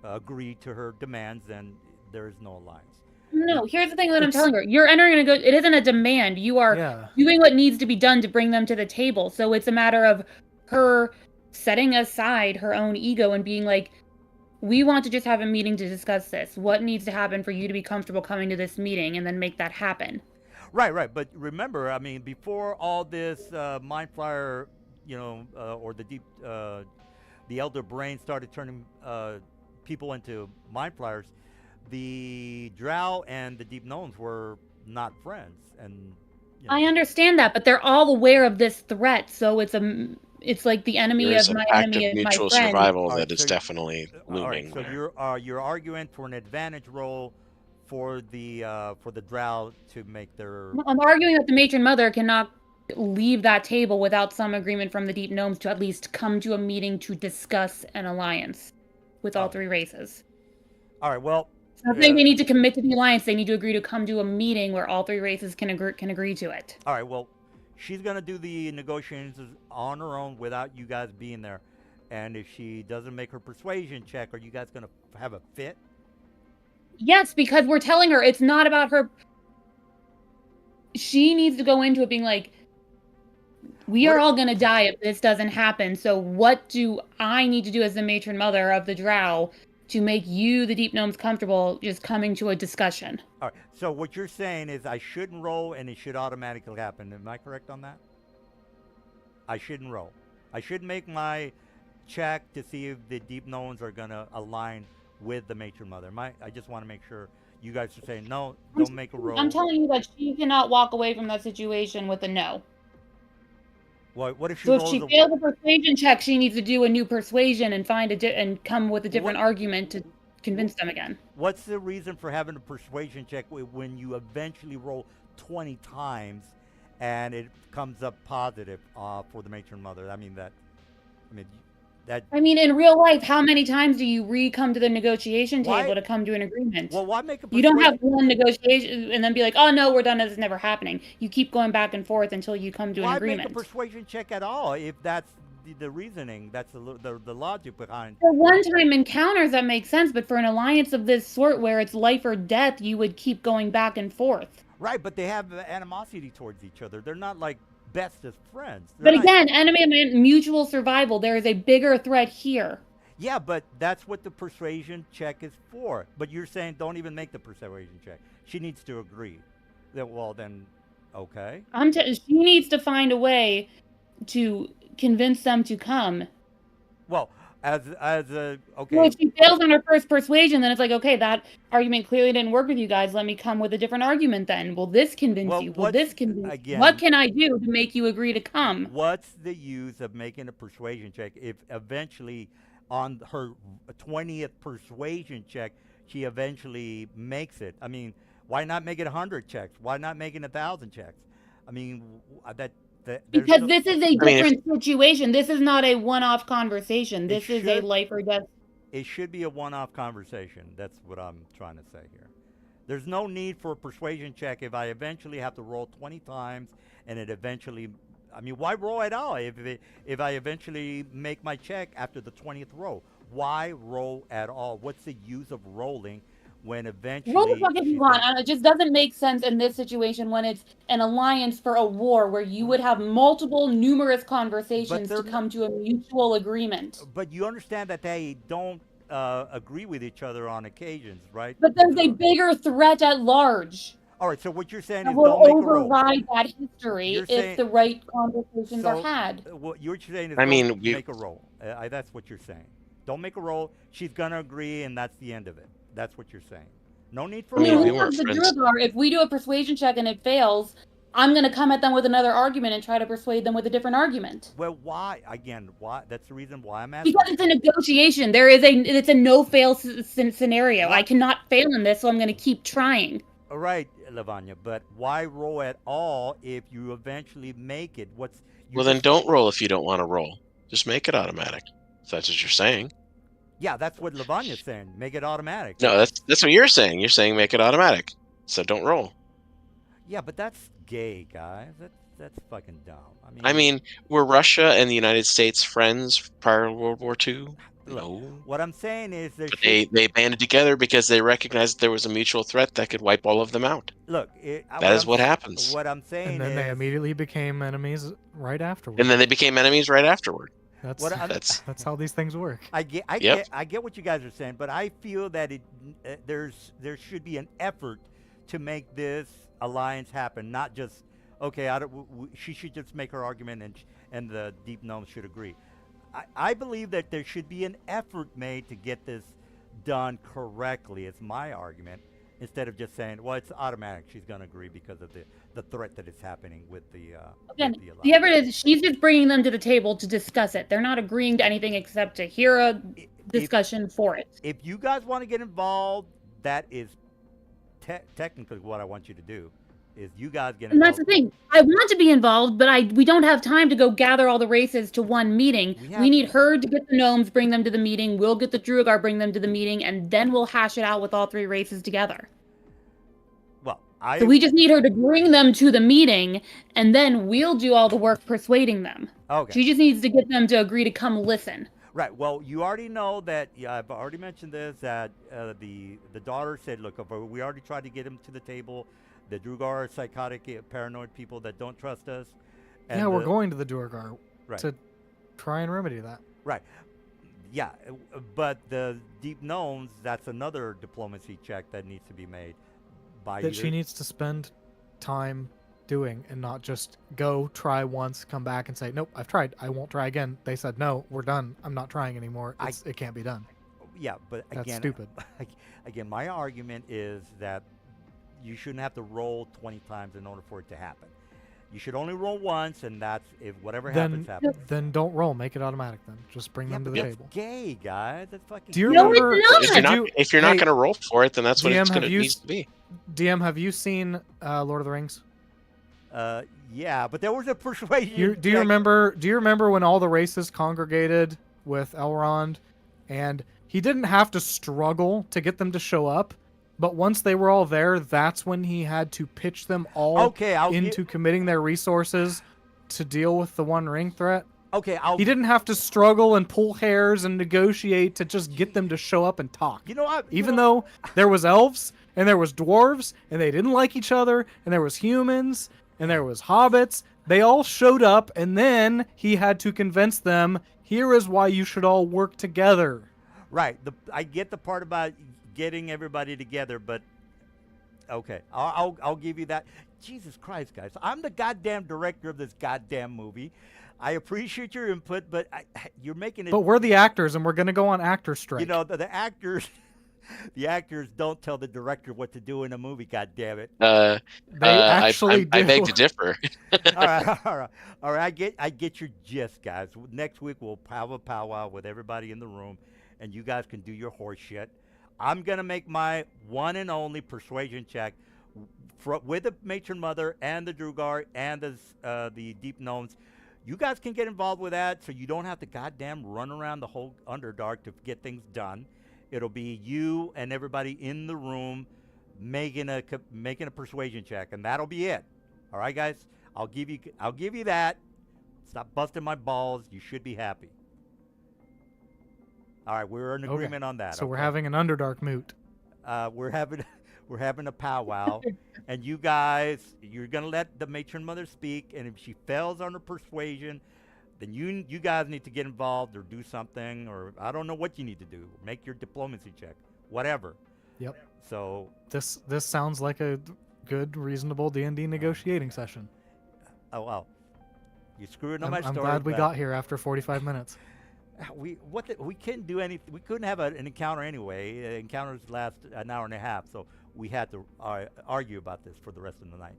agree to her demands, then there is no alliance. No, here's the thing that I'm telling her. You're entering it isn't a demand. You are Yeah. doing what needs to be done to bring them to the table. So it's a matter of her setting aside her own ego and being like, we want to just have a meeting to discuss this. What needs to happen for you to be comfortable coming to this meeting, and then make that happen. Right. But remember, I mean, before all this mind flyer, or the elder brain started turning people into mind flyers, the Drow and the Deep Knowns were not friends, and I understand that, but they're all aware of this threat, so it's like the enemy There's of an my act enemy of of my mutual friend. survival All right, that is so definitely all right, looming so there. you're arguing for an advantage roll for the Drow to make their. I'm arguing that the matron mother cannot leave that table without some agreement from the Deep Gnomes to at least come to a meeting to discuss an alliance with all Oh. three races. All right. Well, I think they need to commit to the alliance. They need to agree to come to a meeting where all three races can agree to it. all right. Well, she's gonna do the negotiations on her own without you guys being there, and if she doesn't make her persuasion check, are you guys gonna have a fit? Yes, because we're telling her it's not about her. She needs to go into it being like, we are all going to die if this doesn't happen. So what do I need to do as the matron mother of the Drow to make you, the Deep Gnomes, comfortable just coming to a discussion? All right. So what you're saying is I shouldn't roll, and it should automatically happen. Am I correct on that? I shouldn't roll. I should make my check to see if the Deep Knowns are gonna align with the matron mother. I just want to make sure you guys are saying no. Don't make a roll. I'm telling you that she cannot walk away from that situation with a no. What if she So if rolls she a fails the persuasion check, she needs to do a new persuasion and find and come with a different argument to convince them again. What's the reason for having a persuasion check when you eventually roll 20 times and it comes up positive for the matron mother? I mean, in real life, how many times do you come to the negotiation table Why- to come to an agreement? well, why make a You don't persuasion? have one negotiation and then be like, oh no, we're done, this is never happening. You keep going back and forth until you come to an Why agreement. make a persuasion check at all if that's the reasoning? That's the logic behind. For one-time encounters, that makes sense, but for an alliance of this sort where it's life or death, you would keep going back and forth. Right, but they have animosity towards each other. They're not like best as friends. But again, enemy of mutual survival, there is a bigger threat here. Yeah, but that's what the persuasion check is for. But you're saying don't even make the persuasion check. She needs to agree. Then, okay. She needs to find a way to convince them to come. Well, as a okay. Well, if she fails on her first persuasion, then it's like, okay, that argument clearly didn't work with you guys. Let me come with a different argument then. Will this convince you? Will this convince you? What can I do to make you agree to come? What's the use of making a persuasion check if eventually on her 20th persuasion check, she eventually makes it? I mean, Why not make it 100 checks? Why not make it 1,000 checks? I mean, that there's Because no, this is a I mean, different situation. This is not a one-off conversation. It This is a should- life or death. it should be a one-off conversation. That's what I'm trying to say here. There's no need for a persuasion check if I eventually have to roll 20 times and it eventually. I mean, why roll at all if I eventually make my check after the 20th roll? Why roll at all? What's the use of rolling when eventually? Roll the fuck if you she's want. gonna- It just doesn't make sense in this situation when it's an alliance for a war where you would have multiple, numerous conversations they're to come to a mutual agreement. But you understand that they don't agree with each other on occasions, right? But there's a bigger threat at large All right. So what you're saying that is will don't make a roll. override that history You're if saying- the right conversations are So, had. What you're saying is I don't mean, we- make a roll. That's what you're saying. Don't make a roll. She's gonna agree, and that's the end of it. That's what you're saying. No need for I mean, a roll. we who weren't has the friends. Druagar? If we do a persuasion check and it fails, I'm going to come at them with another argument and try to persuade them with a different argument. Well, why? Again, why? That's the reason why I'm asking. Because it's a negotiation. It's a no-fail scenario. I cannot fail in this, so I'm going to keep trying. All right, Lavanya, but why roll at all if you eventually make it? Well, then don't roll if you don't want to roll. Just make it automatic. If that's what you're saying. Yeah, that's what Lavanya's saying. Make it automatic. No, that's what you're saying. You're saying make it automatic. So don't roll. Yeah, but that's gay, guys. That's fucking dumb. I mean, were Russia and the United States friends prior to World War II? look, No. what I'm saying is there But should, they banded together because they recognized there was a mutual threat that could wipe all of them out. look. That is what happens. What I'm saying And then is they immediately became enemies right afterwards. And then they became enemies right afterward. That's what I'm, That's that's how these things work. I get, Yep. I get what you guys are saying, but I feel that there should be an effort to make this alliance happen, not just okay. She should just make her argument, and the deep gnomes should agree. I believe that there should be an effort made to get this done correctly. It's my argument, instead of just saying, well, it's automatic. She's going to agree because of the threat that is happening with the Again, with the alliance. the evidence, she's just bringing them to the table to discuss it. They're not agreeing to anything except to hear a discussion for it. If you guys want to get involved, that is technically what I want you to do. Is you guys get involved. And that's the thing. I want to be involved, but we don't have time to go gather all the races to one meeting. We need her to get the gnomes, bring them to the meeting. We'll get the Druagar, bring them to the meeting, and then we'll hash it out with all three races together. Well, So we just need her to bring them to the meeting, and then we'll do all the work persuading them. okay. She just needs to get them to agree to come listen. Right. Well, you already know that. I've already mentioned this. That the daughter said, "Look, we already tried to get him to the table. The Druagar are psychotic, paranoid people that don't trust us." And Yeah, we're going to the Duergar Right. to try and remedy that. Right. Yeah, but the deep gnomes, that's another diplomacy check that needs to be made by That she needs to spend time doing and not just go try once, come back and say, nope, I've tried. I won't try again. They said, no, we're done. I'm not trying anymore. It can't be done. Yeah, but That's again, stupid. Again, my argument is that you shouldn't have to roll 20 times in order for it to happen. You should only roll once, and that's if whatever happens, happens. Then don't roll. Make it automatic then. Just bring them to but the that's table. gay, guys. That's fucking Do you gay. No, it's remember? not. If you're not Hey, going to roll for it, then that's what DM, it's have going to you needs to be. DM, have you seen Lord of the Rings? Yeah, but there was a persuasion. Do you remember? Do you remember when all the races congregated with Elrond, and he didn't have to struggle to get them to show up, but once they were all there, that's when he had to pitch them all into committing their resources to deal with the One Ring threat? He didn't have to struggle and pull hairs and negotiate to just get them to show up and talk. You know what? Even though there was elves and there was dwarves and they didn't like each other and there was humans and there was hobbits, they all showed up, and then he had to convince them, here is why you should all work together. Right. I get the part about getting everybody together, but okay, I'll give you that. Jesus Christ, guys, I'm the goddamn director of this goddamn movie. I appreciate your input, but you're making it. But we're the actors, and we're gonna go on actor strike. You know, the actors. The actors don't tell the director what to do in a movie. God damn it! They actually do. I beg to differ. all right. I get your gist, guys. Next week we'll have a powwow with everybody in the room, and you guys can do your horse shit. I'm gonna make my one and only persuasion check with the matron mother and the Drugar and the deep gnomes. You guys can get involved with that, so you don't have to goddamn run around the whole Underdark to get things done. It'll be you and everybody in the room making a persuasion check, and that'll be it. All right, guys. I'll give you that. Stop busting my balls. You should be happy. All right, we're in agreement on that. So we're okay? having an Underdark moot. We're having a powwow, and you guys, you're gonna let the matron mother speak, and if she fails on her persuasion, then you guys need to get involved or do something, or I don't know what you need to do. Make your diplomacy check, whatever. Yep. So This sounds like a good, reasonable D&D negotiating session. oh well, you screwed up I'm my story. glad we but got here after 45 minutes. we couldn't do anything. We couldn't have an encounter anyway. Encounters last an hour and a half, so we had to argue about this for the rest of the night.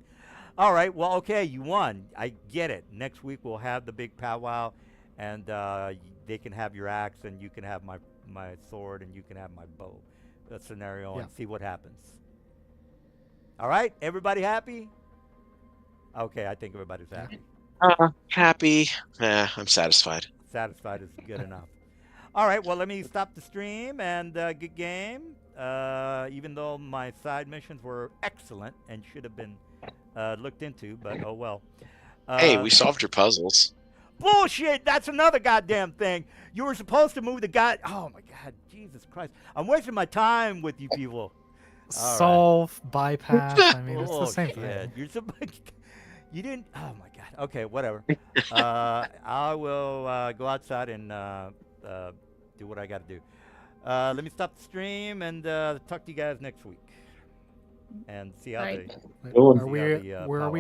All right, well, okay, you won. I get it. Next week we'll have the big powwow, and they can have your axe, and you can have my sword, and you can have my bow. Scenario, Yeah. and see what happens. All right, everybody happy? Okay, I think everybody's happy. Happy. I'm satisfied. Satisfied is good enough. All right, well, let me stop the stream, and good game. Even though my side missions were excellent and should have been looked into, but oh well. Hey, we solved your puzzles. Bullshit! That's another goddamn thing. You were supposed to move the guy. Oh my God, Jesus Christ! I'm wasting my time with you people. All Solve, bypass. I mean, it's the same Bullshit. thing. You're you didn't. Oh my God. Okay, whatever. I will go outside and do what I got to do. Let me stop the stream and talk to you guys next week, and see how Right. the Are see we? how the Where are we